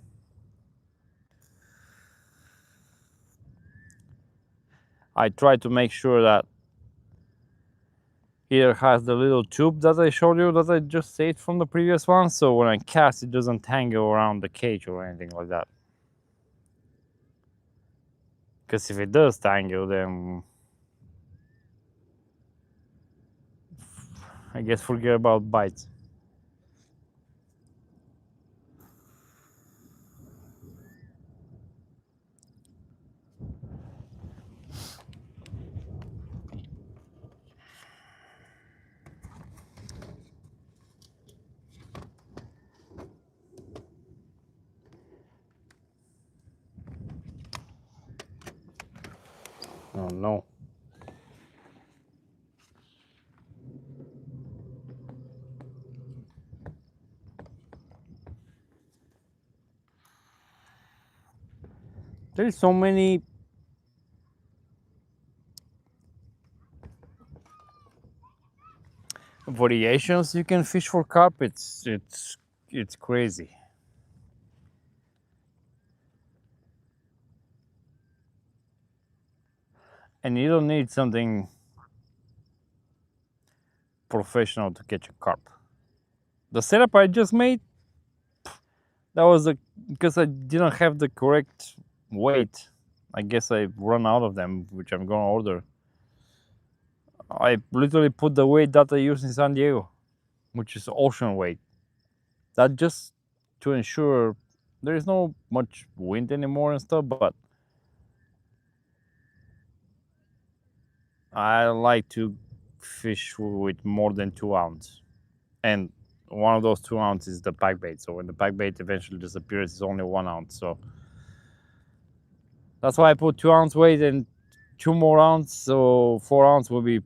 I try to make sure that it has the little tube that I showed you, that I just saved from the previous one, so when I cast it doesn't tangle around the cage or anything like that. Because if it does tangle, then I guess forget about bites. Oh no. There's so many variations you can fish for carp. It's crazy. And you don't need something professional to catch a carp. The setup I just made, that was because I didn't have the correct weight. I guess I run out of them, which I'm gonna order. I literally put the weight that I use in San Diego, which is ocean weight. That just to ensure there is no much wind anymore and stuff, but I like to fish with more than 2 ounces. And one of those 2 ounces is the pack bait. So when the pack bait eventually disappears, it's only 1 ounce. So that's why I put 2 ounce weight, and 2 more rounds, so 4 rounds will be,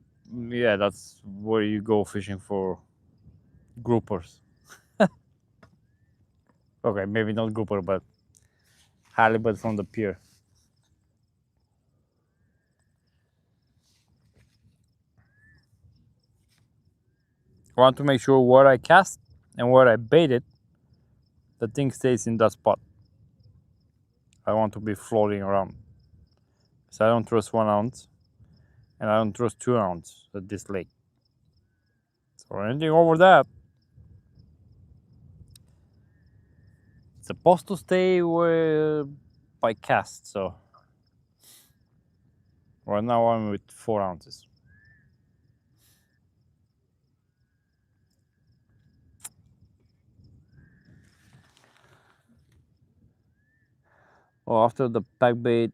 yeah, that's where you go fishing for groupers. Okay, maybe not grouper, but halibut from the pier. I want to make sure where I cast and where I bait it, the thing stays in that spot. I want to be floating around. So I don't trust 1 ounce, and I don't trust 2 ounce at this lake. So anything over that, it's supposed to stay where by cast. So right now I'm with 4 ounces. Well, after the pack bait,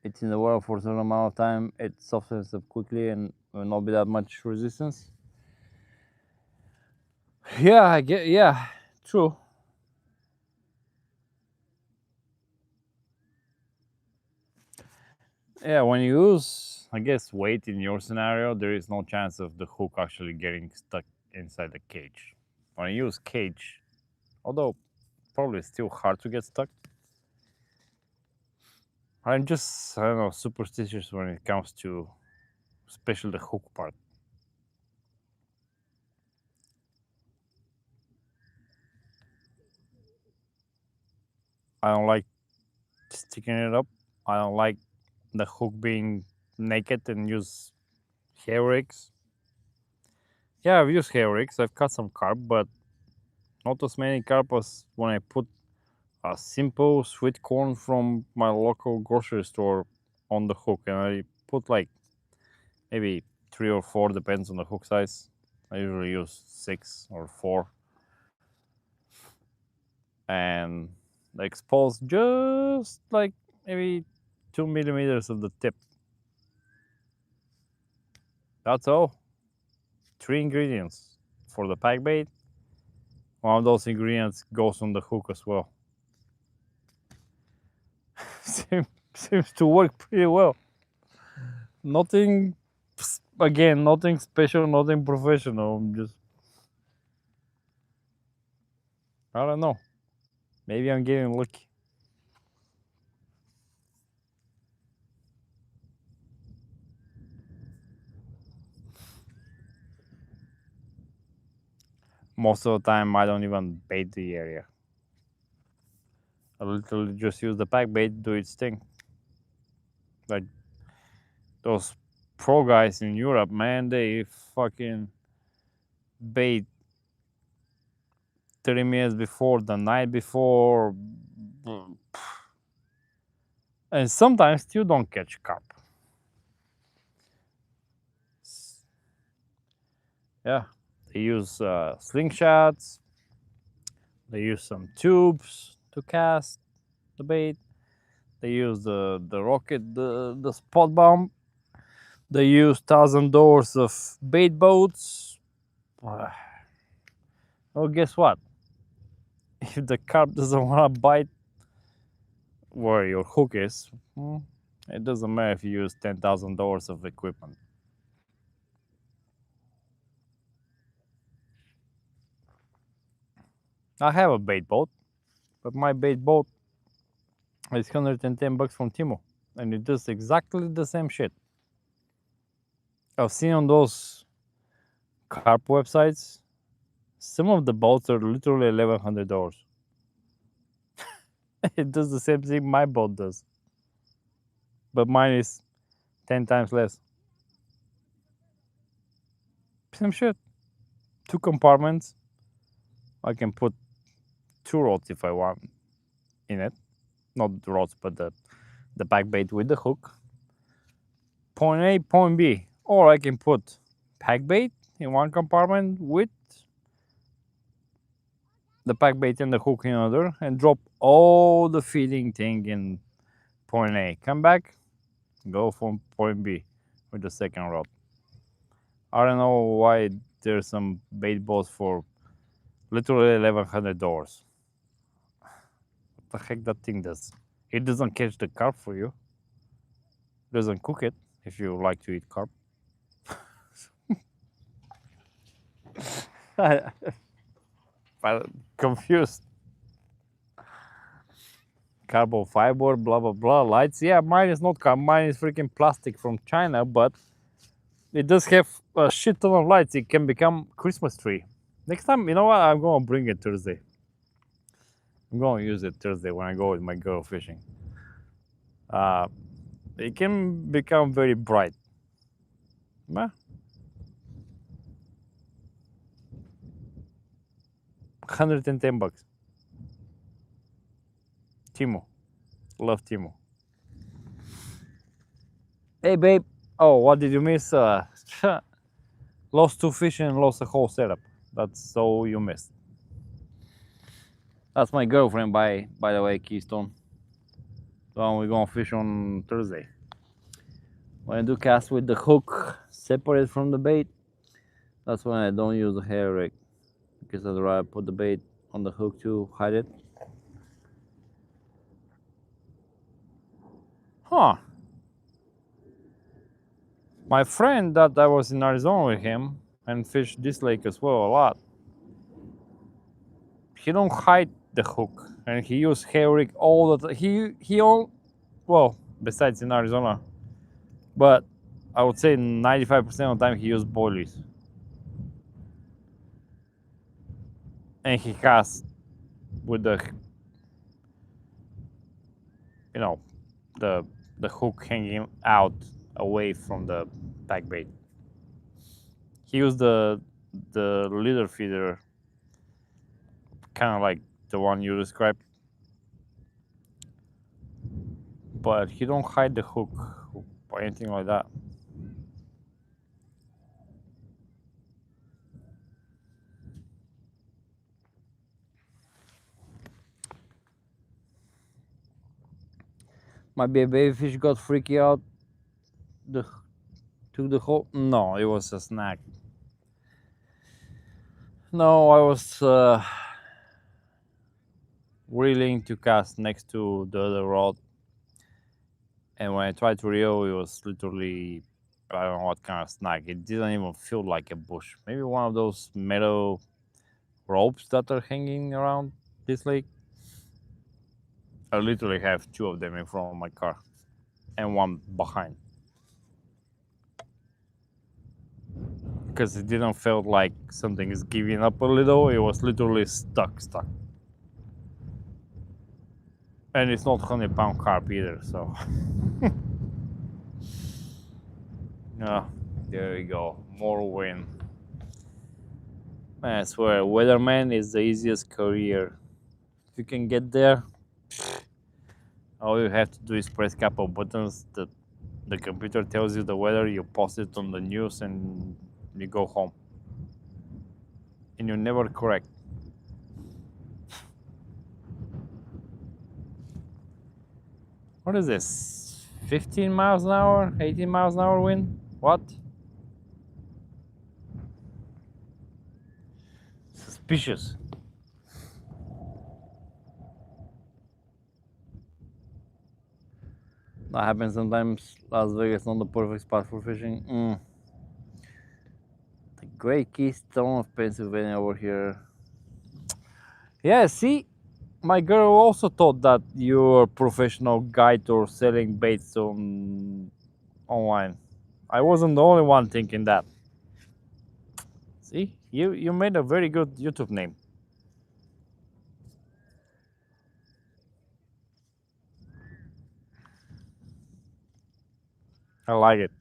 it's in the water for a certain amount of time, it softens up quickly and will not be that much resistance. Yeah, I get. Yeah, true. Yeah, when you use, I guess, weight in your scenario, there is no chance of the hook actually getting stuck inside the cage. When you use cage, although probably still hard to get stuck, I'm just, I don't know, superstitious when it comes to, especially the hook part. I don't like sticking it up. I don't like the hook being naked and use hair rigs. Yeah, I've used hair rigs. I've caught some carp, but not as many carp as when I put a simple sweet corn from my local grocery store on the hook, and I put like maybe 3 or 4, depends on the hook size. I usually use 6 or 4, and expose just like maybe 2 millimeters of the tip. That's all. 3 ingredients for the pack bait. One of those ingredients goes on the hook as well. Seems to work pretty well. Nothing, again, nothing special, nothing professional. I'm just, I don't know. Maybe I'm getting lucky. Most of the time, I don't even bait the area. I literally just use the pack bait, do its thing. Like those pro guys in Europe, man, they fucking bait 30 minutes before, the night before, and sometimes you don't catch carp. Yeah, they use slingshots, they use some tubes to cast the bait, they use the rocket, the spot bomb, they use $1,000 of bait boats. Well, guess what? If the carp doesn't want to bite where your hook is, it doesn't matter if you use $10,000 of equipment. I have a bait boat, but my bait boat is $110 from Timo, and it does exactly the same shit. I've seen on those carp websites, some of the boats are literally $1,100. It does the same thing my boat does, but mine is 10 times less. Same shit. 2 compartments. I can put 2 rods if I want in it. Not the rods, but the back bait with the hook. Point A, point B. Or I can put pack bait in one compartment with the pack bait and the hook in another, and drop all the feeding thing in point A. Come back, go from point B with the second rod. I don't know why there's some bait boats for literally $1,100. What the heck that thing does? It doesn't catch the carp for you. doesn't cook it if you like to eat carp. I'm confused. Carbon fiber, blah blah blah. Lights. Yeah, mine is not carb. Mine is freaking plastic from China, but it does have a shit ton of lights. It can become Christmas tree. Next time, you know what? I'm gonna bring it Thursday. I'm gonna use it Thursday when I go with my girl fishing. It can become very bright. Huh? 110 bucks. Timo. Love Timo. Hey, babe. Oh, what did you miss? Lost 2 fish and lost the whole setup. That's all you missed. That's my girlfriend, by the way, Keystone. So we're gonna fish on Thursday. When I do cast with the hook separate from the bait, that's when I don't use the hair rig, because I'd rather put the bait on the hook to hide it. Huh. My friend that I was in Arizona with him and fished this lake as well a lot, he don't hide the hook and he used hair rig all the time. He all, well, besides in Arizona, but I would say 95% of the time he used boilies. And he casts with the, you know, the hook hanging out away from the back bait. He used the leader feeder, kind of like the one you described, but he don't hide the hook or anything like that. My baby fish got freaky out. Took the whole. No, it was a snack. No, I was reeling to cast next to the other rod, and when I tried to reel, it was literally, I don't know what kind of snack. It didn't even feel like a bush. Maybe one of those metal ropes that are hanging around this lake. I literally have 2 of them in front of my car and 1 behind, because it didn't feel like something is giving up a little. It was literally stuck. And it's not 100-pound carp either, so yeah, there we go, more wind. I swear, weatherman is the easiest career. If you can get there, all you have to do is press a couple buttons. The computer tells you the weather, you post it on the news, and you go home. And you're never correct. What is this? 15 miles an hour? 18 miles an hour wind? What? Suspicious. That happens sometimes. Las Vegas not the perfect spot for fishing. The Great Keystone of Pennsylvania over here. Yeah, see, my girl also thought that you're a professional guide or selling baits online. I wasn't the only one thinking that. See, you made a very good YouTube name. I like it.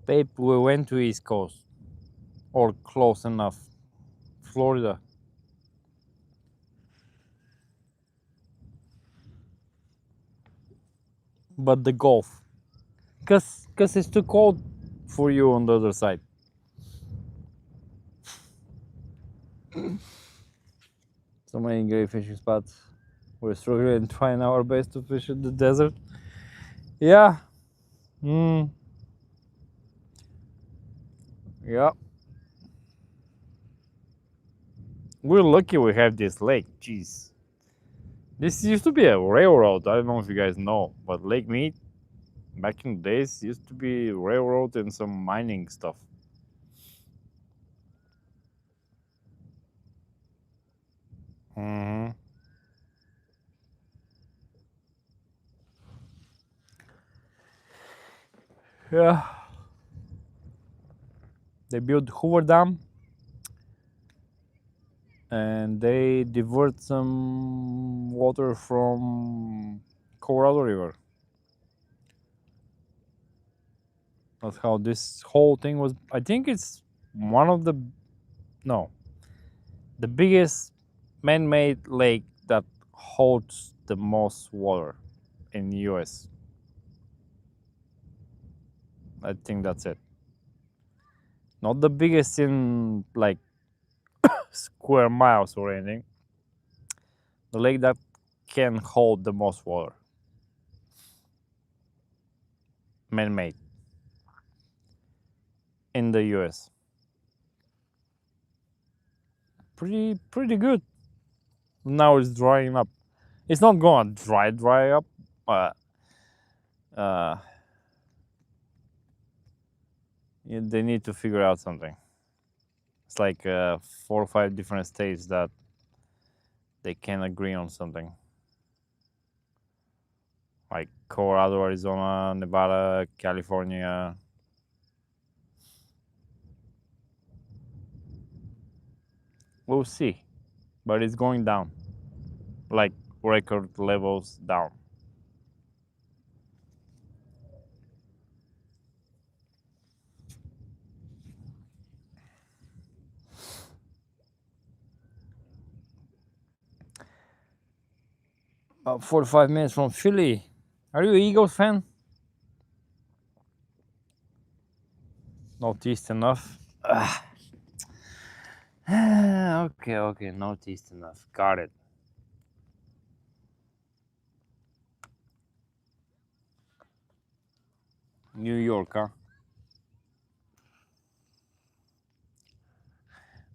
Babe, we went to East Coast, or close enough. Florida. But the Gulf. Cause it's too cold for you on the other side. So many great fishing spots. We're struggling trying our best to fish in the desert. Yeah. Yeah. We're lucky we have this lake. Jeez. This used to be a railroad. I don't know if you guys know, but Lake Mead back in the days used to be railroad and some mining stuff. Hmm. Yeah. They built Hoover Dam and they divert some water from Colorado River. That's how this whole thing was. I think it's one of the no, the biggest man-made lake that holds the most water in the US. I think that's it. Not the biggest in like square miles or anything. The lake that can hold the most water. Man-made in the US. Pretty good. Now it's drying up. It's not gonna dry up. Uh, they need to figure out something. It's like 4 or 5 different states that they can agree on something. Like Colorado, Arizona, Nevada, California. We'll see. But it's going down. Like record levels down. About 45 minutes from Philly. Are you an Eagles fan? Not East enough. Okay, not East enough. Got it. New York, huh?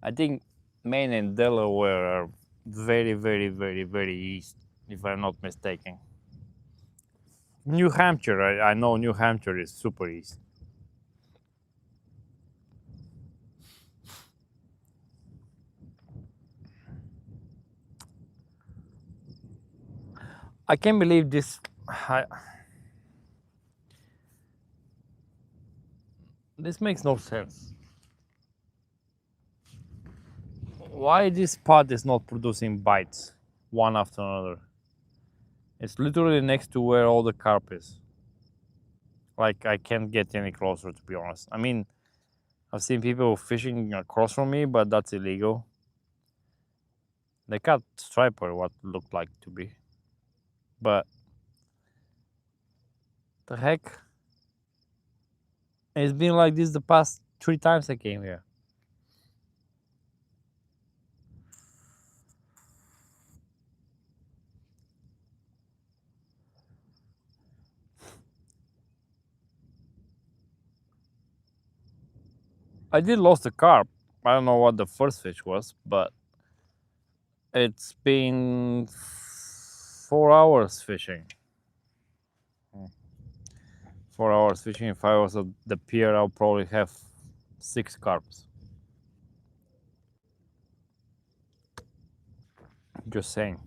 I think Maine and Delaware are very east, if I'm not mistaken. New Hampshire, I know New Hampshire is super east. I can't believe this. This makes no sense. Why this spot is not producing bites one after another? It's literally next to where all the carp is. Like I can't get any closer, to be honest. I mean, I've seen people fishing across from me, but that's illegal. They caught striper, what looked like to be. But the heck? It's been like this the past 3 times I came here. I did lost a carp. I don't know what the first fish was, but it's been 4 hours fishing. 4 hours fishing. If I was at the pier, I'll probably have 6 carps. Just saying.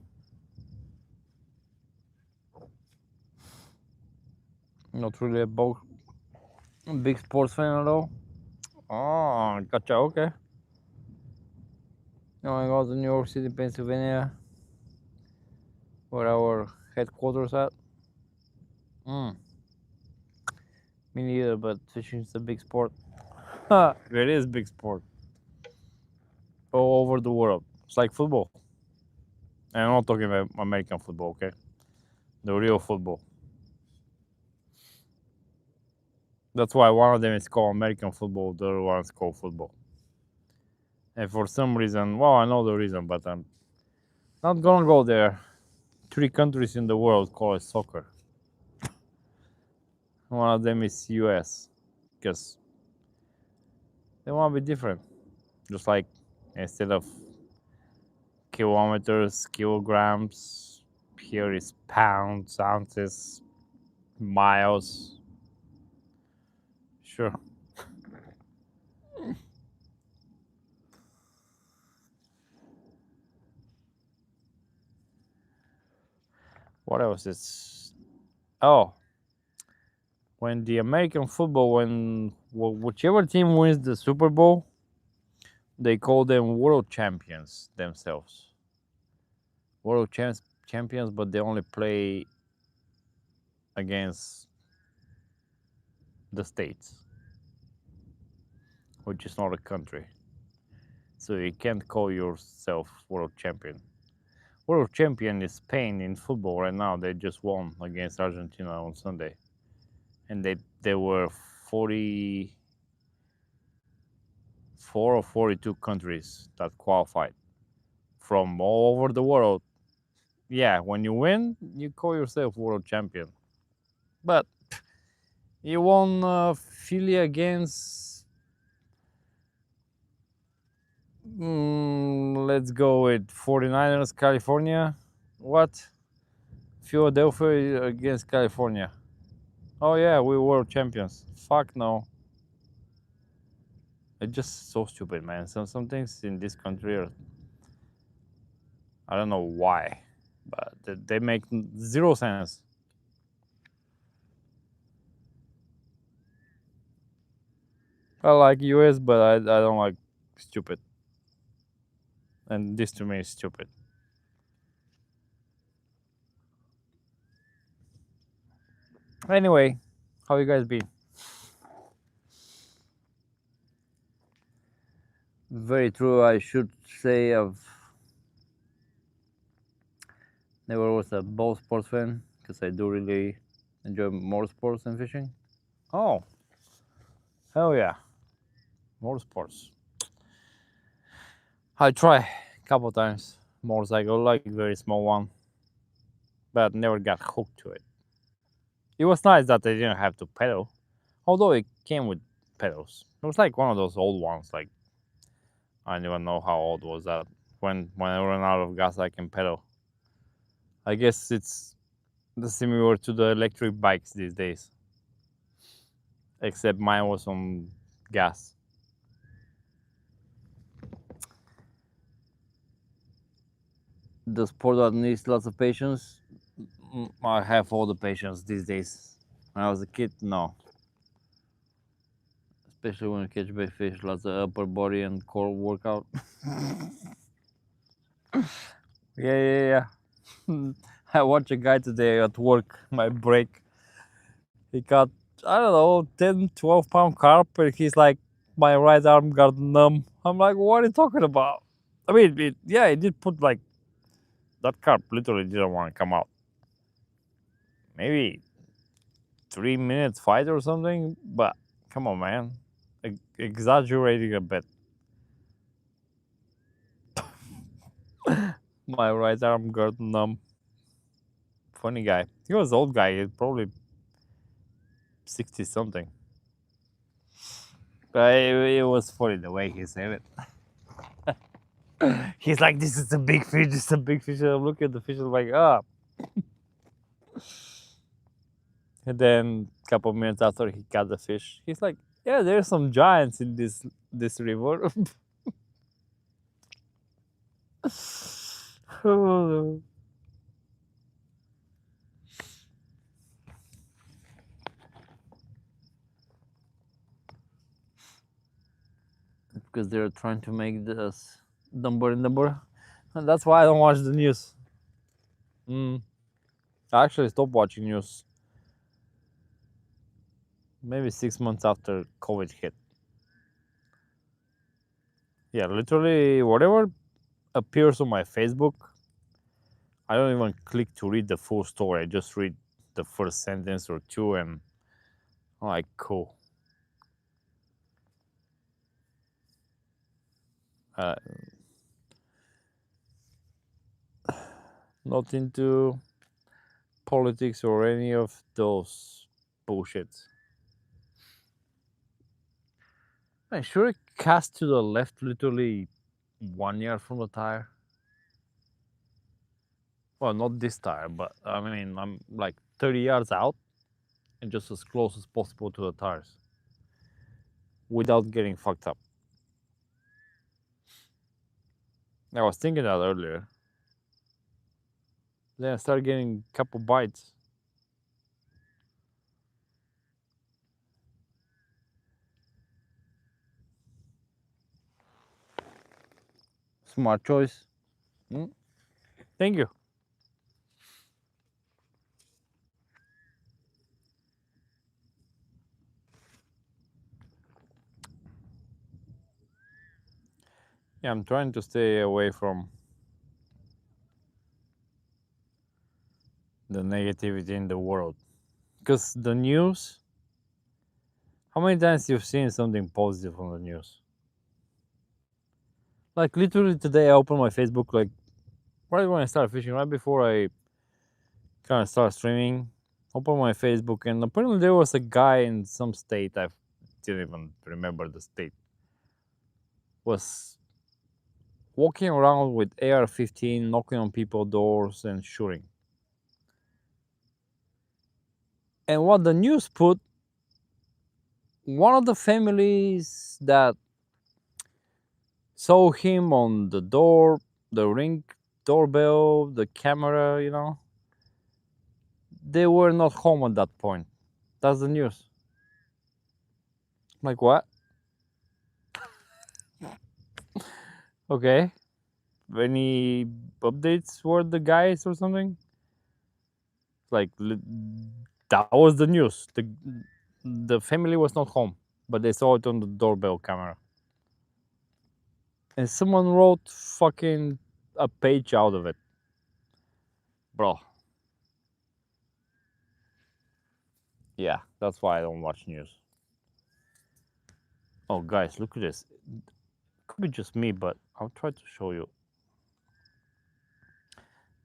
Not really a big sports fan at all. Oh, gotcha. Okay. Now I go to New York City, Pennsylvania, where our headquarters at. Me neither, but fishing is a big sport. It is big sport. All over the world. It's like football. And I'm not talking about American football, okay? The real football. That's why one of them is called American football, the other one is called football. And for some reason, well, I know the reason, but Not gonna go there. 3 countries in the world call it soccer. One of them is US, because they want to be different. Just like instead of kilometers, kilograms, here is pounds, ounces, miles. Sure. What else is? Oh, when the American football, when whichever team wins the Super Bowl, they call them world champions themselves. World champions, but they only play against the states, which is not a country. So you can't call yourself world champion. World champion is Spain in football right now. They just won against Argentina on Sunday, and they were 44 or 42 countries that qualified from all over the world. Yeah, when you win, you call yourself world champion. But you won Philly against. Let's go with 49ers, California. What? Philadelphia against California. Oh yeah, we were champions. Fuck no. It's just so stupid, man. Some things in this country are, I don't know why, but they make zero sense. I like US, but I don't like stupid. And this to me is stupid. Anyway, how you guys been? Very true. I should say I've never was a ball sports fan because I do really enjoy more sports than fishing. Oh, hell yeah, more sports. I try a couple times motorcycle, like very small one, but never got hooked to it. It was nice that I didn't have to pedal, although it came with pedals. It was like one of those old ones. Like I don't even know how old was that. When I run out of gas, I can pedal. I guess it's the similar to the electric bikes these days, except mine was on gas. The sport that needs lots of patience, I have all the patience these days. When I was a kid, no. Especially when you catch big fish, lots of upper body and core workout. Yeah. I watched a guy today at work, my break. He caught, I don't know, 10, 12 pound carp, and he's like, my right arm got numb. I'm like, what are you talking about? I mean, yeah, it did put like, that carp literally didn't want to come out. Maybe 3 minutes fight or something, but come on, man. Exaggerating a bit. My right arm got numb. Funny guy. He was old guy. He's probably 60 something. But it was funny the way he said it. He's like, this is a big fish. This is a big fish. And I'm looking at the fish. I'm like, ah. And then a couple minutes after he caught the fish, he's like, yeah, there's some giants in this river. Because they're trying to make this number, and that's why I don't watch the news. I actually stopped watching news maybe 6 months after COVID hit. Yeah, literally whatever appears on my Facebook, I don't even click to read the full story. I just read the first sentence or two, and I'm like, cool. Uh, Not into politics or any of those bullshits. Man, should I cast to the left literally 1 yard from the tire? Well, not this tire, but I mean, I'm like 30 yards out and just as close as possible to the tires without getting fucked up. I was thinking that earlier. Then I started getting a couple bites. Smart choice. Thank you. Yeah, I'm trying to stay away from the negativity in the world. Because the news, how many times you've seen something positive on the news? Like literally today I opened my Facebook like right when I started fishing, right before I kind of started streaming, opened my Facebook and apparently there was a guy in some state, I didn't even remember the state, was walking around with AR-15, knocking on people's doors and shooting. And what the news put, one of the families that saw him on the door, the ring doorbell, the camera, you know, they were not home at that point. That's the news. Like what? Okay. Any updates for the guys or something? Like that was the news. The family was not home, but they saw it on the doorbell camera. And someone wrote fucking a page out of it. Bro. Yeah, that's why I don't watch news. Oh, guys, look at this. It could be just me, but I'll try to show you.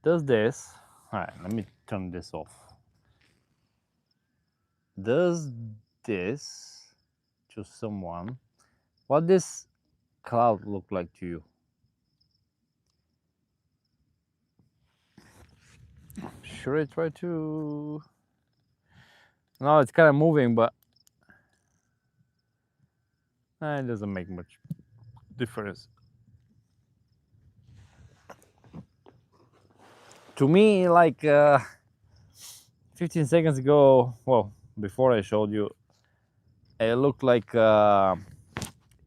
Does this... Alright, let me turn this off. Does this to someone... What this cloud look like to you? Should I try to... No, it's kind of moving, but... it doesn't make much difference. To me, like 15 seconds ago, well, before I showed you, it looked like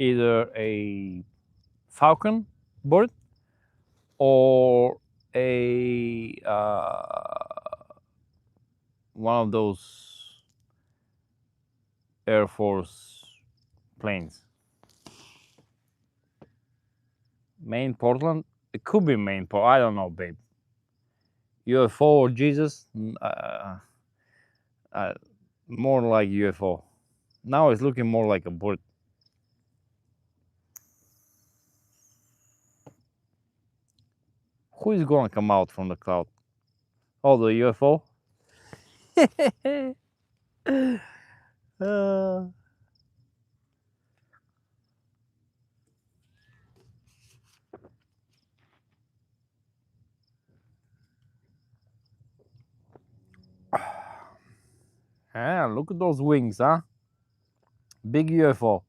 either a falcon bird or a one of those Air Force planes. Main Portland? It could be Main Portland. I don't know, babe. UFO or Jesus? More like UFO. Now it's looking more like a bird. Who is gonna come out from the cloud? Oh, the UFO? Yeah, look at those wings, huh? Big UFO.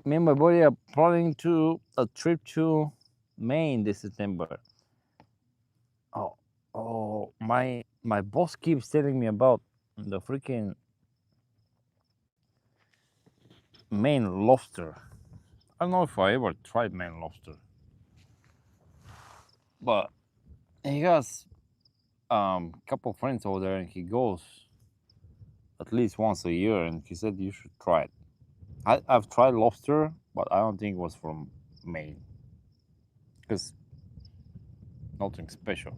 Me and my buddy are planning to a trip to Maine this September. Oh, my boss keeps telling me about the freaking Maine lobster. I don't know if I ever tried Maine lobster, but he has couple friends over there, and he goes at least once a year, and he said you should try it. I've tried lobster, but I don't think it was from Maine because nothing special.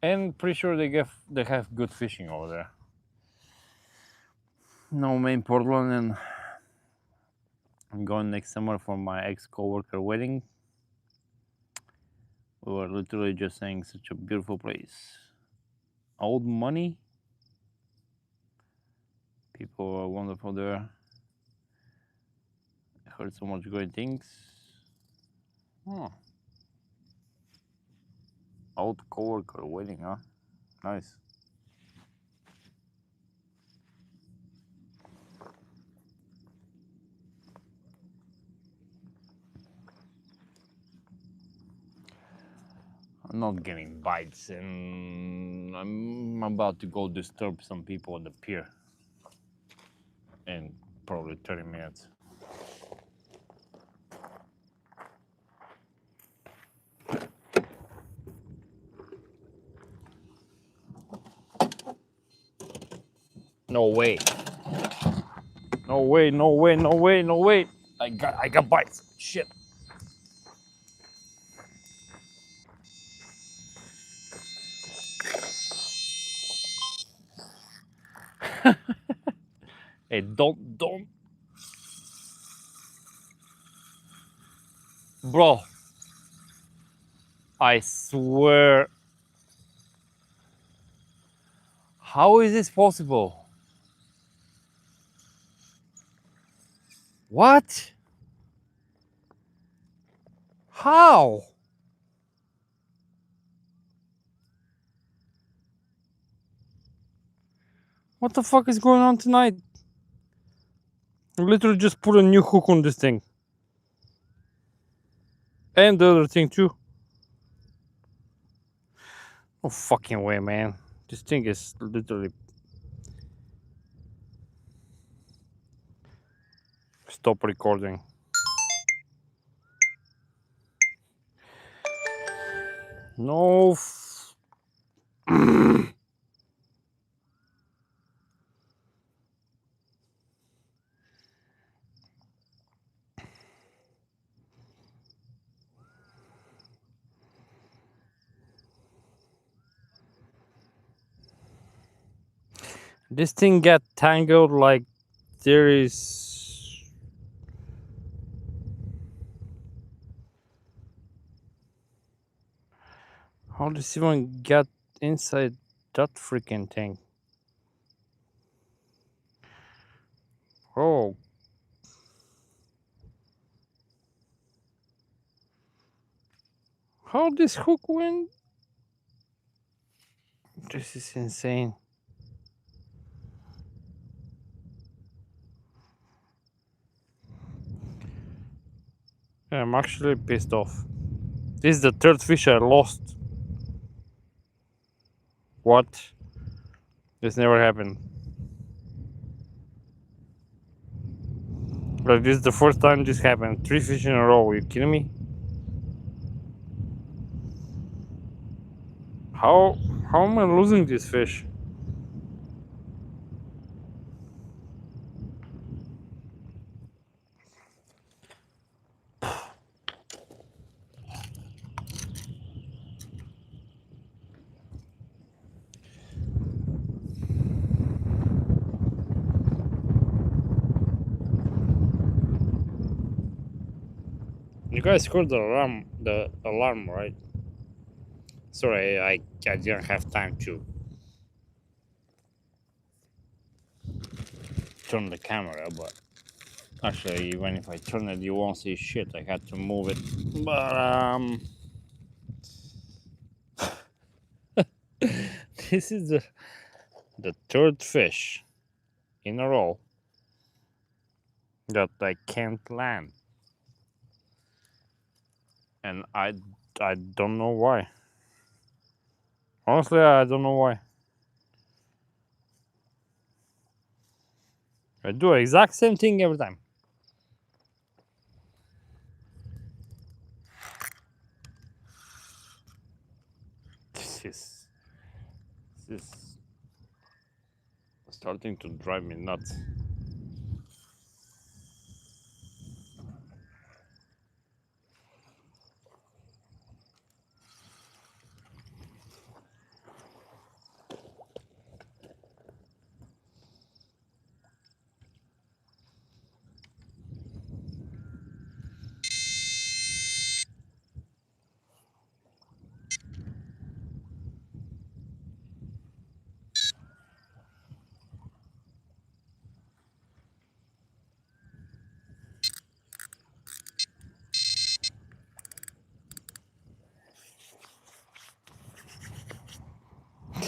And pretty sure they have good fishing over there. No Maine Portland, and I'm going next summer for my ex-coworker wedding. We were literally just saying such a beautiful place. Old money. People are wonderful there. I heard so much great things. Oh. Old coworker wedding, huh? Nice. I'm not getting bites, and I'm about to go disturb some people on the pier in probably 30 minutes. No way. No way, no way, no way, no way. I got bites. Shit. Hey, don't. Bro, I swear. How is this possible? What? How? What the fuck is going on tonight? I literally just put a new hook on this thing. And the other thing too. No fucking way, man. This thing is literally... Stop recording. No. This thing got tangled like there is... How does even get inside that freaking thing? Oh. How this hook went? This is insane. I'm actually pissed off. This is the third fish I lost. What? This never happened. Like, this is the first time this happened. 3 fish in a row. Are you kidding me? How am I losing this fish? You guys heard the alarm, right? Sorry, I didn't have time to turn the camera, but actually, even if I turn it, you won't see shit. I had to move it, but this is the third fish in a row that I can't land, and I don't know why. Honestly, I don't know why. I do the exact same thing every time. This is starting to drive me nuts.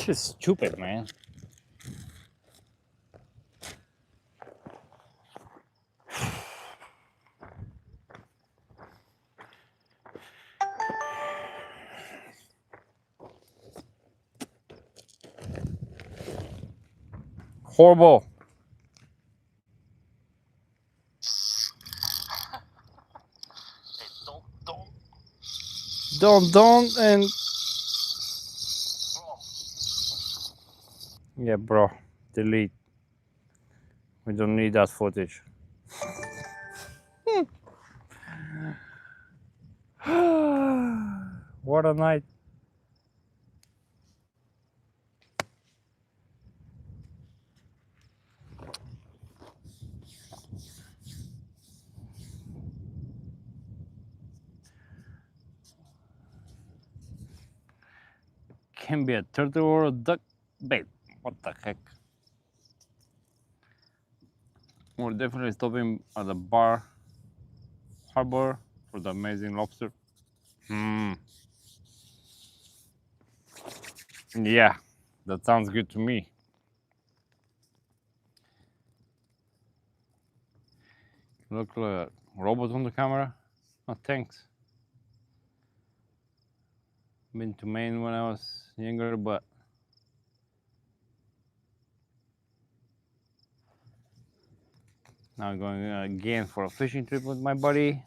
Just stupid, man. Horrible. Don't, and yeah, bro, delete. We don't need that footage. What a night. Can be a turtle or a duck bait. What the heck? We're definitely stopping at the bar harbor for the amazing lobster. Yeah, that sounds good to me. Look like a robot on the camera. Oh, thanks. Been to Maine when I was younger, but now I'm going again for a fishing trip with my buddy.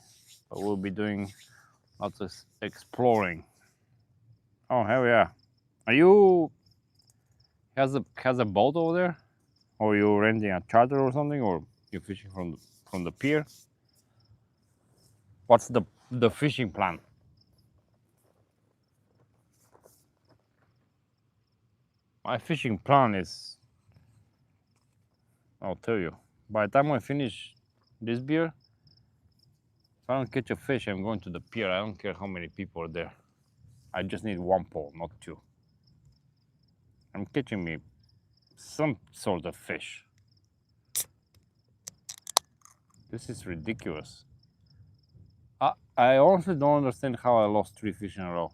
But we'll be doing lots of exploring. Oh hell yeah! Are you has a boat over there, or you renting a charter or something, or you fishing from the pier? What's the fishing plan? My fishing plan is, I'll tell you, by the time I finish this beer, if I don't catch a fish, I'm going to the pier. I don't care how many people are there. I just need one pole, not two. I'm catching me some sort of fish. This is ridiculous. I honestly don't understand how I lost 3 fish in a row.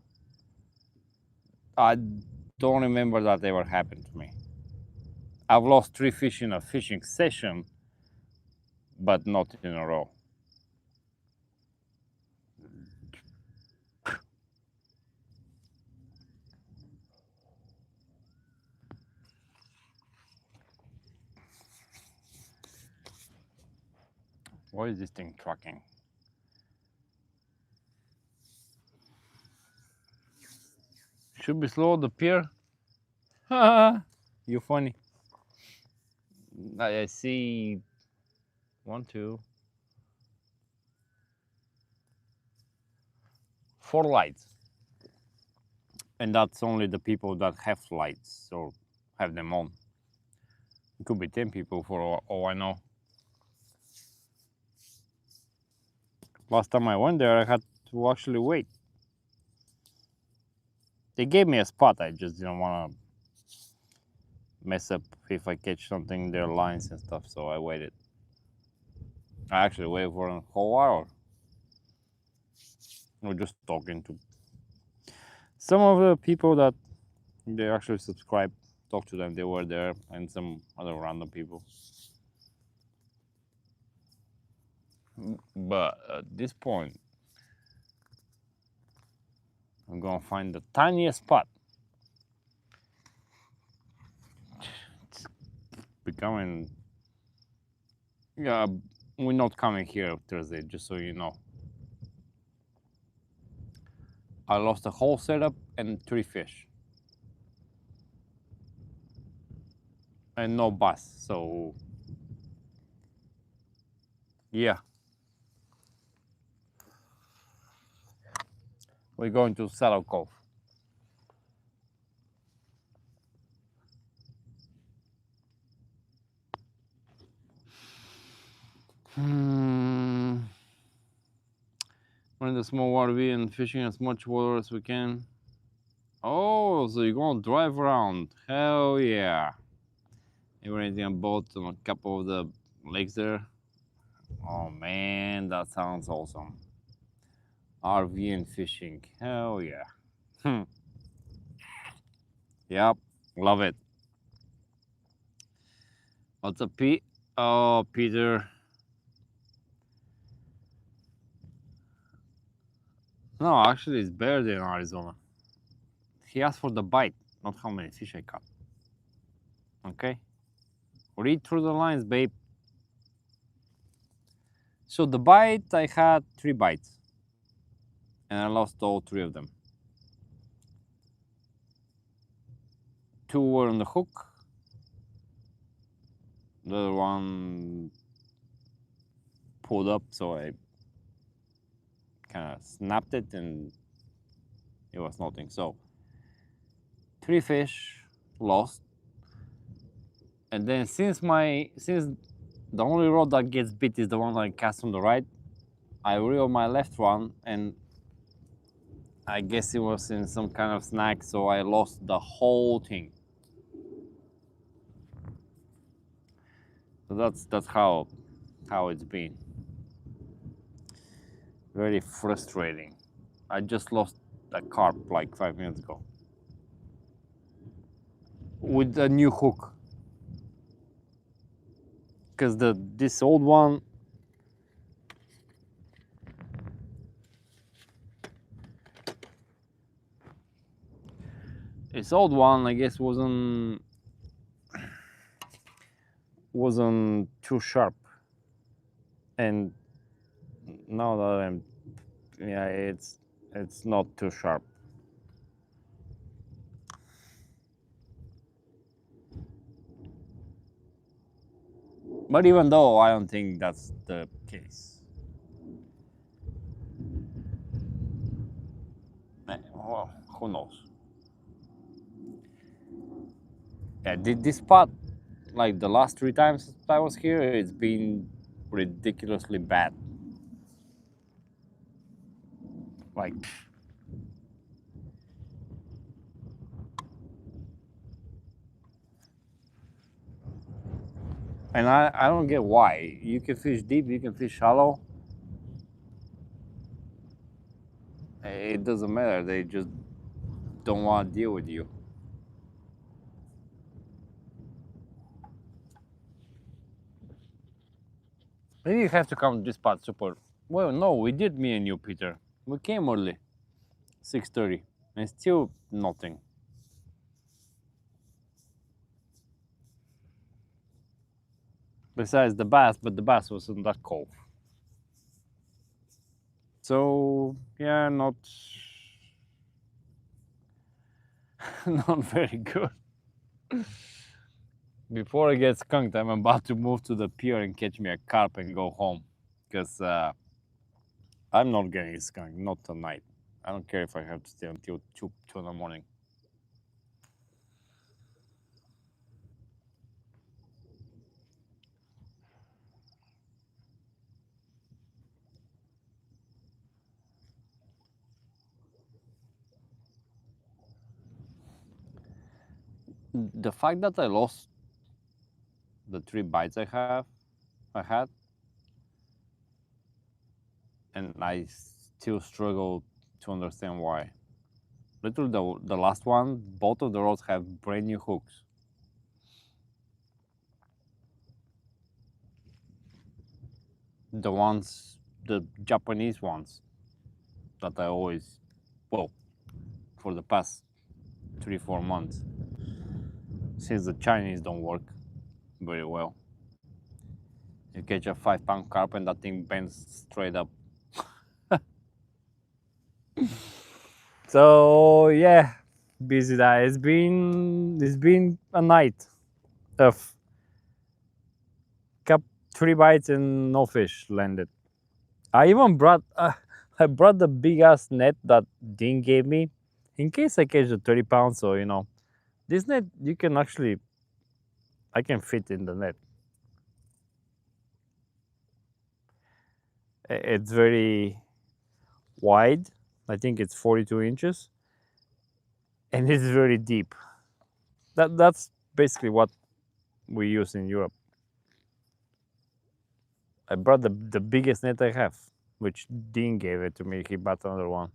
I don't remember that ever happened to me. I've lost 3 fish in a fishing session, but not in a row. Why is this thing tracking? Should be slow the pier. You funny. I see 1, 2, 4 lights. And that's only the people that have lights or have them on. It could be 10 people for all I know. Last time I went there, I had to actually wait. They gave me a spot, I just didn't want to mess up if I catch something, their lines and stuff, so I waited. I actually waited for a whole hour. We're just talking to some of the people that they actually subscribe, talk to them, they were there, and some other random people. But at this point, I'm gonna find the tiniest spot. It's becoming. Yeah, we're not coming here Thursday, just so you know. I lost the whole setup and 3 fish. And no bass, so. Yeah. We're going to Saddle Cove. Running the small RV and fishing as much water as we can. Oh, so you're gonna drive around? Hell yeah! You're renting a boat on a couple of the lakes there. Oh man, that sounds awesome. RV and fishing. Hell yeah. Yep. Love it. What's up, Pete? Oh, Peter. No, actually, it's better than Arizona. He asked for the bite, not how many fish I caught. Okay? Read through the lines, babe. So the bite, I had 3 bites. And I lost all 3 of them. 2 were on the hook. The other one pulled up, so I kind of snapped it and it was nothing. So 3 fish lost. And then since the only rod that gets bit is the one that I cast on the right, I reeled my left one, and I guess it was in some kind of snag, so I lost the whole thing. So that's how it's been. Very frustrating. I just lost a carp like 5 minutes ago with a new hook, because this old one, I guess wasn't too sharp, and now that it's not too sharp. But even though I don't think that's the case. Well, who knows? Yeah, this spot, like the last 3 times I was here, it's been ridiculously bad. Like, and I don't get why. You can fish deep, you can fish shallow. It doesn't matter. They just don't want to deal with you. Maybe you have to come to this spot super. Well, no, we did, me and you, Peter. We came early, 6:30, and still nothing. Besides the bass, but the bass was in that cove. So yeah, not not very good. Before I get skunked, I'm about to move to the pier and catch me a carp and go home, because I'm not getting skunked, not tonight. I don't care if I have to stay until 2 in the morning. The fact that I lost the 3 bites I had, and I still struggle to understand why. Literally, the last one, both of the rods have brand new hooks. The Japanese ones that I always, well, for the past 3-4 months, since the Chinese don't work very well. You catch a 5-pound carp and that thing bends straight up. So yeah, busy day. It's been a night of 3 bites and no fish landed. I even brought I brought the big ass net that Dean gave me in case I catch the 30 pounds. So this net I can fit in the net. It's very wide. I think it's 42 inches, and it's very deep. That's basically what we use in Europe. I brought the biggest net I have, which Dean gave it to me. He bought another one.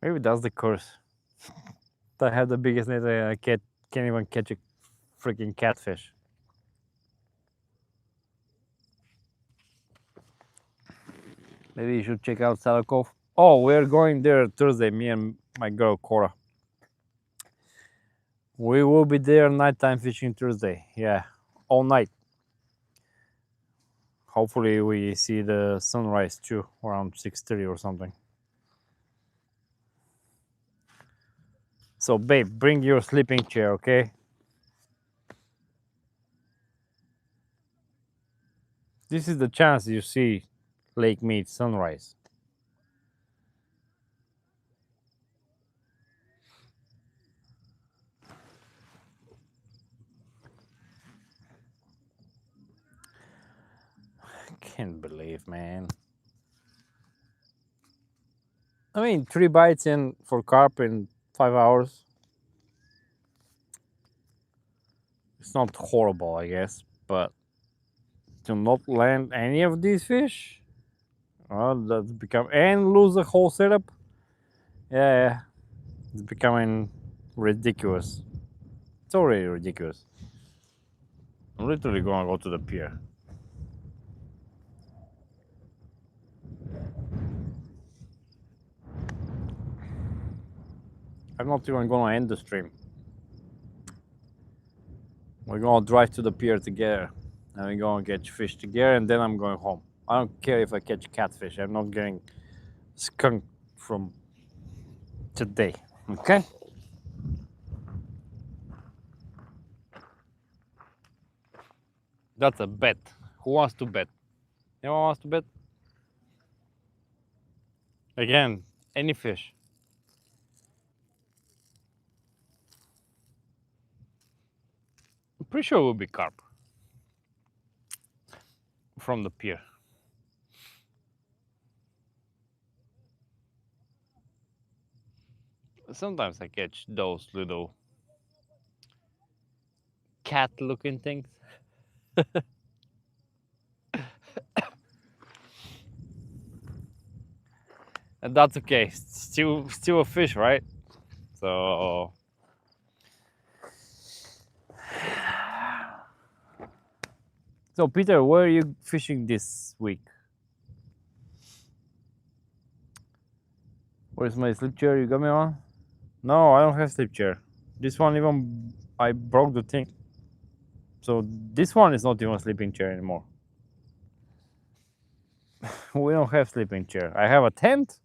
Maybe that's the curse. I have the biggest net and I can't even catch a freaking catfish. Maybe you should check out Saddle Cove. Oh, we're going there Thursday, me and my girl Cora. We will be there nighttime fishing Thursday. Yeah, all night. Hopefully we see the sunrise too, around 6:30 or something. So babe, bring your sleeping chair, okay? This is the chance you see Lake Mead sunrise. Can't believe, man. I mean, 3 bites in for carp in 5 hours. It's not horrible, I guess, but to not land any of these fish, well, that's become and lose the whole setup. Yeah, it's becoming ridiculous. It's already ridiculous. I'm literally gonna go to the pier. I'm not even gonna end the stream. We're gonna drive to the pier together and we're gonna catch fish together and then I'm going home. I don't care if I catch catfish. I'm not getting skunked from today. Okay? That's a bet. Who wants to bet? Anyone wants to bet? Again, any fish. I'm pretty sure it will be carp from the pier. Sometimes I catch those little cat looking things. And that's okay. Still a fish, right? So Peter, where are you fishing this week? Where's my slip chair? You got me one? No, I don't have slip chair. This one even I broke the thing. So this one is not even a sleeping chair anymore. We don't have sleeping chair. I have a tent.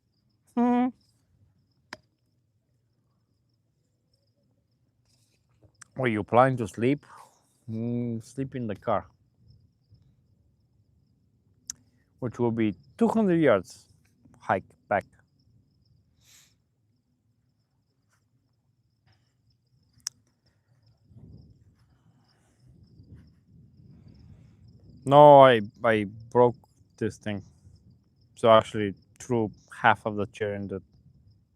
Were you planning to sleep? Sleep in the car, which will be 200 yards hike back. No, I broke this thing. So I actually threw half of the chair in the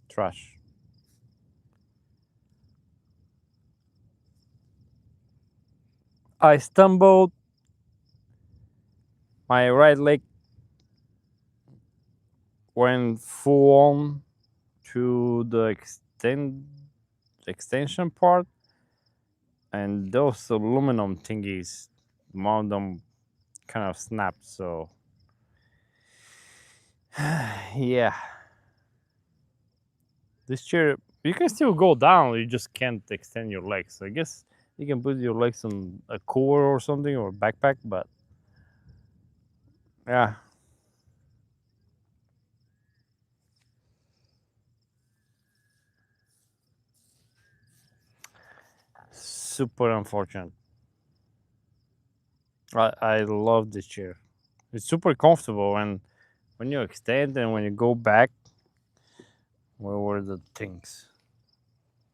trash. I stumbled. My right leg went full on to the extension part, and those aluminum thingies, one of them kind of snapped. So yeah, this chair, you can still go down, you just can't extend your legs. I guess you can put your legs on a cooler or something or a backpack, but yeah. Super unfortunate. I love this chair. It's super comfortable, and when you extend and when you go back, where were the things?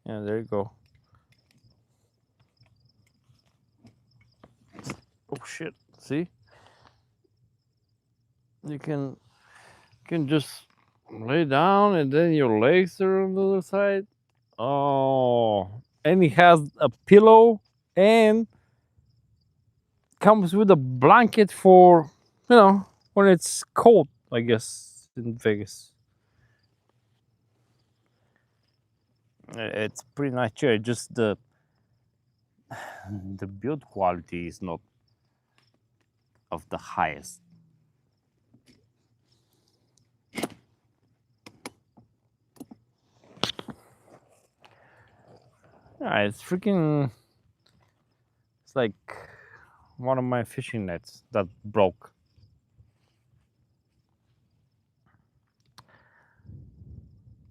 Yeah, there you go. Oh shit! See, you can just lay down, and then your legs are on the other side. Oh, and it has a pillow and comes with a blanket for when it's cold. I guess in Vegas. It's pretty nice chair. Just the build quality is not of the highest. Yeah, it's freaking. It's like one of my fishing nets that broke.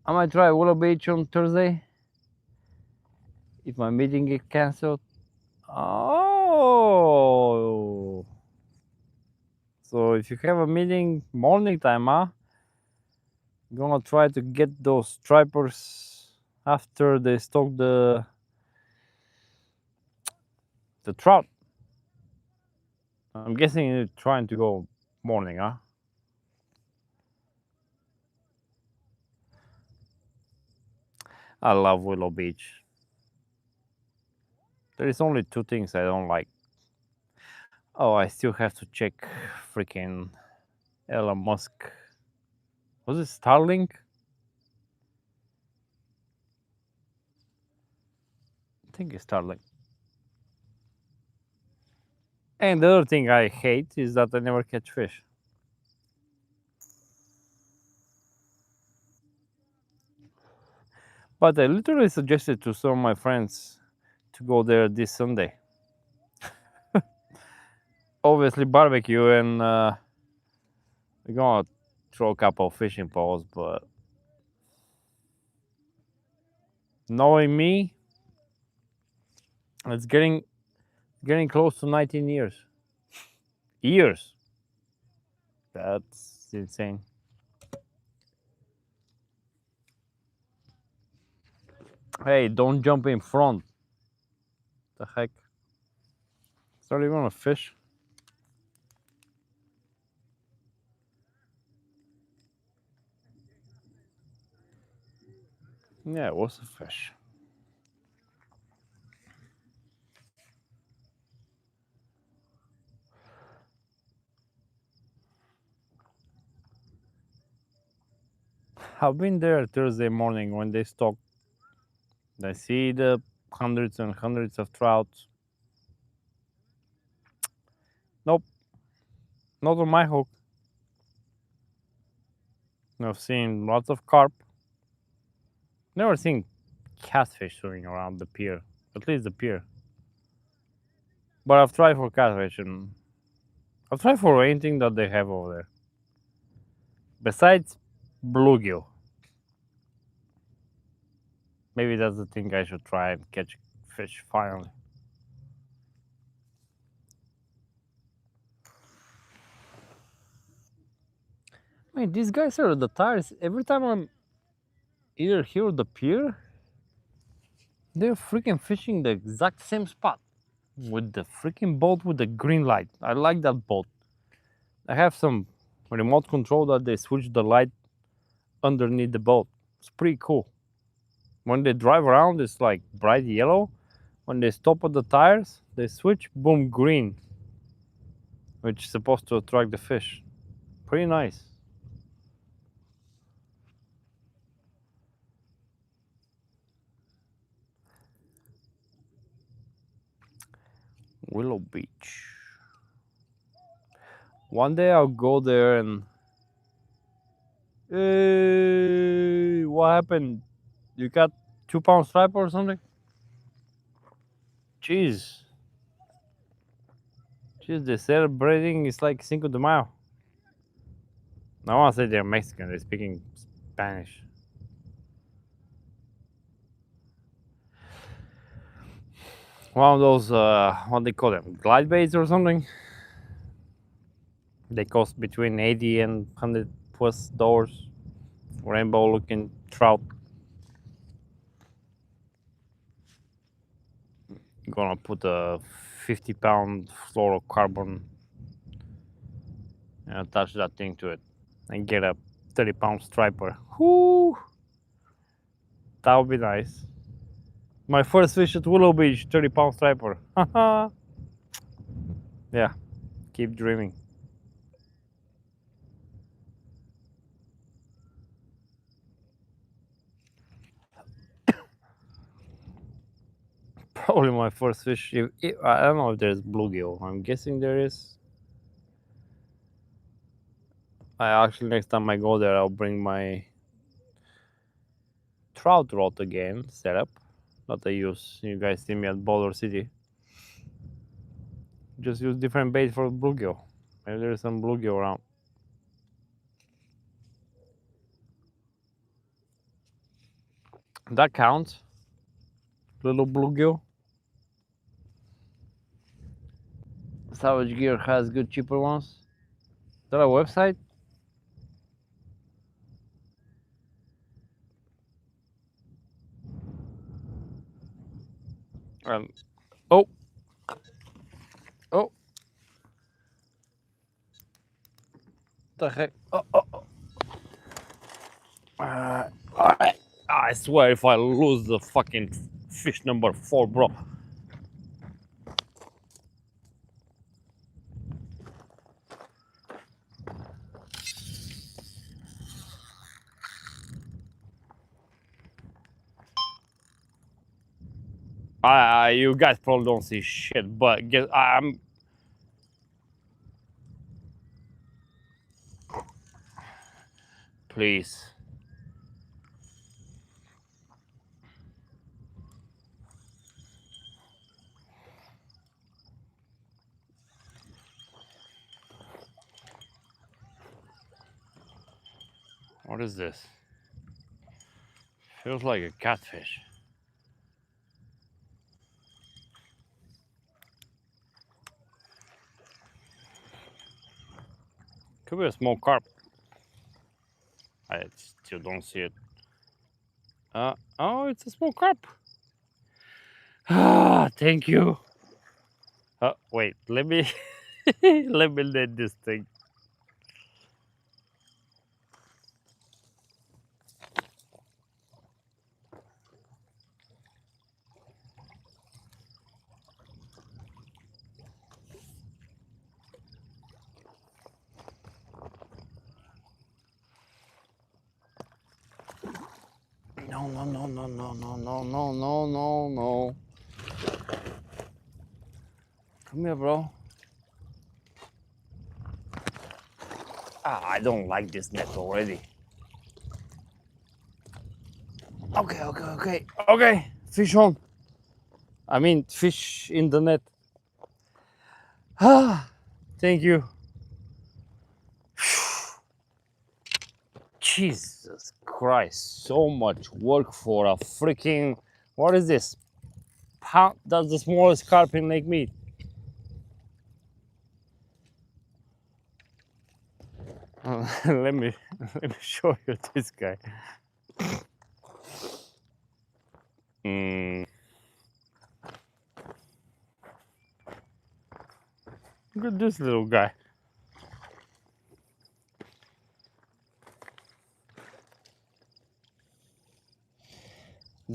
I might try Willow Beach on Thursday if my meeting gets cancelled. Oh, so if you have a meeting morning time, huh? Gonna try to get those stripers after they stock the trout. I'm guessing you're trying to go morning, huh? I love Willow Beach. There is only two things I don't like. Oh, I still have to check freaking Elon Musk. Was it Starlink? I think it's Starlink. And the other thing I hate is that I never catch fish. But I literally suggested to some of my friends to go there this Sunday. Obviously barbecue, and we're gonna throw a couple of fishing poles, but knowing me, it's getting close to 19 years. That's insane. Hey, don't jump in front. The heck? It's not even a fish. Yeah, it was a fish. I've been there Thursday morning when they stock. I see the hundreds and hundreds of trouts. Nope, not on my hook. I've seen lots of carp. Never seen catfish swimming around the pier, at least the pier. But I've tried for catfish, and I've tried for anything that they have over there. Besides bluegill. Maybe that's the thing I should try and catch fish finally. Man, these guys are the tires. Every time I'm either here or the pier, they're freaking fishing the exact same spot with the freaking boat with the green light. I like that boat. I have some remote control that they switch the light underneath the boat. It's pretty cool. When they drive around, it's like bright yellow. When they stop at the tires, they switch, boom, green, which is supposed to attract the fish. Pretty nice. Willow Beach. One day I'll go there and. Hey, what happened? You got 2 pound striper or something? Jeez. Jeez, they're celebrating. It's like Cinco de Mayo. I want to say they're Mexican. They're speaking Spanish. One of those, what they call them, glide baits or something. They cost between 80 and $100+. Rainbow looking trout. Gonna put a 50-pound fluorocarbon and attach that thing to it and get a 30-pound striper. Whoo! That would be nice. My first fish at Willow Beach, 30-pound striper. Yeah, keep dreaming. Probably my first fish. I don't know if there's bluegill. I'm guessing there is. I actually, next time I go there, I'll bring my trout rod again setup that I use. You guys see me at Boulder City. Just use different bait for bluegill. Maybe there's some bluegill around. That counts. Little bluegill. Savage Gear has good cheaper ones. Is that a website? Oh, oh, the heck? Alright. I swear if I lose the fucking fish number 4, bro. You guys probably don't see shit, but guess I'm. Please. What is this? Feels like a catfish. Could be a small carp. I still don't see it. Oh, it's a small carp. Ah, thank you. Wait, let me let me let this thing. No, no, no, no, no, no, no, no, no, no, no. Come here, bro. I don't like this net already. Okay. Fish on. I mean, fish in the net. Ah, thank you. Jesus Christ, so much work for a freaking. What is this? Pound? That's the smallest carp in Lake Mead. let me show you this guy. Look at this little guy.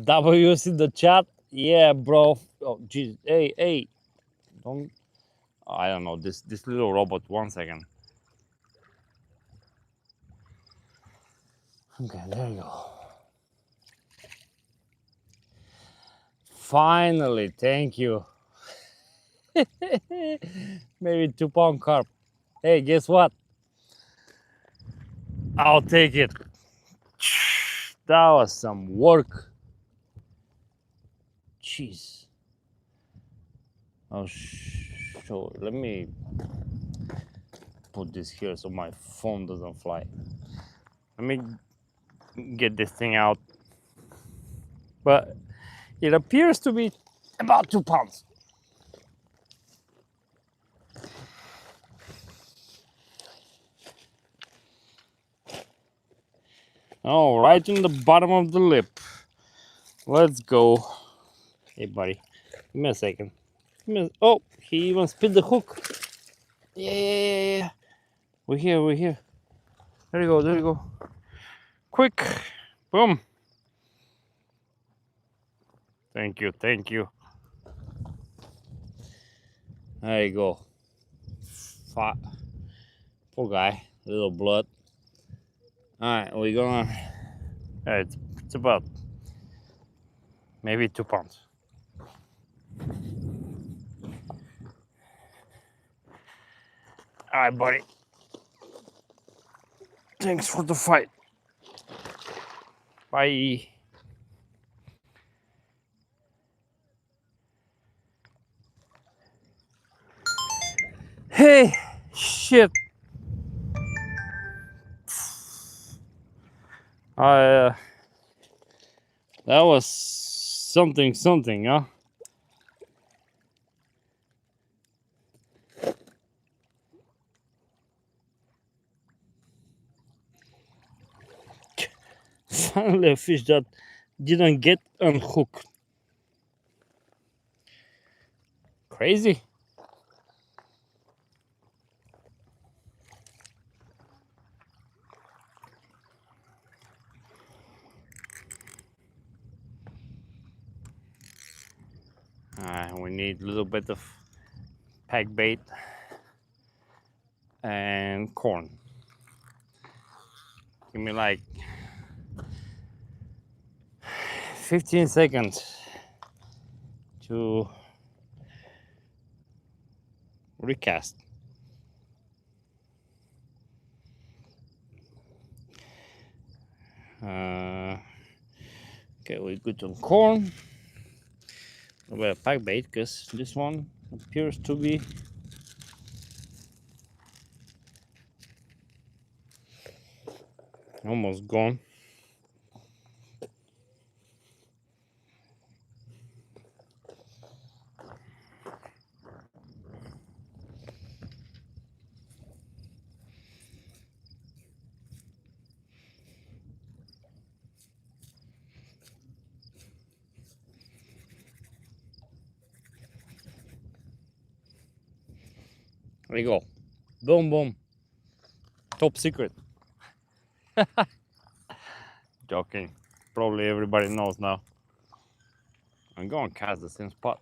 W's in the chat. Yeah, bro. Oh, jeez. Hey. Don't. I don't know this little robot. 1 second. Okay, there you go. Finally, thank you. Maybe 2-pound carp. Hey, guess what? I'll take it. That was some work. Jeez. I'll show. Let me put this here so my phone doesn't fly. Let me get this thing out. But it appears to be about 2 pounds. Oh, right in the bottom of the lip. Let's go. Hey, buddy. Give me a second. Oh, he even spit the hook. Yeah. We're here. There you go. Quick. Boom. Thank you. There you go. Fat. Poor guy. Little blood. Alright, we're gonna. It's about maybe 2 pounds. All right, buddy. Thanks for the fight. Bye. Hey, shit. That was something, huh? Finally, a fish that didn't get unhooked. Crazy. We need a little bit of peg bait and corn. Give me like 15 seconds to recast. Okay, we're good on corn. A little bit of peg bait because this one appears to be almost gone. There you go. Boom, boom. Top secret. Joking. Probably everybody knows now. I'm going to cast the same spot.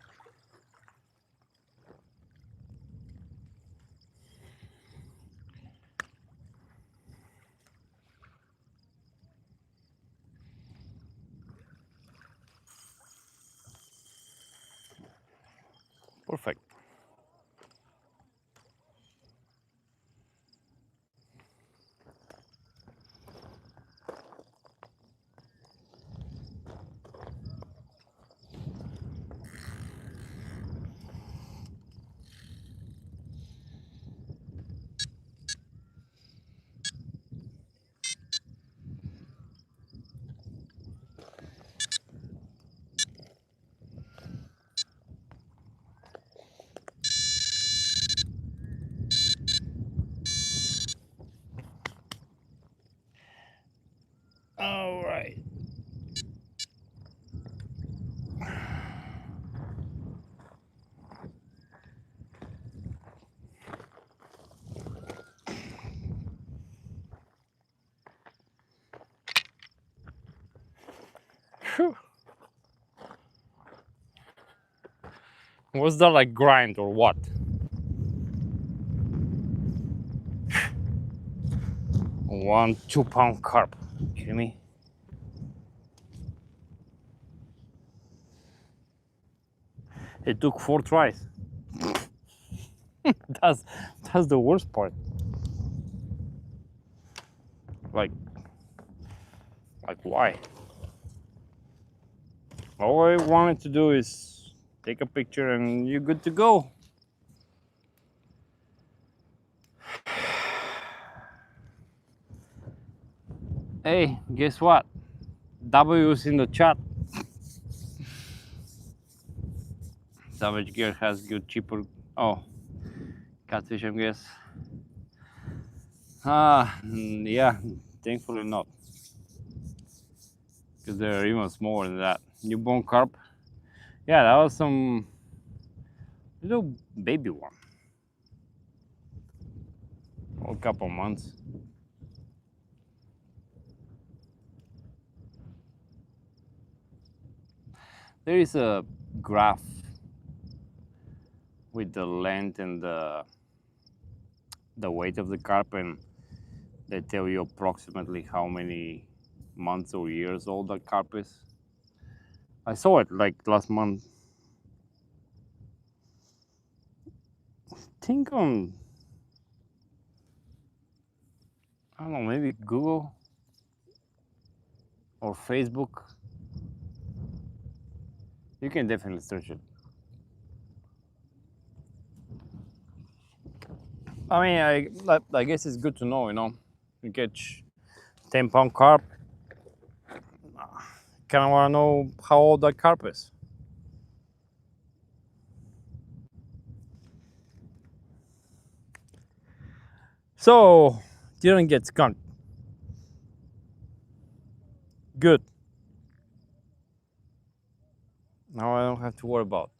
Perfect. All right. Whew. Was that like grind or what? 1 2-pound carp. Kidding me? It took 4 tries. that's the worst part. Like why? All I wanted to do is take a picture and you're good to go. Hey, guess what? W's in the chat. Savage Gear has good cheaper. Oh, catfish, I guess. Yeah, thankfully not. Because they're even smaller than that. Newborn carp. Yeah, that was some little baby one. A couple months. There is a graph with the length and the weight of the carp, and they tell you approximately how many months or years old that carp is. I saw it like last month. I think on I don't know, maybe Google or Facebook. You can definitely search it. I mean, I guess it's good to know, you know. You catch 10-pound carp. Kind of want to know how old that carp is. So, didn't get skunked. Good. Now I don't have to worry about.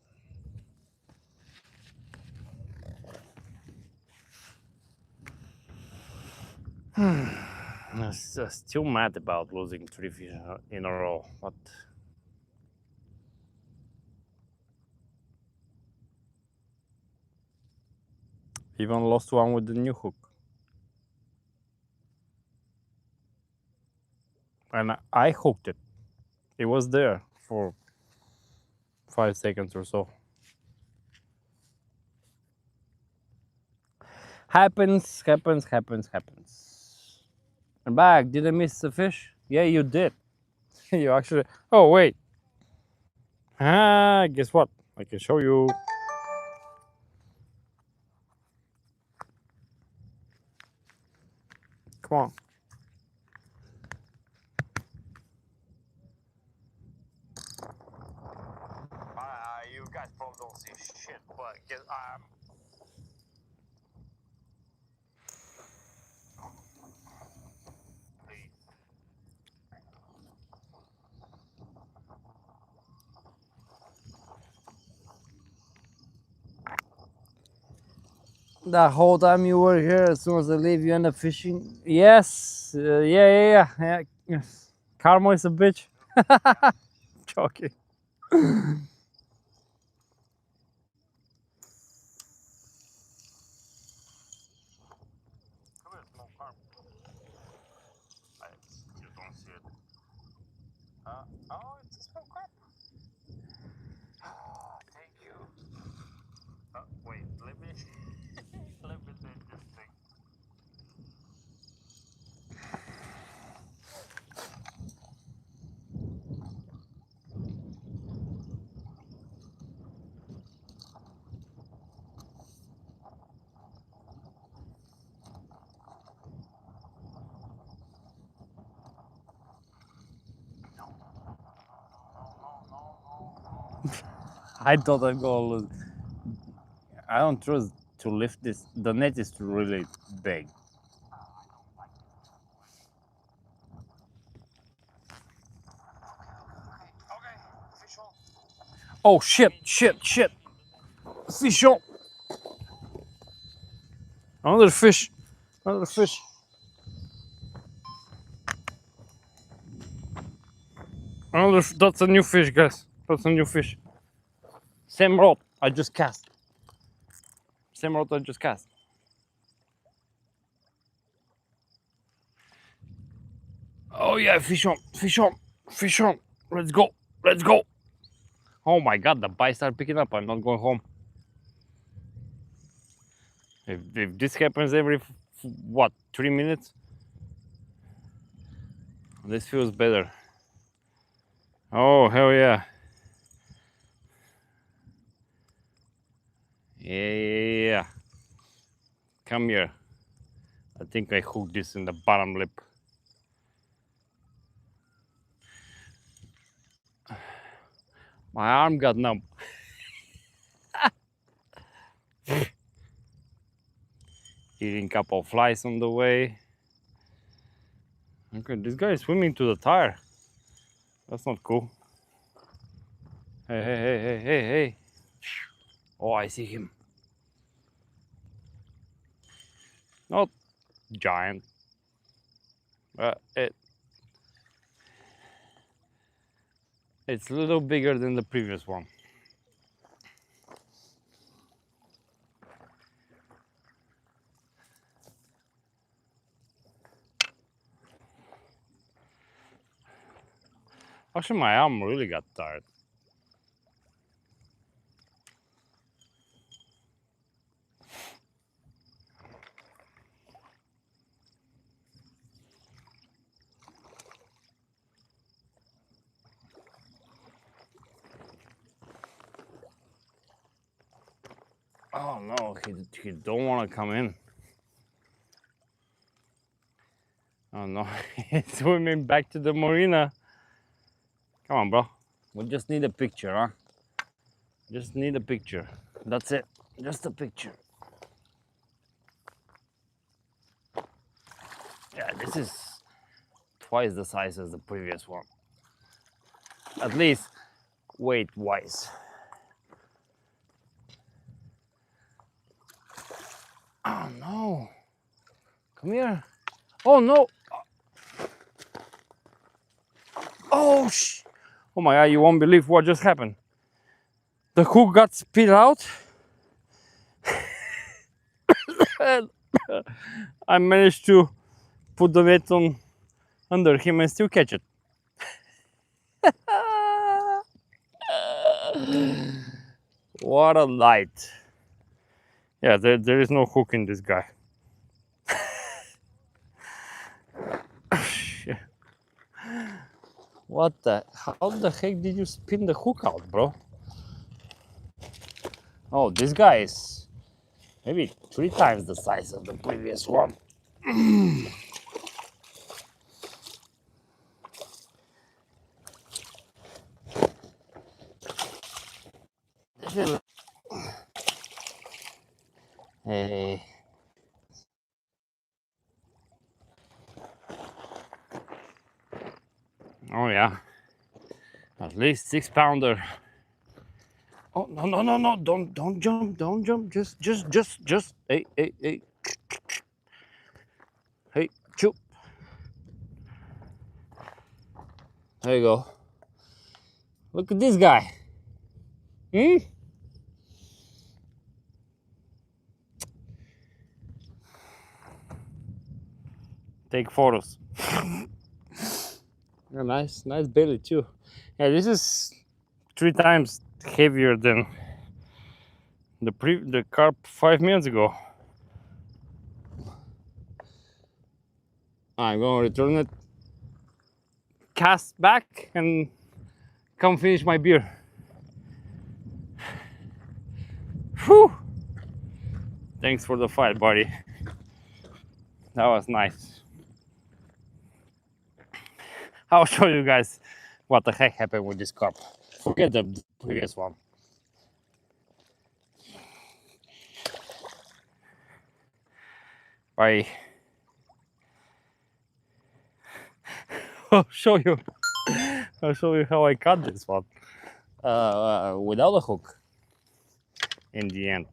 I'm still mad about losing 3 fish in a row, but even lost one with the new hook. And I hooked it. It was there for 5 seconds or so. Happens. And back, did I miss the fish? Yeah, you did. You actually. Oh, wait. Guess what? I can show you. Come on. You guys probably don't see shit, but guess the whole time you were here, as soon as I leave, you end up fishing. Yes, yeah. Yes. Karma is a bitch. Joking. You don't see it. Oh, it's a small crab. Thank you. Wait, let me let me do this thing. I thought I'd go. I don't trust to lift this. The net is really big. Oh shit! Fish on! Another fish! Another fish! That's a new fish, guys. That's a new fish. Same rod I just cast. Same rod I just cast. Oh yeah, fish on! Let's go! Oh my god, the bite started picking up. I'm not going home. If this happens every, what, 3 minutes? This feels better. Oh, hell yeah. Yeah. Come here. I think I hooked this in the bottom lip. My arm got numb. Eating a couple of flies on the way. Okay, this guy is swimming to the tire. That's not cool. Hey. Oh, I see him. Not giant. It's a little bigger than the previous one. Actually, my arm really got tired. Oh no, he don't want to come in. Oh no, he's swimming back to the marina. Come on, bro. We just need a picture, huh? Just need a picture. That's it. Just a picture. Yeah, this is twice the size as the previous one. At least weight-wise. Oh no. Come here. Oh no. Oh oh my god, you won't believe what just happened. The hook got spit out. And I managed to put the net on under him and still catch it. What a light. Yeah, there is no hook in this guy. What the? How the heck did you spin the hook out, bro? Oh, this guy is maybe 3 times the size of the previous one. Hey. Oh yeah. At least 6-pounder. Oh no no no no! Don't jump! Just hey. Hey, choop. There you go. Look at this guy. Take photos. Yeah, nice belly too. Yeah, this is 3 times heavier than the carp 5 minutes ago. I'm gonna return it, cast back, and come finish my beer. Whew! Thanks for the fight, buddy. That was nice. I'll show you guys what the heck happened with this carp. Forget the previous one. Bye. I'll show you how I cut this one without a hook in the end.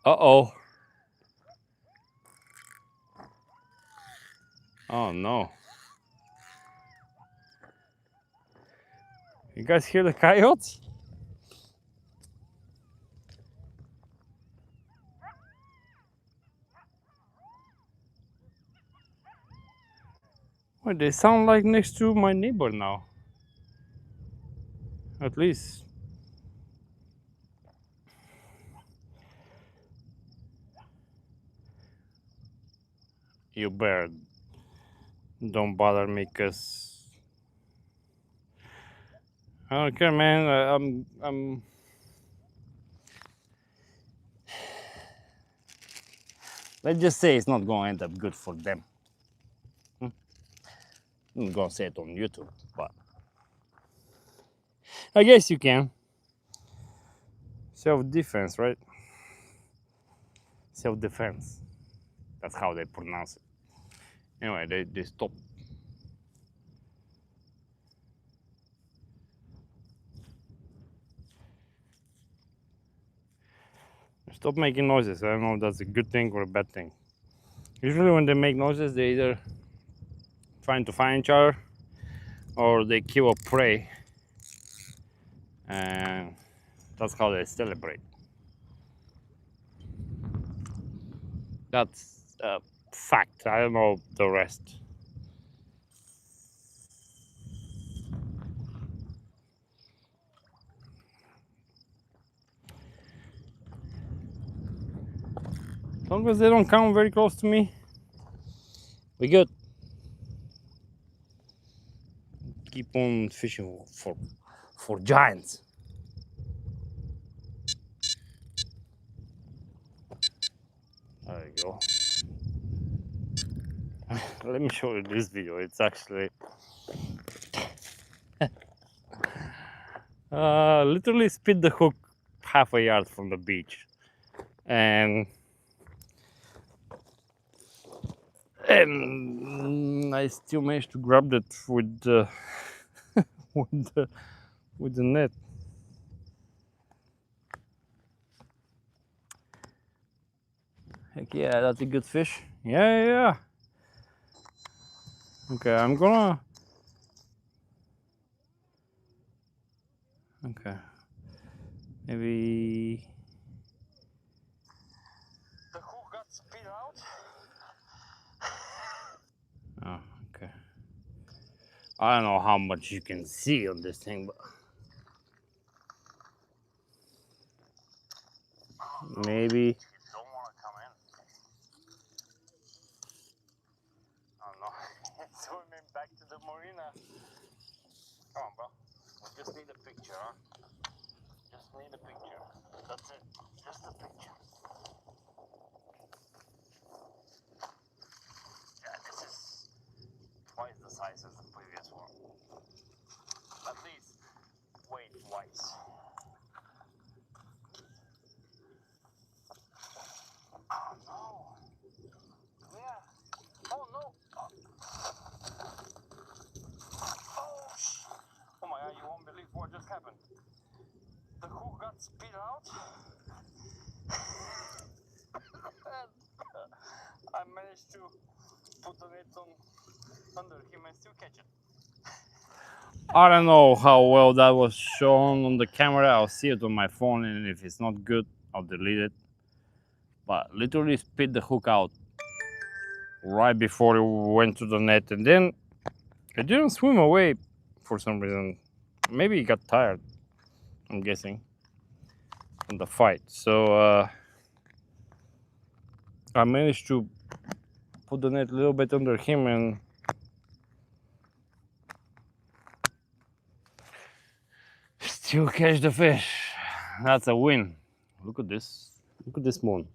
Uh-oh. Oh no. You guys hear the coyotes? Well, they sound like next to my neighbor now. At least. You better don't bother me, cause I don't care, man. I'm let's just say it's not gonna end up good for them. I'm not gonna say it on YouTube, but I guess you can. Self-defense, right? Self-defense. That's how they pronounce it. Anyway, they stopped. Stop making noises. I don't know if that's a good thing or a bad thing. Usually when they make noises, they either trying to find each other or they kill a prey, and that's how they celebrate. That's a fact. I don't know the rest. As long as they don't come very close to me, we good. keep on fishing for giants. There you go. Let me show you this video. It's actually literally spit the hook half a yard from the beach, and I still managed to grab that with the with the net. Heck yeah, that's a good fish. Yeah. Okay, I'm gonna. Okay, maybe. The hook got spit out. Oh, okay. I don't know how much you can see on this thing, but maybe. Don't want to come in. Oh no, swimming back to the marina. Come on, bro. We just need a picture, huh? Just need a picture. That's it. Just a picture. Yeah, this is twice the size as the previous one. At least weight-wise. Oh no! Yeah. Oh no! Oh my god! You won't believe what just happened. The hook got spit out. I managed to put the net on under him and still catch it. I don't know how well that was shown on the camera. I'll see it on my phone, and if it's not good, I'll delete it. But literally spit the hook out right before it went to the net, and then it didn't swim away for some reason. Maybe it got tired, I'm guessing, from the fight. So I managed to put the net a little bit under him and still catch the fish. That's a win. Look at this. Look at this moon.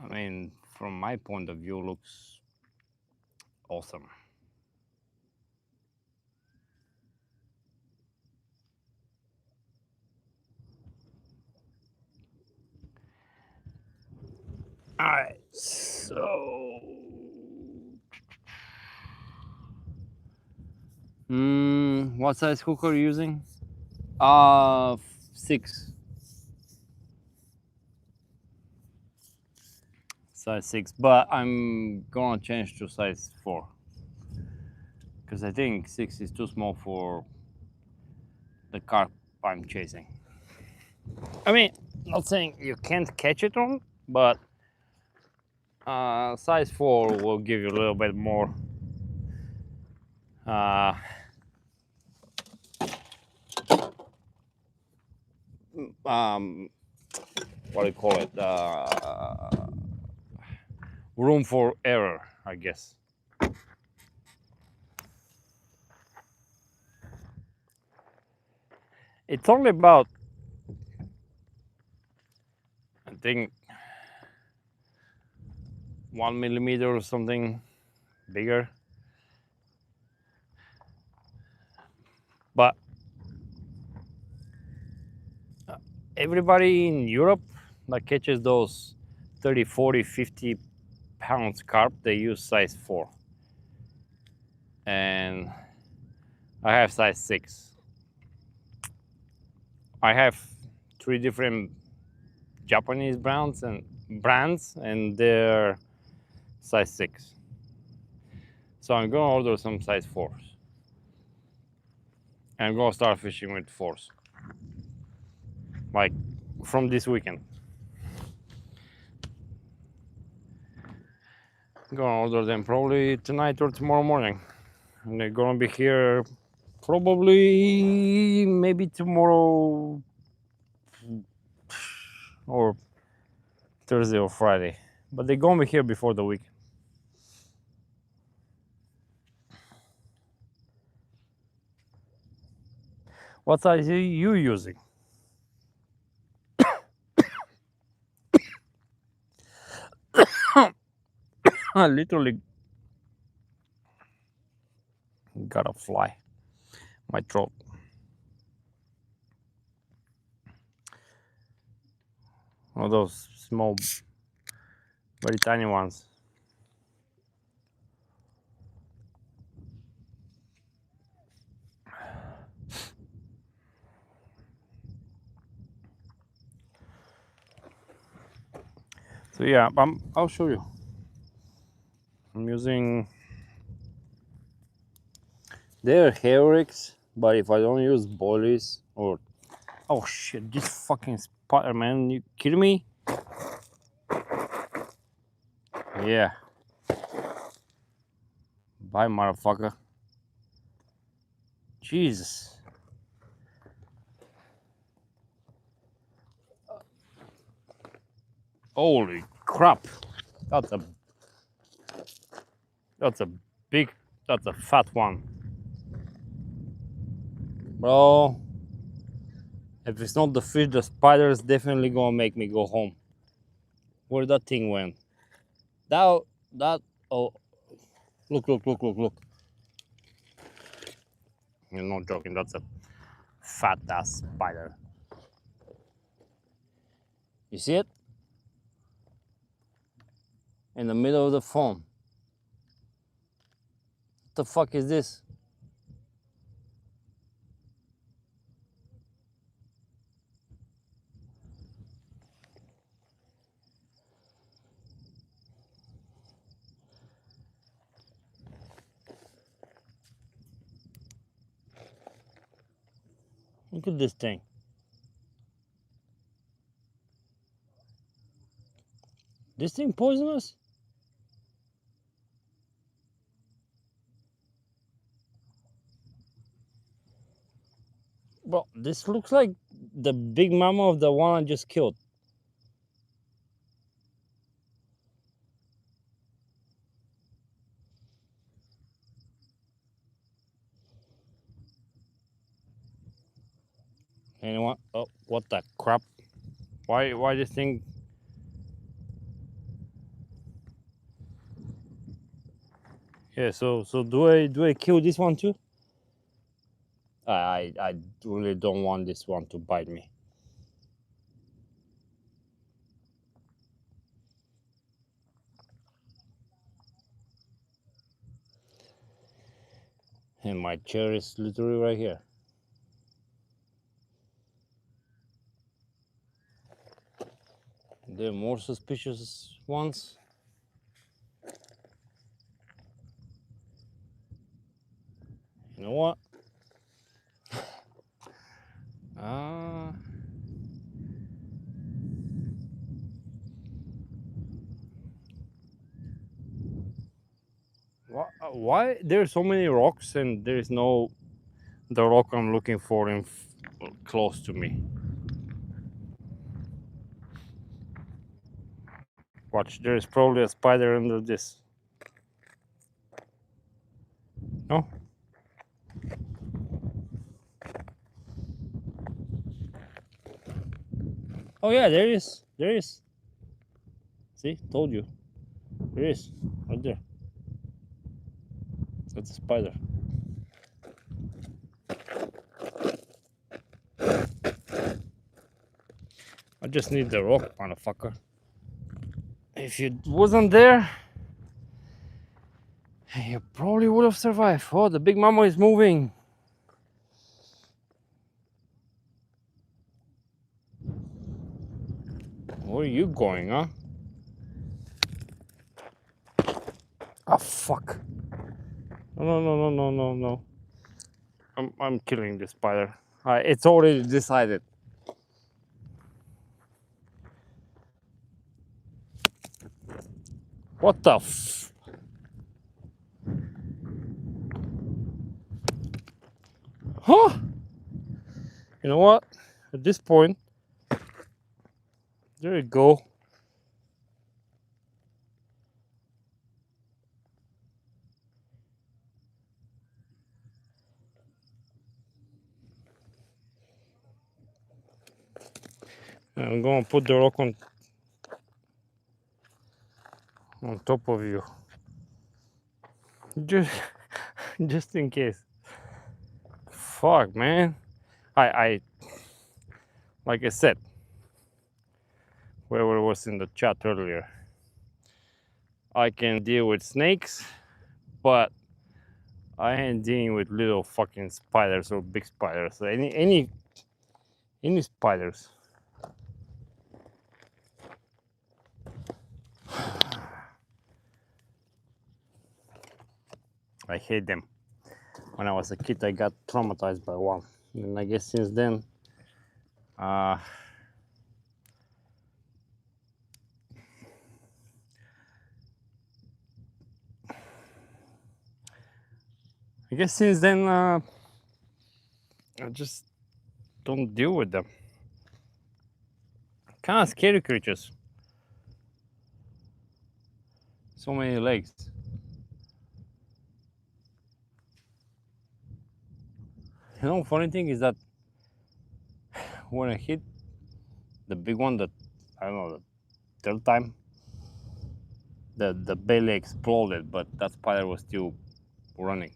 I mean, from my point of view, looks awesome. All right, so what size hook are you using? 6. Size 6, but I'm gonna change to size 4 because I think 6 is too small for the carp I'm chasing. I mean, not saying you can't catch it on, but size 4 will give you a little bit more what do you call it? Room for error, I guess. It's only about, I think, 1 millimeter or something bigger. But everybody in Europe that catches those 30, 40, 50 pounds carp, they use size 4. And I have size 6. I have 3 different Japanese brands and they're size 6. So I'm gonna order some size 4s. And I'm gonna start fishing with 4s. Like from this weekend. I'm gonna order them probably tonight or tomorrow morning. And they're gonna be here Probably maybe tomorrow or Thursday or Friday. But they're gonna be here before the weekend. What size are you using? I literally got a fly. My throat. One of those small, very tiny ones. So yeah, I'll show you. I'm using they're Herrix, but if I don't use boilies or oh shit, this fucking spider, man, you kidding me? Yeah, bye, motherfucker. Jesus. Holy crap. That's a that's a big that's a fat one. Bro, if it's not the fish, the spider is definitely gonna make me go home. Where that thing went? That oh look. You're not joking, that's a fat ass spider. You see it? In the middle of the phone. What the fuck is this? Look at this thing. This thing poisonous? Bro, this looks like the big mama of the one I just killed. Anyone? Oh, what the crap? Why this thing? Yeah, so do I kill this one too? I really don't want this one to bite me. And my chair is literally right here. There are more suspicious ones. You know what? Uh, why there are so many rocks and there is no the rock I'm looking for in close to me? Watch, there is probably a spider under this. No? Oh yeah, there is. There is. See, told you. There is. Right there. That's a spider. I just need the rock, motherfucker. If it wasn't there, you probably would have survived. Oh, the big mama is moving. Where are you going, huh? Oh, fuck. No. I'm killing this spider. It's already decided. What the f... You know what? At this point, there you go. I'm gonna put the rock on top of you, just just in case. Fuck, man. I like I said, whoever was in the chat earlier, I can deal with snakes, but I ain't dealing with little fucking spiders or big spiders. Any spiders. I hate them. When I was a kid, I got traumatized by one, and I guess since then, I guess since then, I just don't deal with them. Kind of scary creatures. So many legs. You know, funny thing is that when I hit the big one, that I don't know, the third time, the belly exploded, but that spider was still running.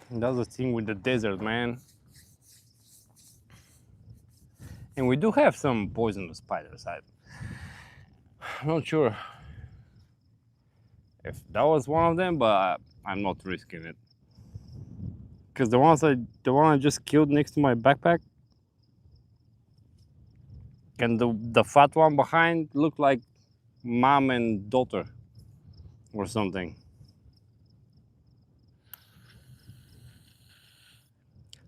And that's the thing with the desert, man. And we do have some poisonous spiders. I'm not sure if that was one of them, but I'm not risking it. Because the one I just killed next to my backpack, and the fat one behind looked like mom and daughter or something.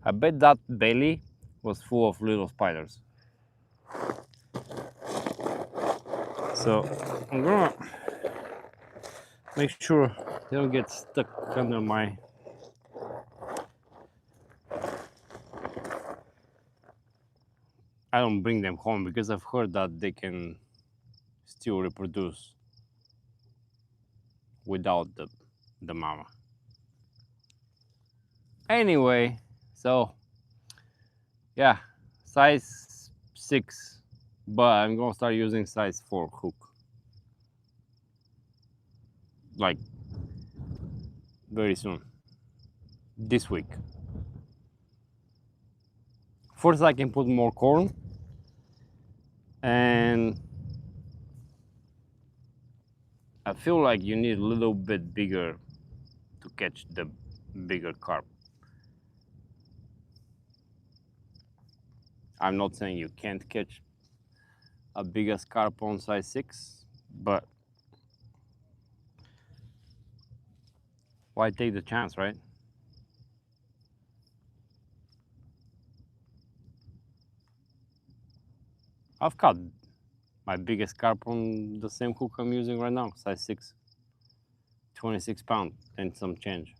I bet that belly was full of little spiders. So I'm gonna make sure they don't get stuck under my... I don't bring them home because I've heard that they can still reproduce without the mama. Anyway, so yeah, size 6, but I'm gonna start using size 4 hook. Like very soon. This week. First I can put more corn, and I feel like you need a little bit bigger to catch the bigger carp. I'm not saying you can't catch a bigger carp on size 6, but why take the chance, right? I've caught my biggest carp on the same hook I'm using right now, size 6, 26 pounds and some change.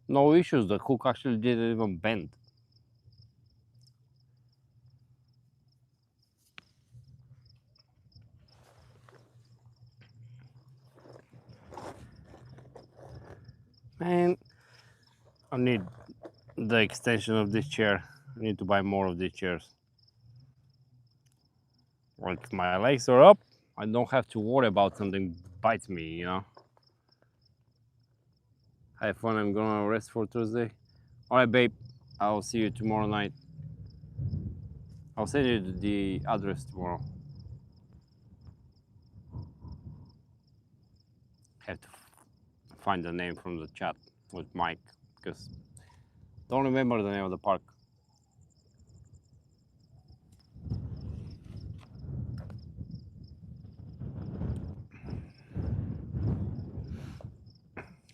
No issues, the hook actually didn't even bend. Man, I need the extension of this chair. I need to buy more of these chairs. Like my legs are up, I don't have to worry about something bites me, you know. Have fun, I'm gonna rest for Thursday. Alright, babe, I'll see you tomorrow night. I'll send you the address tomorrow. Have to find the name from the chat with Mike, because don't remember the name of the park.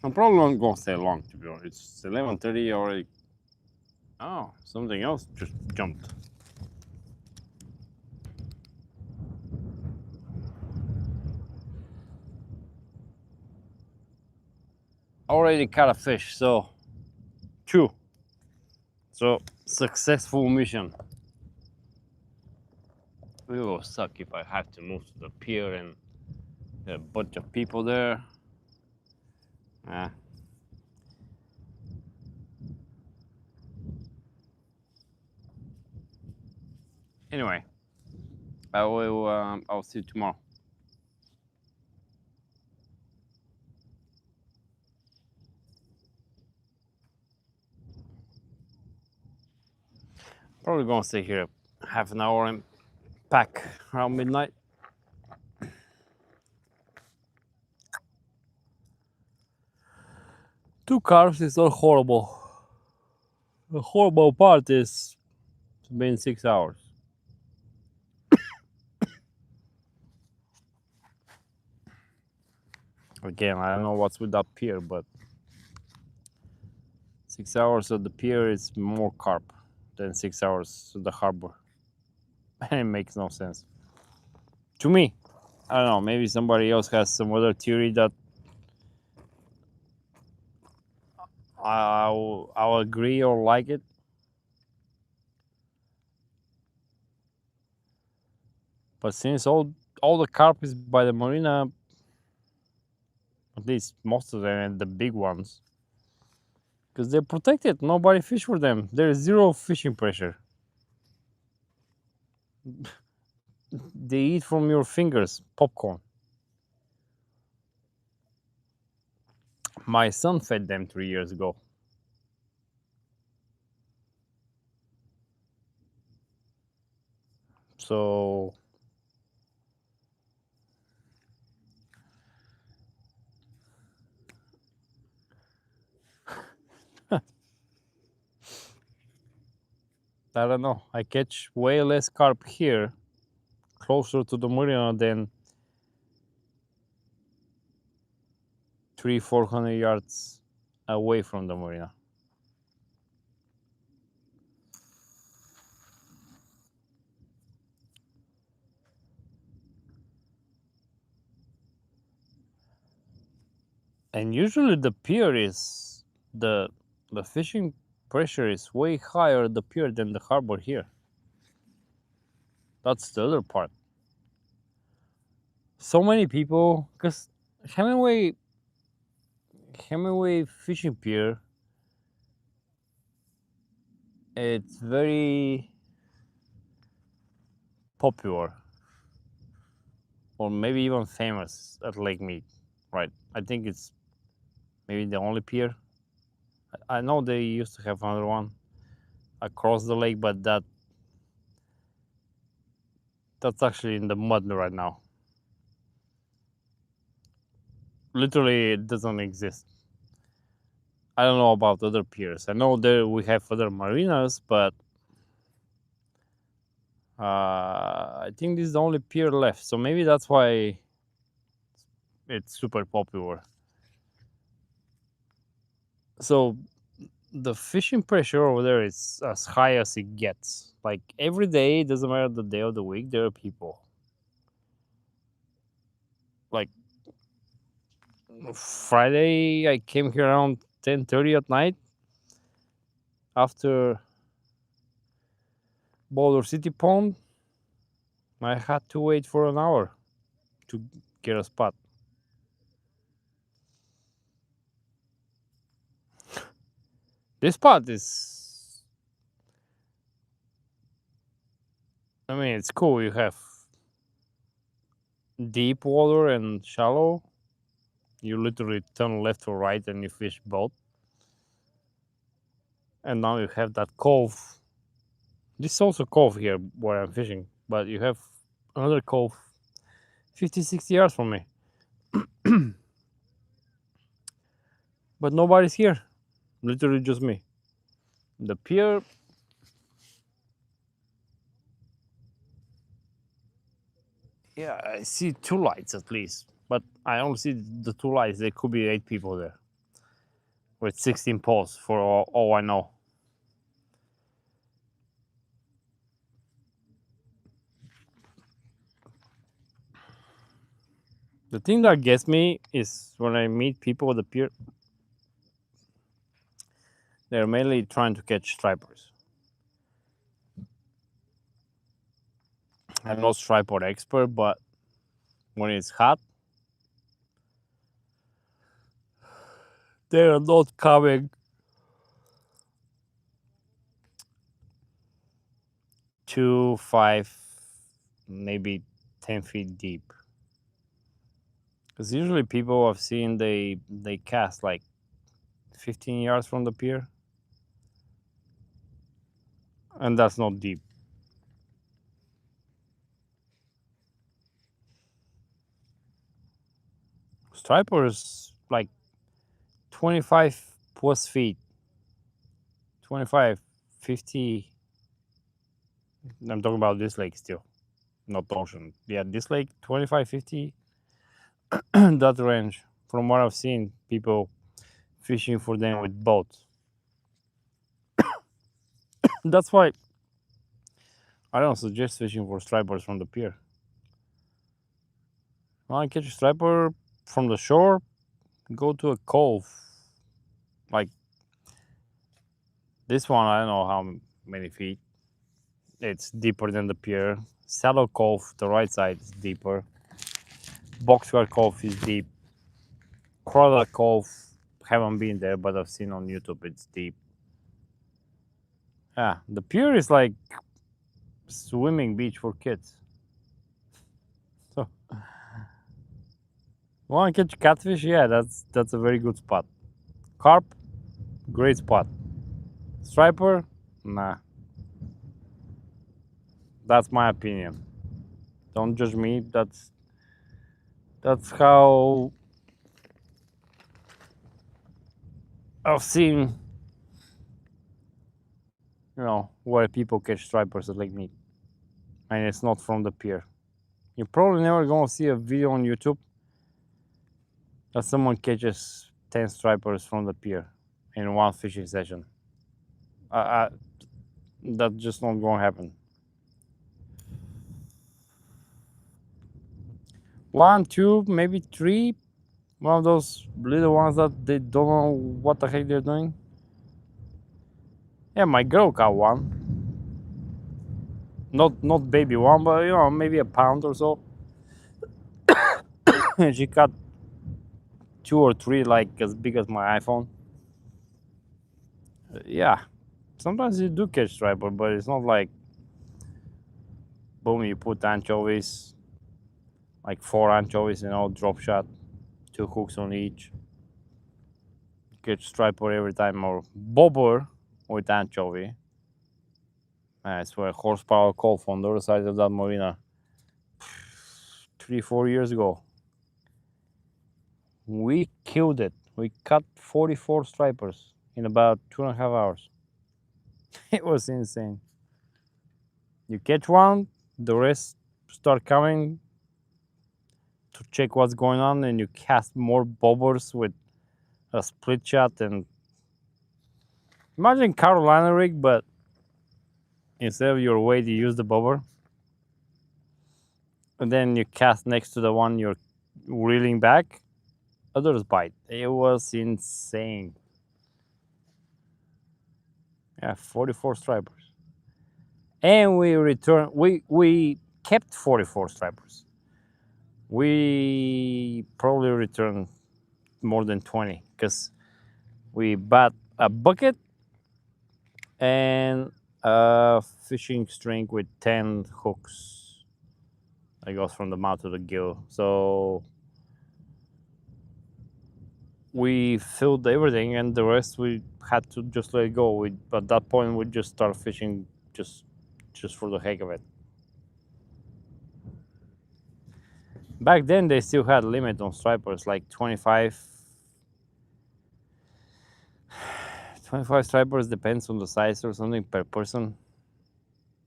I'm probably not gonna stay long, to be honest. It's 11:30 already. Oh, something else just jumped. Already caught a fish, so 2. So successful mission. It will suck if I have to move to the pier and there are a bunch of people there. Anyway, I'll see you tomorrow. Probably gonna stay here half an hour and pack around midnight. Two cars is not horrible. The horrible part is it's been 6 hours. Again, I don't know what's with that pier, but 6 hours at the pier is more carp than 6 hours to the harbor. And it makes no sense. To me, I don't know, maybe somebody else has some other theory that I'll agree or like it. But since all the carp is by the marina, at least most of them and the big ones, because they're protected, nobody fish for them. There's zero fishing pressure. They eat from your fingers, popcorn. My son fed them 3 years ago. So I don't know. I catch way less carp here, closer to the marina, than 300-400 yards away from the marina. And usually the pier is the fishing pressure is way higher at the pier than the harbor here. That's the other part. So many people, because Hemingway fishing pier, it's very popular, or maybe even famous at Lake Mead, right? I think it's maybe the only pier. I know they used to have another one across the lake, but that's actually in the mud right now. Literally, it doesn't exist. I don't know about other piers. I know there we have other marinas, but I think this is the only pier left. So maybe that's why it's super popular. So the fishing pressure over there is as high as it gets. Like every day, it doesn't matter the day of the week, there are people. Like Friday, I came here around 10:30 at night after Boulder City Pond. I had to wait for an hour to get a spot. This spot is, I mean, it's cool. You have deep water and shallow. You literally turn left or right and you fish both. And now you have that cove. This is also cove here where I'm fishing, but you have another cove 50-60 yards from me. But nobody's here. Literally just me. The pier, yeah, I see 2 lights at least, but I only see the 2 lights. There could be 8 people there. with 16 poles for all I know. The thing that gets me is when I meet people at the pier, they're mainly trying to catch stripers. I'm not striper expert, but when it's hot, they're not coming 2, 5, maybe 10 feet deep. Because usually people I've seen, they cast like 15 yards from the pier, and that's not deep. Stripers like 25 plus feet, 25, 50. I'm talking about this lake still, not the ocean. Yeah, this lake, 25, 50, that range. From what I've seen, people fishing for them with boats. That's why I don't suggest fishing for stripers from the pier. Want to catch a striper from the shore? Go to a cove. Like this one, I don't know how many feet. It's deeper than the pier. Saddle Cove, the right side, is deeper. Boxcar Cove is deep. Crawdad Cove, haven't been there, but I've seen on YouTube it's deep. Yeah, the pier is like swimming beach for kids. So, want to catch catfish? Yeah, that's a very good spot. Carp, great spot. Striper, nah. That's my opinion. Don't judge me. That's how I've seen, where people catch stripers at Lake Mead, and it's not from the pier. You're probably never gonna see a video on YouTube that someone catches 10 stripers from the pier in one fishing session. That's just not gonna happen. 1, 2, maybe 3. One of those little ones that they don't know what the heck they're doing. Yeah, my girl caught one. Not baby one, but maybe a pound or so. And she caught 2 or 3 like as big as my iPhone. Yeah, sometimes you do catch striper, but it's not like boom, you put anchovies, like 4 anchovies, drop shot, 2 hooks on each. Catch striper every time, or bobber with anchovy. I swear, Horsepower Cove on the other side of that marina 3-4 years ago. We killed it. We caught 44 stripers in about 2.5 hours. It was insane. You catch one, the rest start coming to check what's going on, and you cast more bobbers with a split shot. And imagine Carolina rig, but instead of your weight, you use the bobber, and then you cast next to the one you're reeling back. Others bite. It was insane. Yeah, 44 stripers. And we kept 44 stripers. We probably returned more than 20 because we bought a bucket and a fishing string with 10 hooks that goes from the mouth to the gill. So we filled everything, and the rest we had to just let it go. At that point, we just started fishing just for the heck of it. Back then, they still had limit on stripers, like 25 stripers, depends on the size or something per person.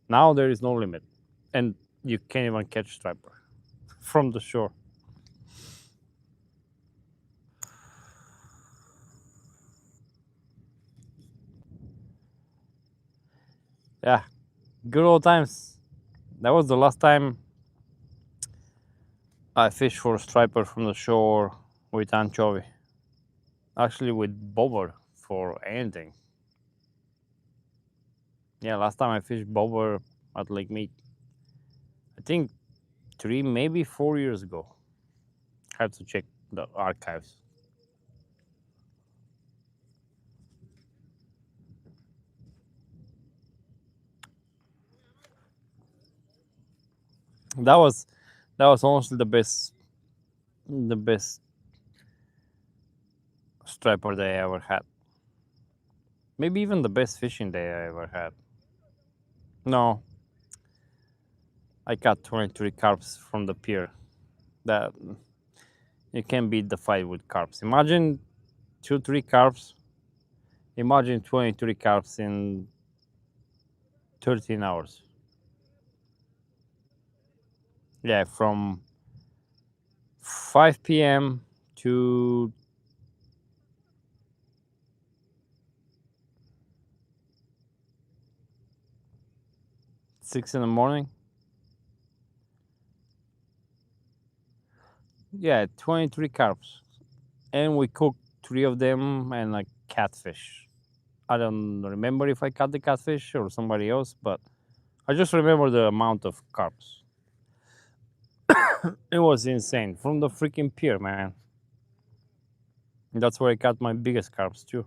Now there is no limit, and you can't even catch striper from the shore. Yeah, good old times. That was the last time I fished for striper from the shore with anchovy. Actually, with bobber for anything. Yeah, last time I fished bobber at Lake Mead, I think 3, maybe 4 years ago. I have to check the archives. That was honestly the best striper day I ever had. Maybe even the best fishing day I ever had. No, I caught 23 carps from the pier. That you can't beat the fight with carps. Imagine 2-3 carps. Imagine 23 carps in 13 hours. Yeah, from 5 p.m. to 6 in the morning. Yeah, 23 carps. And we cooked 3 of them and a catfish. I don't remember if I caught the catfish or somebody else, but I just remember the amount of carps. It was insane from the freaking pier, man. That's where I caught my biggest carps too.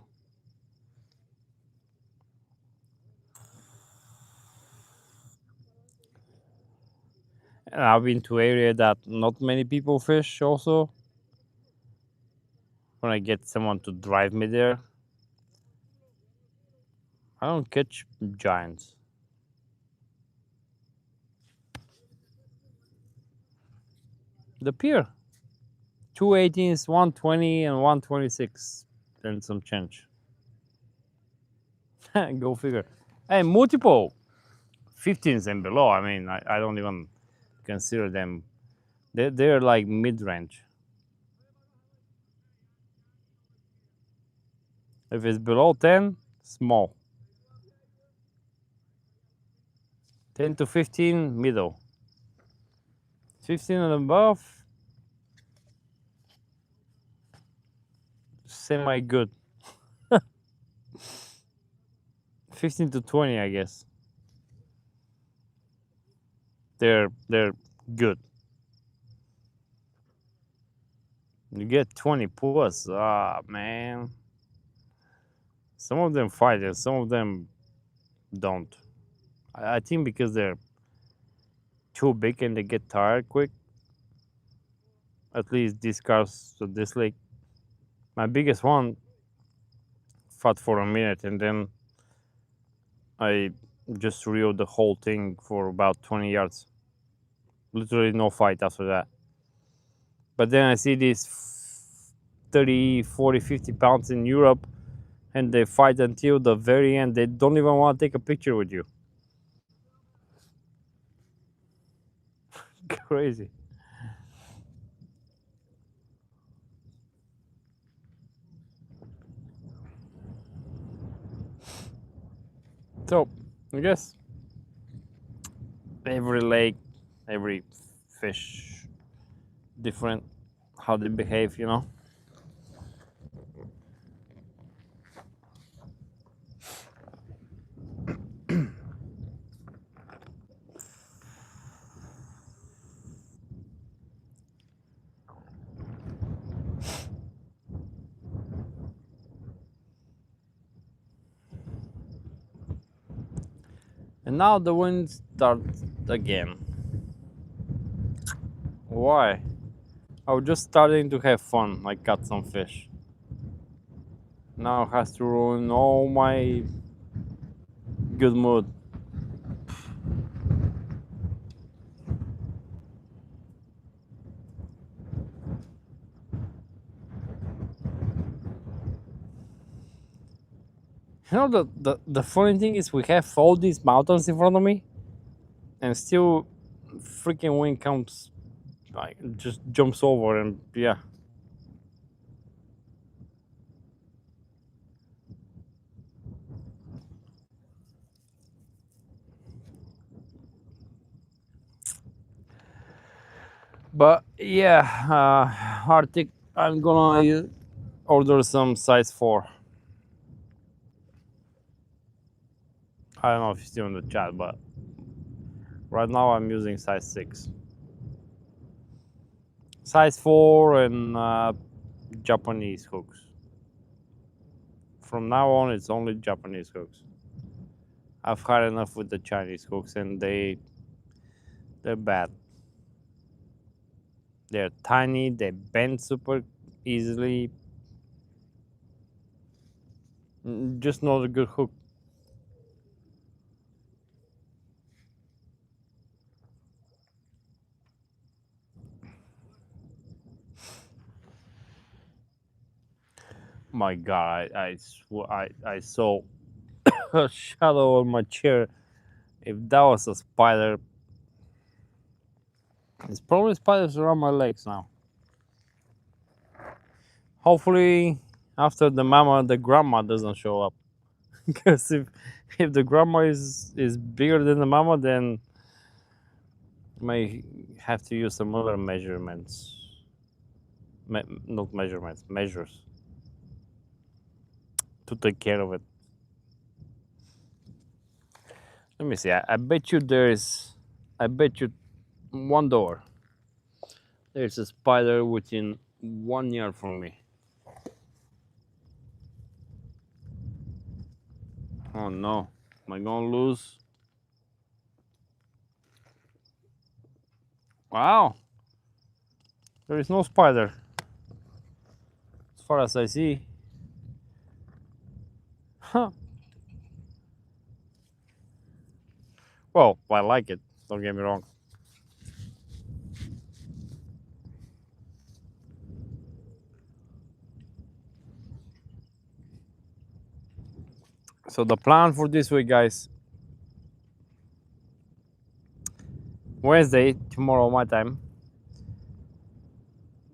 And I've been to area that not many people fish also. When I get someone to drive me there, I don't catch giants. The pier, 218s, 120 and 126 and some change. Go figure. Hey, multiple 15s and below. I mean, I don't even consider them. They're like mid-range. If it's below 10, small. 10 to 15, middle. 15 and above, semi good. 15 to 20, I guess. They're good. You get 20 plus, man. Some of them fight and some of them don't. I think because they're too big and they get tired quick. At least these cars at this lake. My biggest one fought for a minute and then I just reeled the whole thing for about 20 yards. Literally no fight after that. But then I see these 30, 40, 50 pounds in Europe and they fight until the very end. They don't even want to take a picture with you. Crazy. So, I guess every lake, every fish, different how they behave, you know. And now the wind starts again. Why? I was just starting to have fun. I caught some fish. Now it has to ruin all my good mood. You know the funny thing is we have all these mountains in front of me, and still, freaking wind comes, like just jumps over and yeah. But yeah, Arctic, I'm gonna order some size 4. I don't know if you see on the chat, but right now I'm using size 6. Size 4 and Japanese hooks. From now on, it's only Japanese hooks. I've had enough with the Chinese hooks, and they're bad. They're tiny, they bend super easily. Just not a good hook. My God, I saw a shadow on my chair. If that was a spider, it's probably spiders around my legs now. Hopefully, after the mama, the grandma doesn't show up. Because if the grandma is bigger than the mama, then may have to use some other measurements. Not measurements, measures to take care of it. Let me see. I bet you one door. There's a spider within 1 yard from me. Oh no, am I gonna lose? Wow, there is no spider as far as I see. Huh. Well, I like it, don't get me wrong. So the plan for this week, guys, Wednesday, tomorrow my time,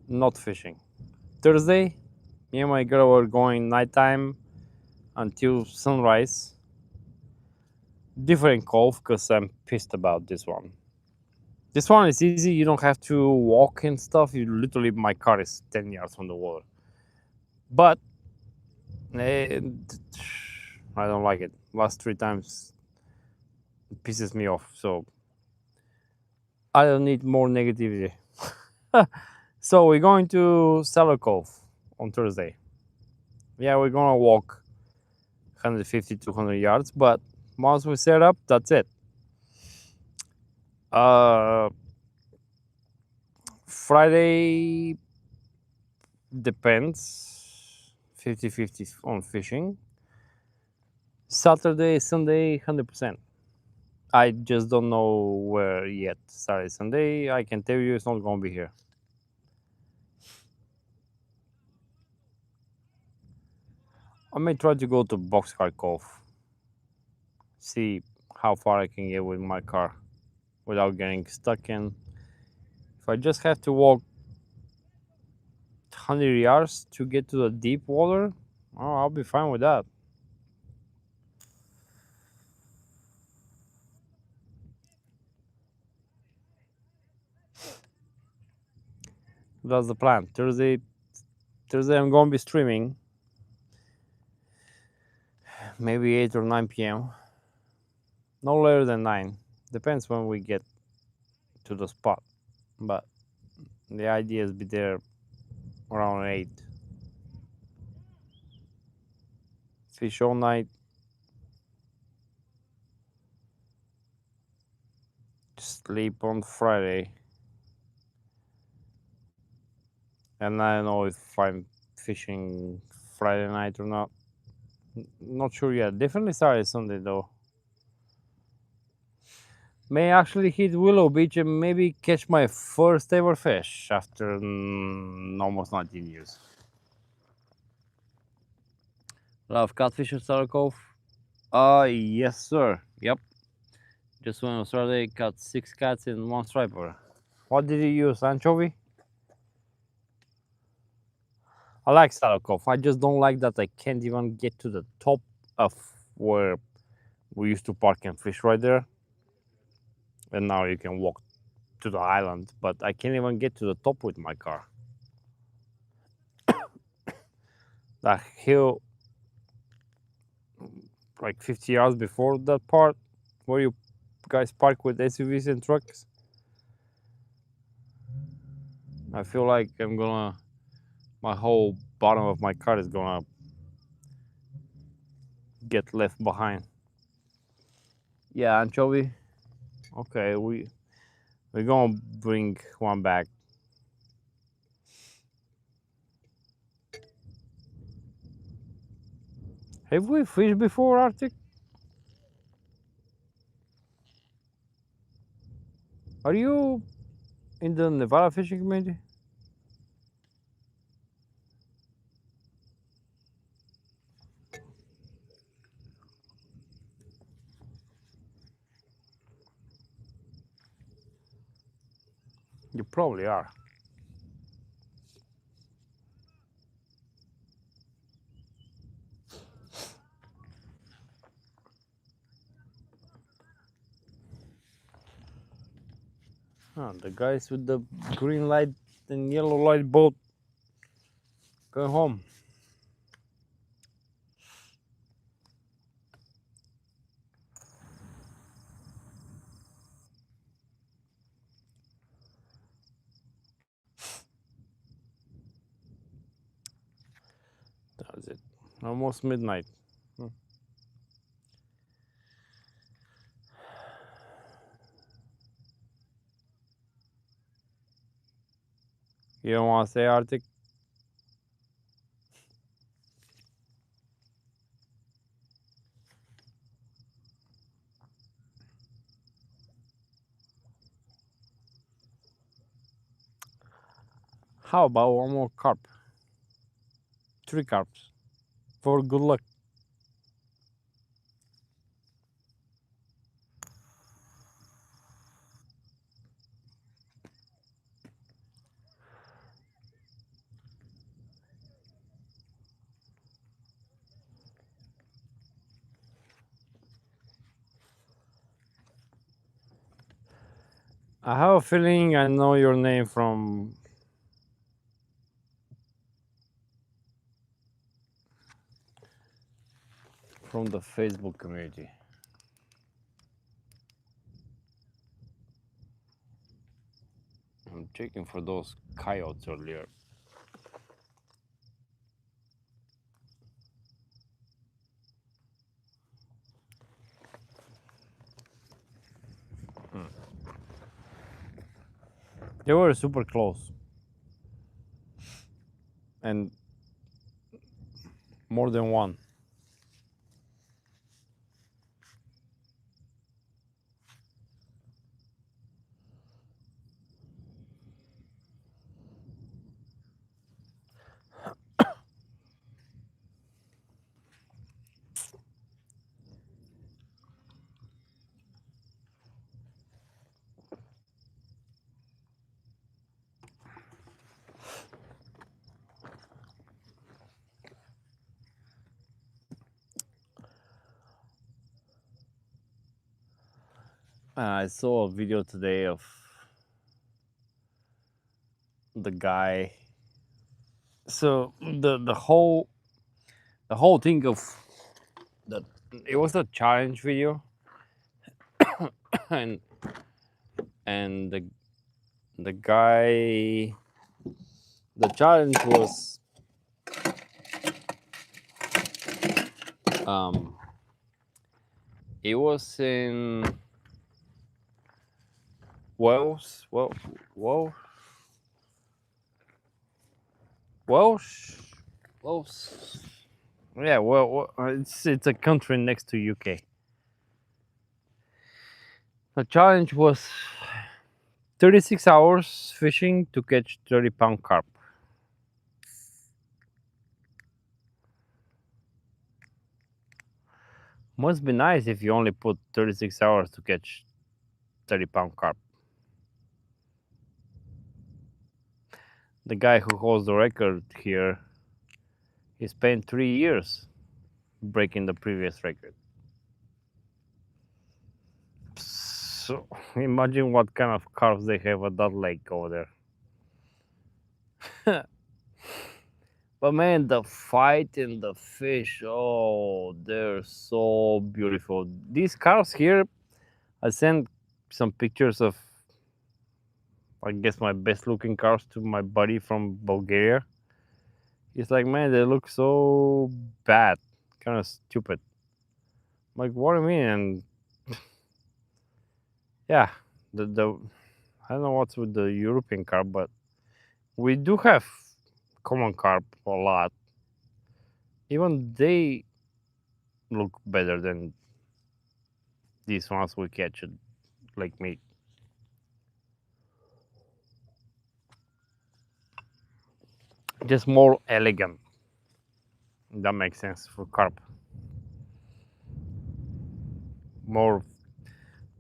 not fishing. Thursday, me and my girl were going nighttime until sunrise. Different cove because I'm pissed about this one. This one is easy, you don't have to walk and stuff. You literally, my car is 10 yards from the water. But I don't like it. Last 3 times it pisses me off. So I don't need more negativity. So we're going to Saddle Cove on Thursday. Yeah, we're gonna walk 150 200 yards, but once we set up, that's it. Friday depends, 50-50 on fishing. Saturday, Sunday, 100%. I just don't know where yet. Saturday, Sunday, I can tell you it's not gonna be here. I may try to go to Boxcar Cove, see how far I can get with my car without getting stuck in. If I just have to walk 100 yards to get to the deep water, oh, I'll be fine with that. That's the plan. Thursday I'm gonna be streaming, maybe 8 or 9 p.m. No later than 9. Depends when we get to the spot, but the idea is be there around 8. Fish all night. Sleep on Friday. And I don't know if I'm fishing Friday night or not. Not sure yet. Definitely Saturday, Sunday though. May actually hit Willow Beach and maybe catch my first ever fish after almost 19 years. Love catfish at Saddle Cove? Yes sir. Yep. Just went on Saturday, caught 6 cats and 1 striper. What did you use, anchovy? I like Saddle Cove. I just don't like that I can't even get to the top of where we used to park and fish right there. And now you can walk to the island, but I can't even get to the top with my car. That hill, like 50 yards before that part, where you guys park with SUVs and trucks, I feel like my whole bottom of my car is gonna get left behind. Yeah, anchovy. Okay, we're gonna bring one back. Have we fished before, Arctic? Are you in the Nevada fishing community? You probably are. The guys with the green light and yellow light boat going home. That's it. Almost midnight. You don't want to say, Arctic? How about one more carp? 3 carps for good luck. I have a feeling I know your name from the Facebook community. I'm checking for those coyotes earlier. They were super close. And more than one. I saw a video today of the guy. So the whole thing of that, it was a challenge video, and the guy, the challenge was it was in Welsh. Yeah, well, it's a country next to UK. The challenge was 36 hours fishing to catch 30-pound carp. Must be nice if you only put 36 hours to catch 30-pound carp. The guy who holds the record here, he spent 3 years breaking the previous record. So imagine what kind of carps they have at that lake over there. But man, the fight and the fish, oh, they're so beautiful. These carps here, I sent some pictures of, I guess, my best looking carps to my buddy from Bulgaria. He's like, man, they look so bad, kind of stupid. I'm like, what do you mean? And yeah, the I don't know what's with the European carp, but we do have common carp a lot. Even they look better than these ones we catch at Lake Mead. Just more elegant. That makes sense for carp. More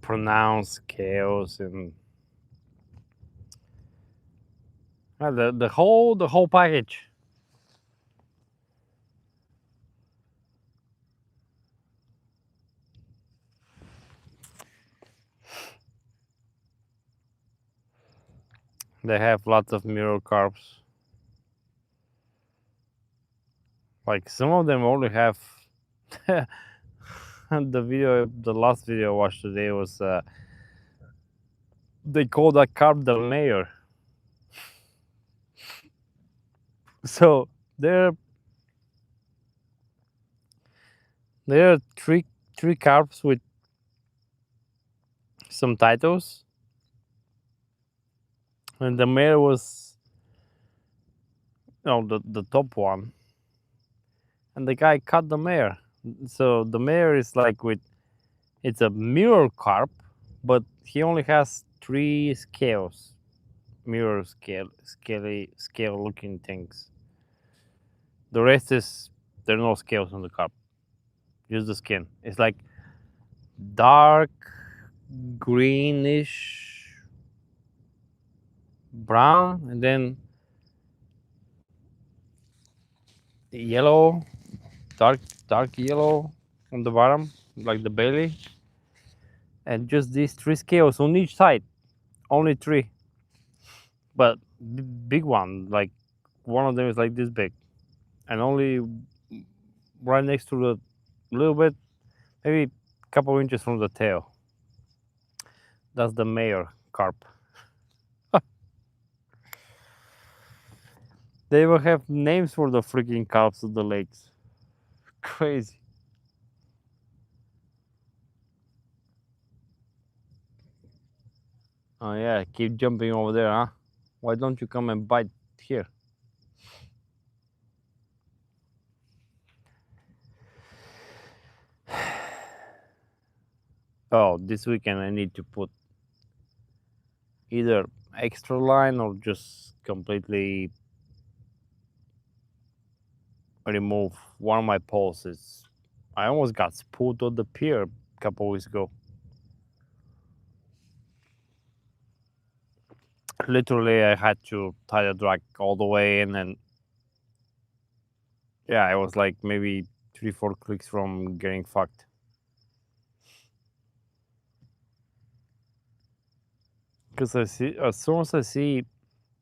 pronounced scales and the whole package. They have lots of mirror carps. Like some of them only have the last video I watched today was they call that carp the mayor. So there are three carps with some titles, and the mayor was the top one, and the guy cut the mayor. So the mayor is like it's a mirror carp, but he only has 3 scales, mirror scale looking things. The rest is there are no scales on the carp, just the skin. It's like dark greenish brown, and then yellow, dark yellow on the bottom, like the belly, and just these 3 scales on each side. Only 3, but big one. Like one of them is like this big, and only right next to the little bit, maybe a couple inches from the tail. That's the mayor carp. They will have names for the freaking carps of the lakes. Crazy. Oh yeah, keep jumping over there, huh? Why don't you come and bite here? Oh, this weekend I need to put either extra line or just completely remove one of my poles. I almost got spooked on the pier a couple weeks ago. Literally, I had to tie the drag all the way, and then yeah, it was like maybe 3-4 clicks from getting fucked. Because I see, as soon as I see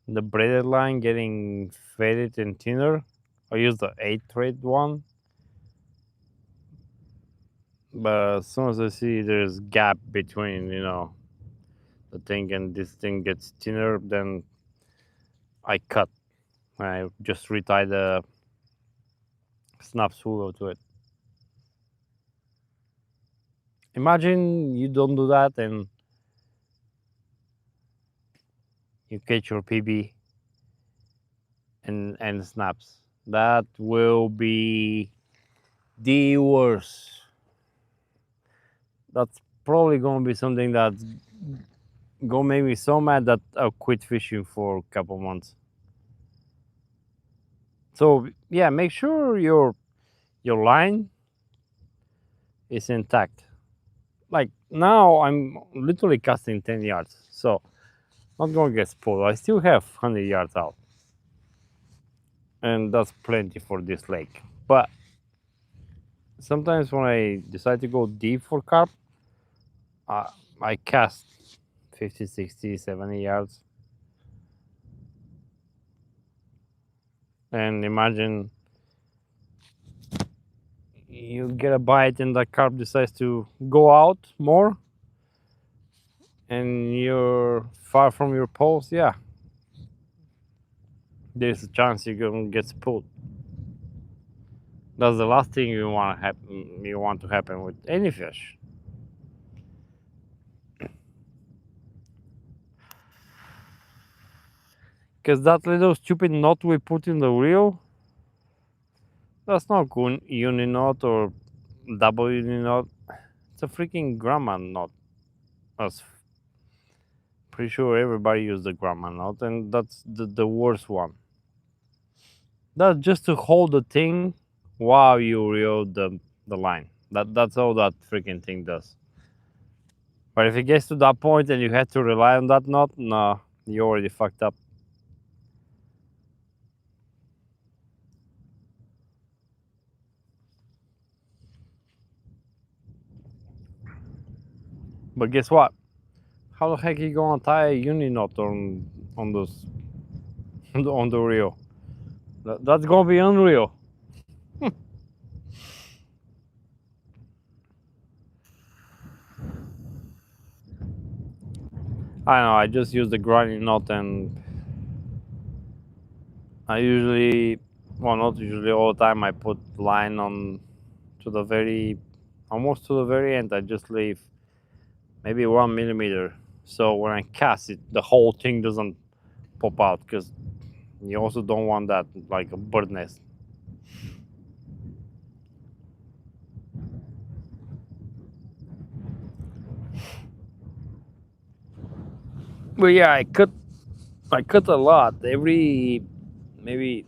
the braided line getting faded and thinner, I use the 8-thread one. But as soon as I see there's gap between, the thing and this thing gets thinner, then I cut. I just retie the snap spool to it. Imagine you don't do that and you catch your PB and snaps. That will be the worst. That's probably gonna be something that's gonna make me so mad that I'll quit fishing for a couple months. So yeah, make sure your line is intact. Like now I'm literally casting 10 yards, so not gonna get spoiled. I still have 100 yards out, and that's plenty for this lake. But sometimes when I decide to go deep for carp, I I cast 50, 60, 70 yards. And imagine you get a bite and the carp decides to go out more and you're far from your post, yeah, there's a chance you're gonna get spooked. That's the last thing you want to happen. You want to happen with any fish. Because that little stupid knot we put in the reel, that's not uni knot or double uni knot. It's a freaking grandma knot. That's pretty sure everybody used the grandma knot, and that's the worst one. That's just to hold the thing while you reel the line. That's all that freaking thing does. But if it gets to that point and you have to rely on that knot, nah, you already fucked up. But guess what? How the heck are you gonna tie a uni knot on those on the reel? That's gonna be unreal. I know. I just use the grinding knot, and I usually, well, not usually, all the time. I put line on to the very, almost to the very end. I just leave maybe 1 millimeter, so when I cast it, the whole thing doesn't pop out, because you also don't want that like a bird nest. But yeah, I cut a lot every maybe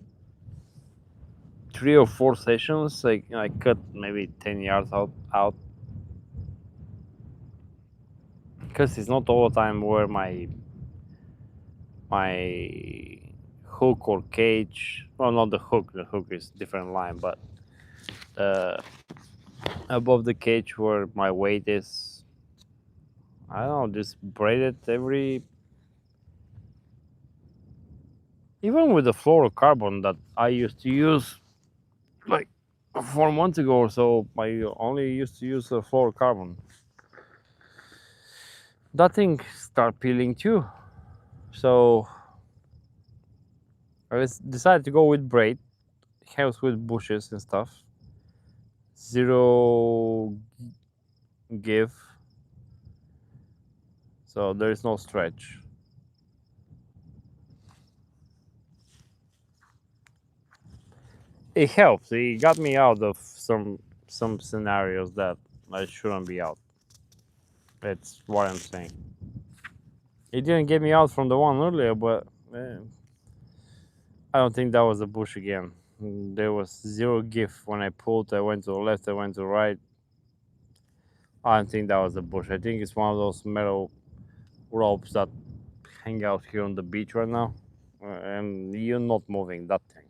3 or 4 sessions. I cut maybe 10 yards out because it's not all the time where my hook or cage, well, not the hook is different line, but above the cage where my weight is, I don't know, just braid it every, even with the fluorocarbon that I used to use like 4 months ago or so. I only used to use the fluorocarbon. That thing start peeling too, so I decided to go with braid. It helps with bushes and stuff. Zero give, so there is no stretch. It helps. It got me out of some scenarios that I shouldn't be out. That's what I'm saying. It didn't get me out from the one earlier, but I don't think that was a bush again. There was zero give when I pulled. I went to the left, I went to the right. I don't think that was a bush. I think it's one of those metal ropes that hang out here on the beach right now, and you're not moving that thing,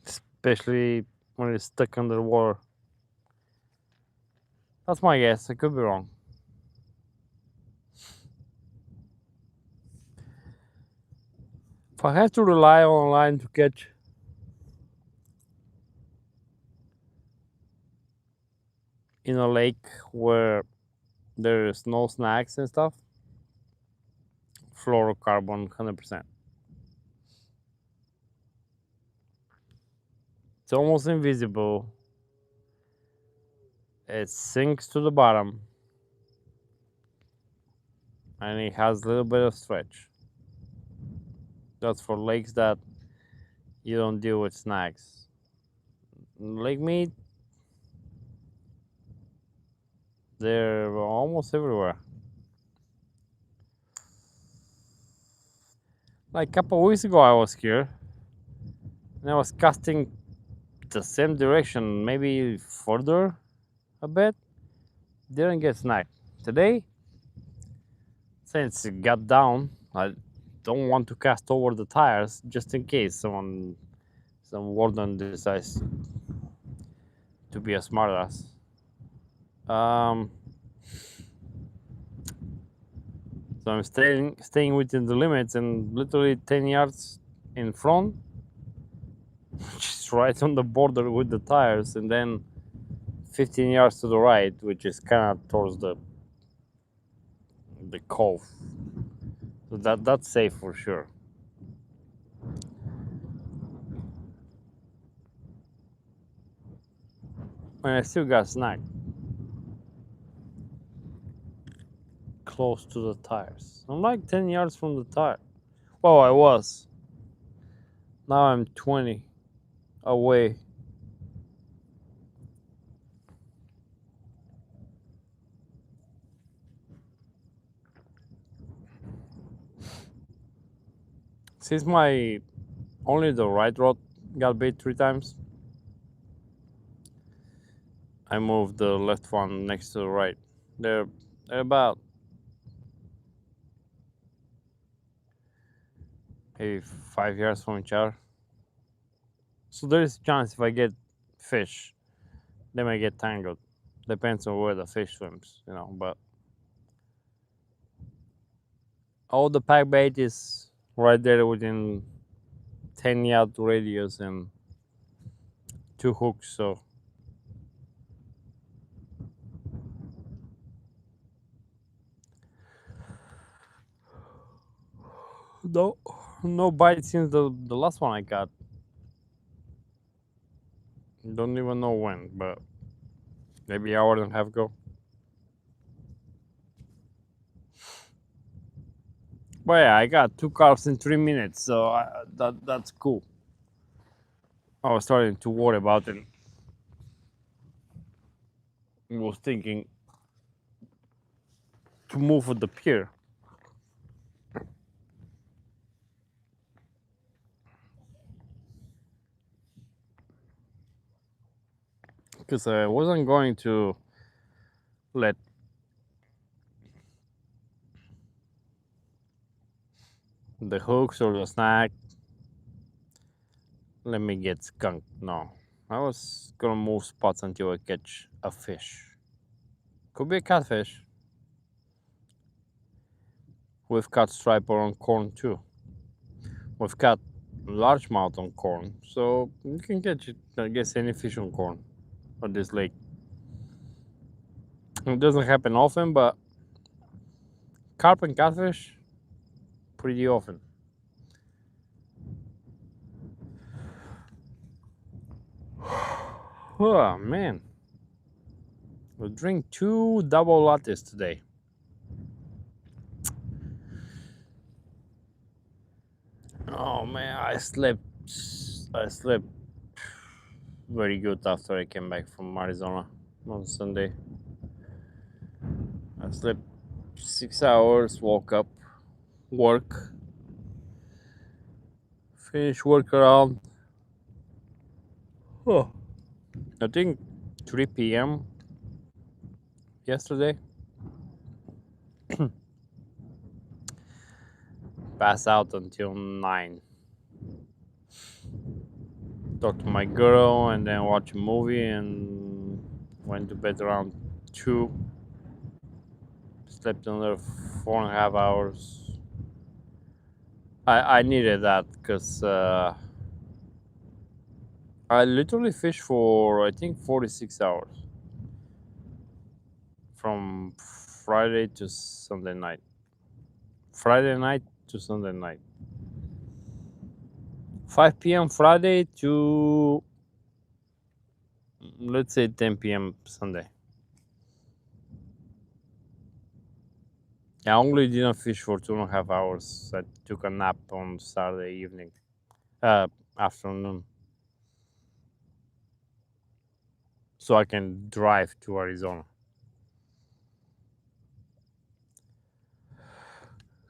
especially when it's stuck under the water. That's my guess. I could be wrong. If I have to rely on a line to catch in a lake where there's no snacks and stuff, fluorocarbon 100%. It's almost invisible. It sinks to the bottom and it has a little bit of stretch. That's for lakes that you don't deal with snacks. Lake meat, they're almost everywhere. Like a couple weeks ago, I was here and I was casting the same direction, maybe further a bit. Didn't get snagged. Today, since it got down, I don't want to cast over the tires just in case some warden decides to be a smartass. So I'm staying within the limits, and literally 10 yards in front, just right on the border with the tires, and then 15 yards to the right, which is kind of towards the cove. So that's safe for sure. And I still got snagged close to the tires. I'm like 10 yards from the tire. Well, I was. Now I'm 20 away. Since my only the right rod got bit 3 times, I moved the left one next to the right. They're about maybe 5 yards from each other. So there is a chance if I get fish, they may get tangled. Depends on where the fish swims, but all the pack bait is right there within 10-yard radius and 2 hooks, so no bite since the last one I got. Don't even know when, but maybe an hour and a half ago. But yeah, I got 2 carps in 3 minutes, so that's cool. I was starting to worry about it. I was thinking to move at the pier. Because I wasn't going to let the hooks or the snag let me get skunked. No, I was gonna move spots until I catch a fish. Could be a catfish. We've caught striper on corn too. We've caught largemouth on corn, so you can catch it, I guess, any fish on corn on this lake. It doesn't happen often, but carp and catfish pretty often. Oh man, we'll drink 2 double lattes today. Oh man, I slept very good after I came back from Arizona on Sunday. I slept 6 hours, woke up, work, finish work around, I think 3 p.m. yesterday. Pass out until 9. Talked to my girl and then watch a movie and went to bed around 2. Slept another 4.5 hours. I needed that because I literally fished for I think 46 hours from Friday to Sunday night. Friday night to Sunday night. 5 p.m. Friday to, let's say, 10 p.m. Sunday. I only didn't fish for 2.5 hours. I took a nap on Saturday evening, afternoon, so I can drive to Arizona.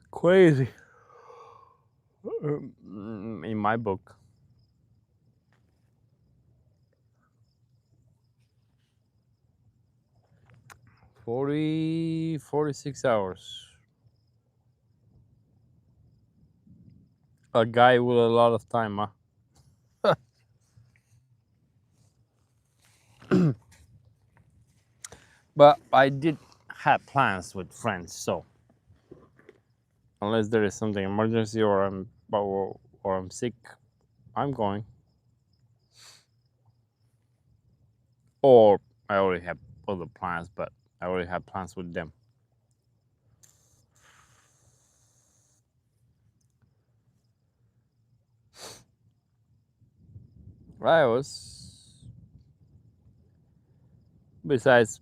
Crazy. In my book. 46 hours. A guy with a lot of time, huh? But I did have plans with friends, so Unless there is something emergency or I'm sick, I'm going. Or I already have other plans, but I already have plans with them. I was besides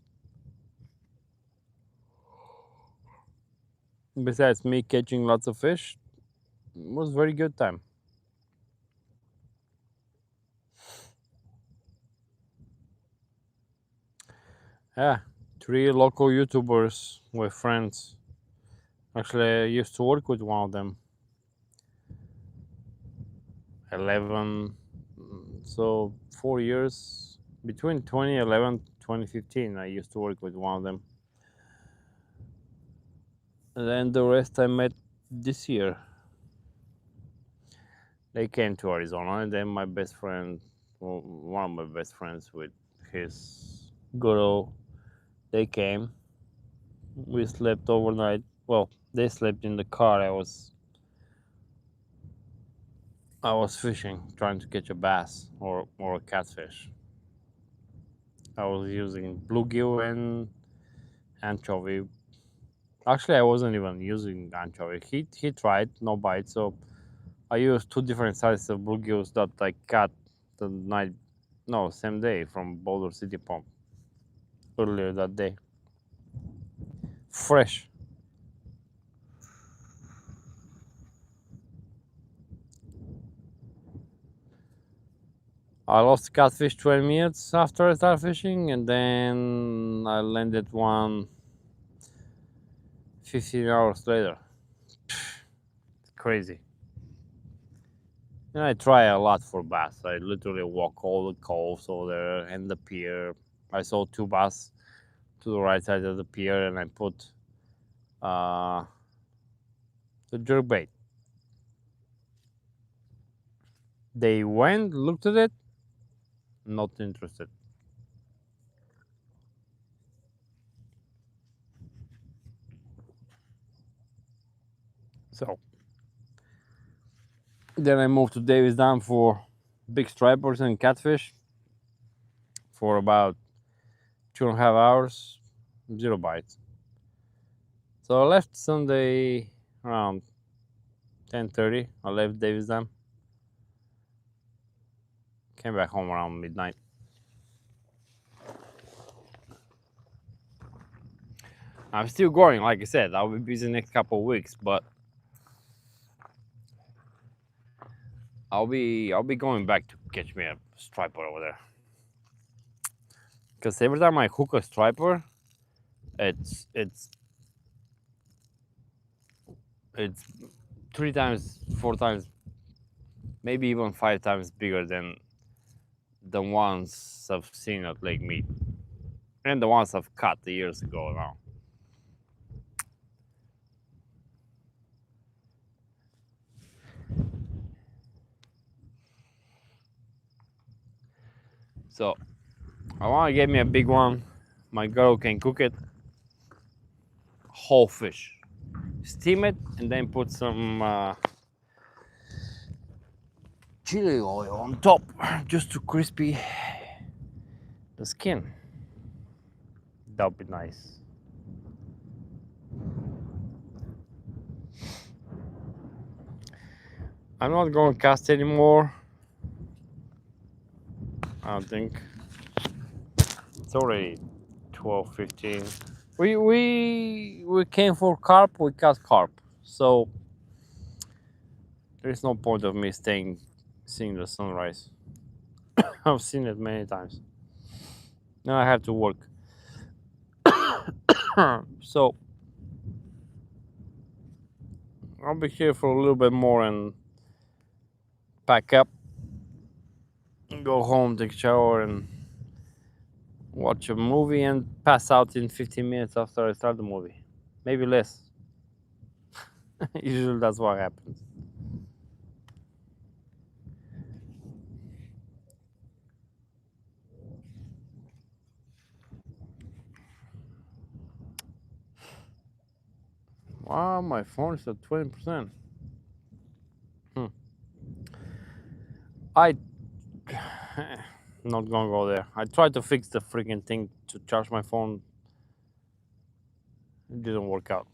besides me catching lots of fish, it was very good time. Yeah, 3 local YouTubers with friends. Actually, I used to work with one of them. 11, so 4 years between 2011 2015. I used to work with one of them, and then the rest I met this year. They came to Arizona, and then my best friend, well, one of my best friends with his girl, they came. We slept overnight. Well, they slept in the car. I was fishing, trying to catch a bass or a catfish. I was using bluegill and anchovy. Actually, I wasn't even using anchovy. He tried, no bite. So I used 2 different sizes of bluegills that I caught the night, no, same day from Boulder City Pump earlier that day. Fresh. I lost catfish 20 minutes after I started fishing, and then I landed one 15 hours later. It's crazy. And I try a lot for bass. I literally walk all the coves over there and the pier. I saw 2 bass to the right side of the pier, and I put uh, the jerkbait. They went, looked at it, not interested. So then I moved to Davis Dam for big stripers and catfish for about 2.5 hours, zero bites. So I left Sunday around 10:30. I left Davis Dam, came back home around midnight. I'm still going, like I said. I'll be busy next couple of weeks, but I'll be going back to catch me a striper over there. Because every time I hook a striper, it's it's 3 times, 4 times, maybe even 5 times bigger than the ones I've seen at Lake Mead and the ones I've caught years ago now. So I want to get me a big one. My girl can cook it whole fish, steam it, and then put some chili oil on top just to crispy the skin. That'll be nice. I'm not going to cast anymore. I don't think. It's already 12:15. We came for carp. We cast carp. So there's no point of me staying, seeing the sunrise. I've seen it many times. Now I have to work. So I'll be here for a little bit more and pack up, go home, take a shower, and watch a movie and pass out in 15 minutes after I start the movie. Maybe less. Usually that's what happens. Wow, my phone is at 20%. I not gonna go there. I tried to fix the freaking thing to charge my phone. It didn't work out.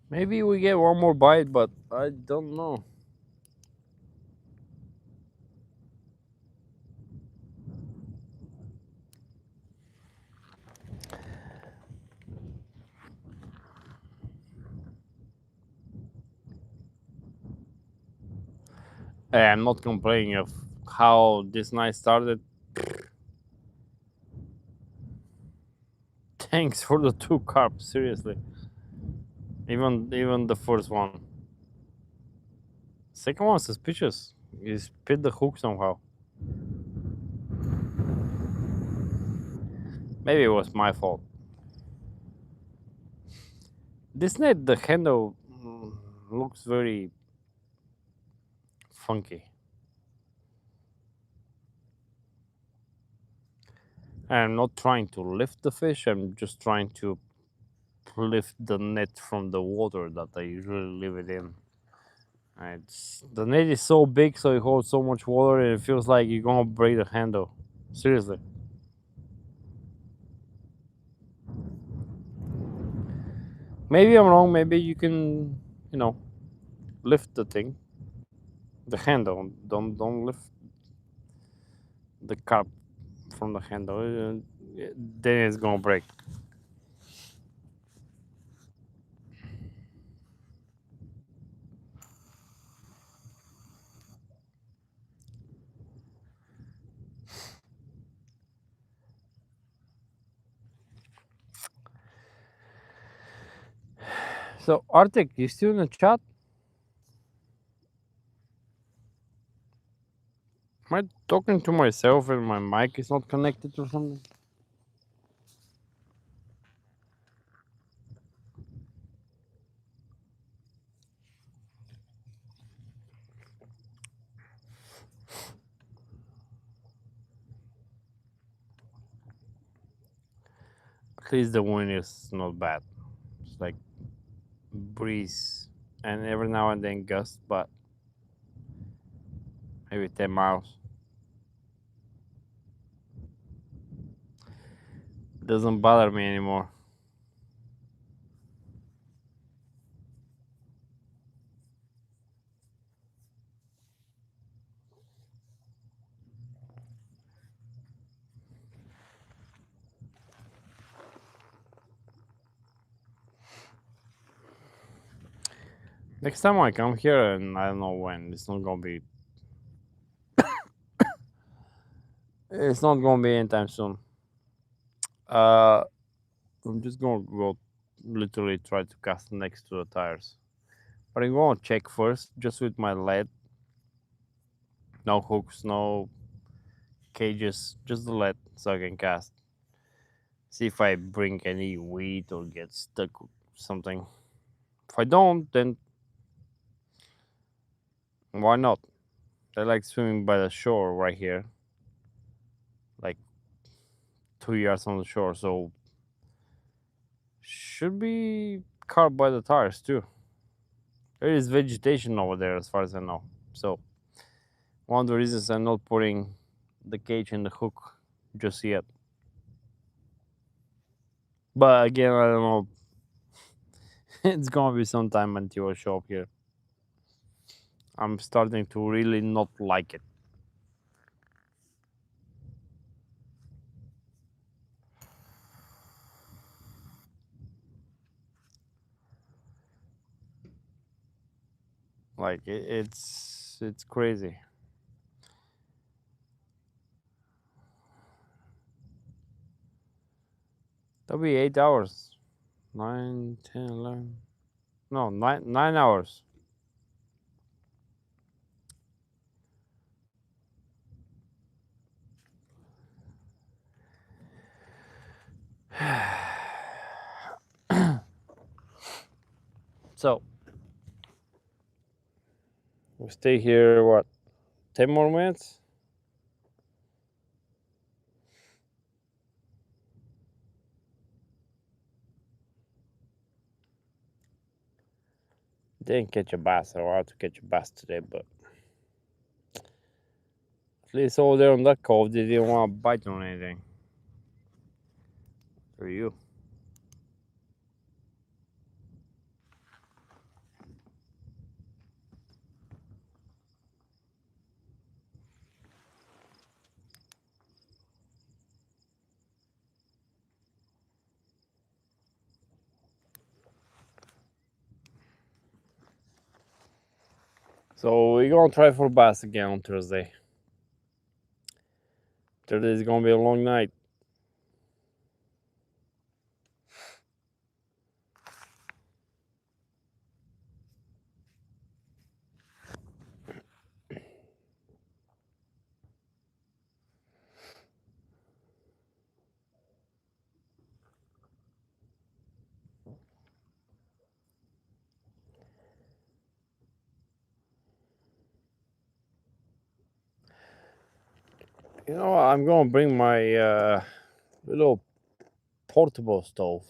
Maybe we get one more bite, but I don't know. I'm not complaining of how this night started. Thanks for the 2 carp, seriously. Even the first one. Second one suspicious. He spit the hook somehow. Maybe it was my fault. This net, the handle looks very funky. I'm not trying to lift the fish, I'm just trying to lift the net from the water that I usually leave it in. The net is so big, so it holds so much water, and it feels like you're gonna break the handle. Seriously. Maybe I'm wrong. Maybe you can, lift the thing, the handle. Don't lift the carp from the handle. Then it's gonna break. So Arctic, you still in the chat? Am I talking to myself and my mic is not connected or something? At least the wind is not bad. It's like breeze and every now and then gust, but maybe 10 miles. Doesn't bother me anymore. Next time I come here, and I don't know when, it's not gonna be. It's not gonna be anytime soon. I'm just gonna go literally try to cast next to the tires. But I'm gonna check first, just with my lead. No hooks, no cages, just the lead so I can cast. See if I bring any weed or get stuck with something. If I don't, then why not? I like swimming by the shore right here. Like 2 yards on the shore, so should be carved by the tires too. There is vegetation over there as far as I know. So one of the reasons I'm not putting the cage and the hook just yet. But again, I don't know. It's gonna be some time until I show up here. I'm starting to really not like it. Like it's crazy. That'll be 8 hours. 9, 10, 11. No, 9 hours. So we'll stay here, what, 10 more minutes? Didn't catch a bass. I wanted to catch a bass today, but at least over there on that cove, they didn't want to bite on anything. For you. So we're gonna try for bass again on Thursday. Thursday is gonna be a long night. You know, I'm gonna bring my little portable stove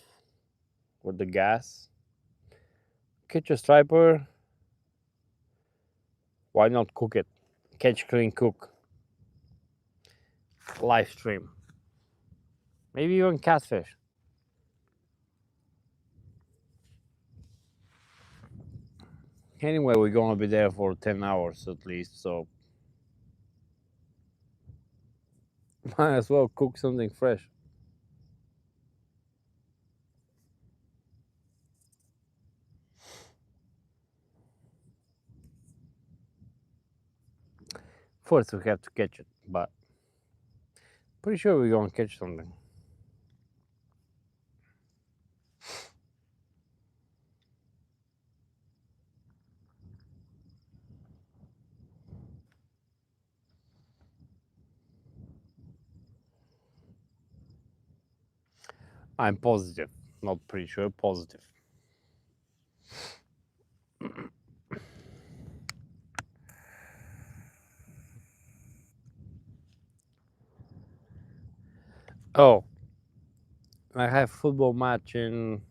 with the gas. Catch a striper. Why not cook it? Catch, clean, cook. Live stream. Maybe even catfish. Anyway, we're gonna be there for 10 hours at least, so might as well cook something fresh. First, we have to catch it, but pretty sure we're gonna catch something. I'm positive, not pretty sure, positive. Oh, I have football match in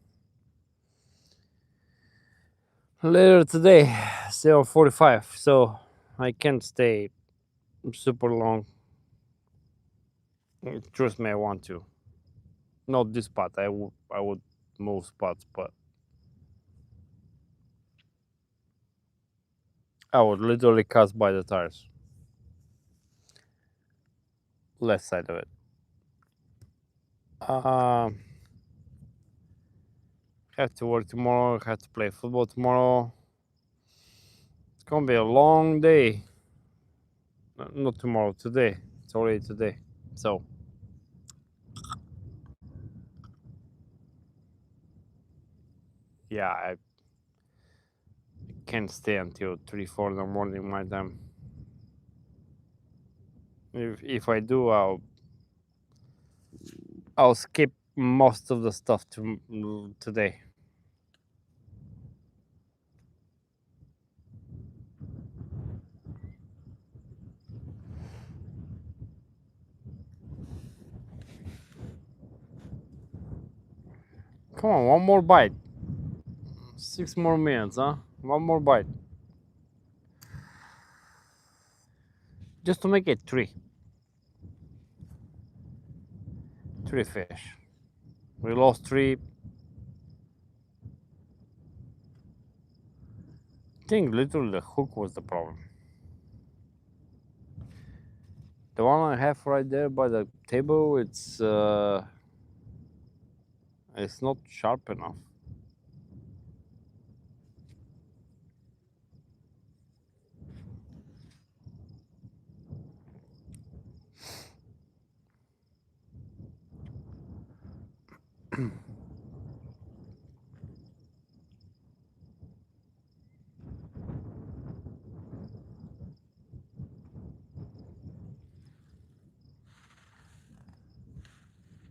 later today, 7:45, so I can't stay super long. Trust me, I want to. Not this spot. I would move spots, but I would literally cast by the tires. Left side of it. Have to work tomorrow. Have to play football tomorrow. It's gonna be a long day. Not tomorrow. Today. It's already today. So. Yeah, I can't stay until 3, 4 in the morning my time. If I do, I'll skip most of the stuff today. Come on, one more bite. 6 more minutes, huh? One more bite. Just to make it 3. 3 fish. We lost 3. I think literally the hook was the problem. The one I have right there by the table, it's not sharp enough.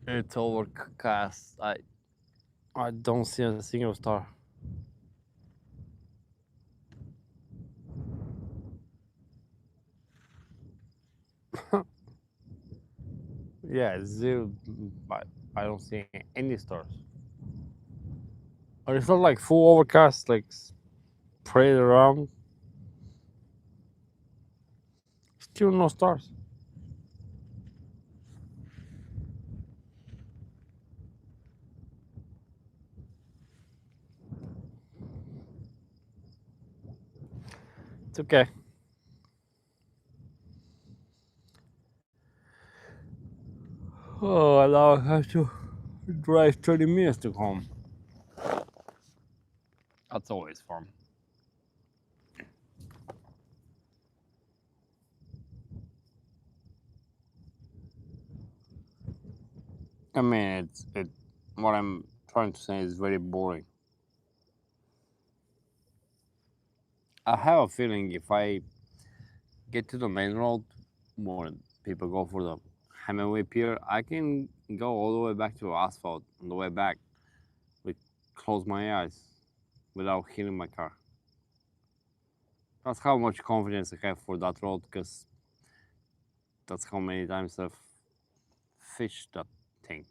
It's overcast. I don't see a single star. Yeah, zero. But I don't see any stars. Or it's not like full overcast, like spread around. Still no stars. It's okay. Oh, now I have to drive 30 minutes to home. That's always fun. I mean, it. What I'm trying to say is very boring. I have a feeling if I get to the main road, more people go for the Hemingway Pier, I can go all the way back to asphalt on the way back with close my eyes without hitting my car. That's how much confidence I have for that road, because that's how many times I've fished that thing.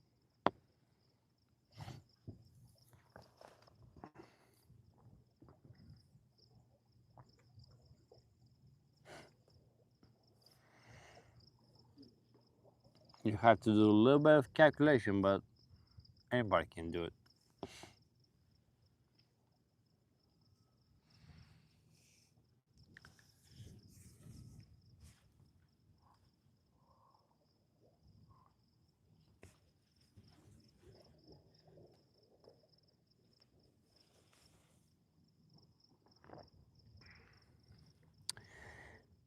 You have to do a little bit of calculation, but anybody can do it.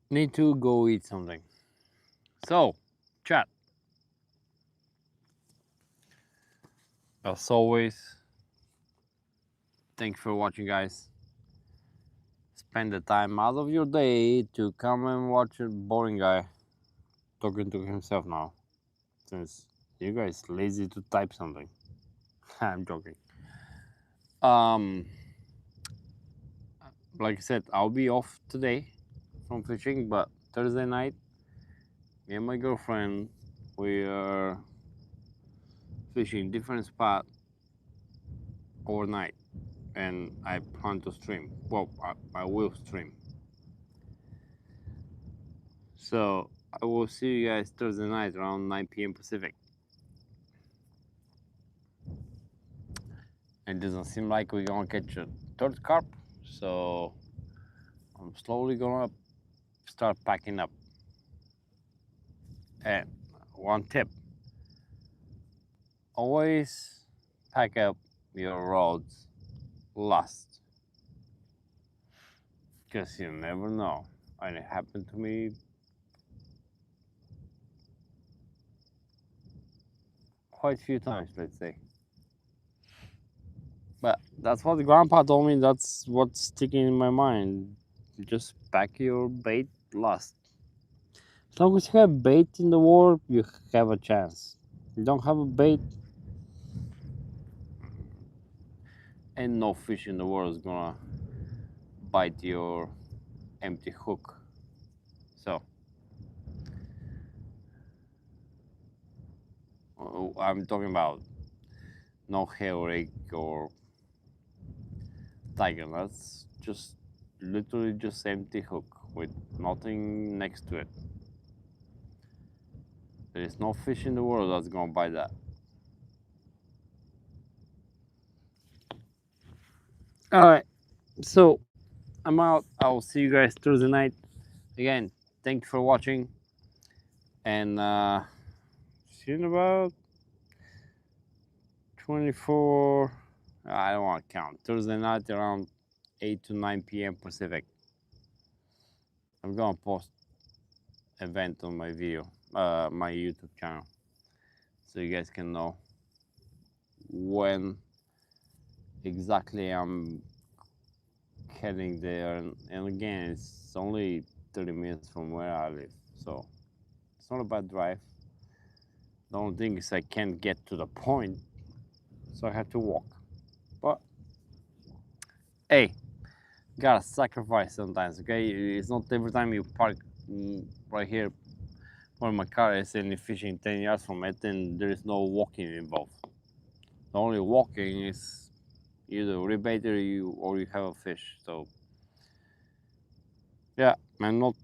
Need to go eat something. So, chat. As always, thanks for watching, guys. Spend the time out of your day to come and watch a boring guy talking to himself now, since you guys lazy to type something. I'm joking. Um, like I said, I'll be off today from fishing, but Thursday night, me and my girlfriend, we are fishing different spot overnight, and I plan to stream. Well, I will stream. So I will see you guys Thursday night around 9 p.m. Pacific. It doesn't seem like we're gonna catch a third carp, so I'm slowly gonna start packing up. And one tip: always pack up your rods last, because you never know. And it happened to me quite a few times, let's say. But that's what Grandpa told me. That's what's sticking in my mind. Just pack your bait last. As long as you have bait in the water, you have a chance. You don't have a bait, and no fish in the world is gonna bite your empty hook. So I'm talking about no hail or tiger. That's just literally just empty hook with nothing next to it. There is no fish in the world that's gonna bite that. All right, so I'm out. I'll see you guys Thursday night. Again, thank you for watching, and see you in about 24. I don't want to count. Thursday night around 8 to 9 p.m. Pacific. I'm gonna post event on my video, my YouTube channel, so you guys can know when exactly I'm heading there. And again, it's only 30 minutes from where I live, so it's not a bad drive. The only thing is I can't get to the point, so I have to walk. But hey, gotta sacrifice sometimes, okay? It's not every time you park right here when my car is in fishing 10 yards from it, and there is no walking involved. The only walking is either rebait or you have a fish. So yeah, I'm not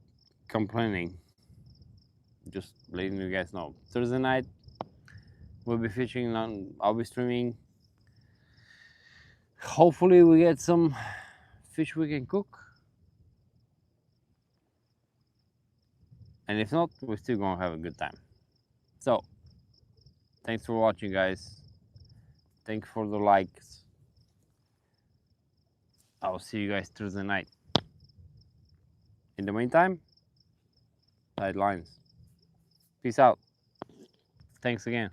complaining. Just letting you guys know. Thursday night we'll be fishing. I'll be streaming. Hopefully we get some fish we can cook. And if not, we're still gonna have a good time. So thanks for watching, guys. Thanks for the likes. I'll see you guys Thursday night. In the meantime, tight lines. Peace out. Thanks again.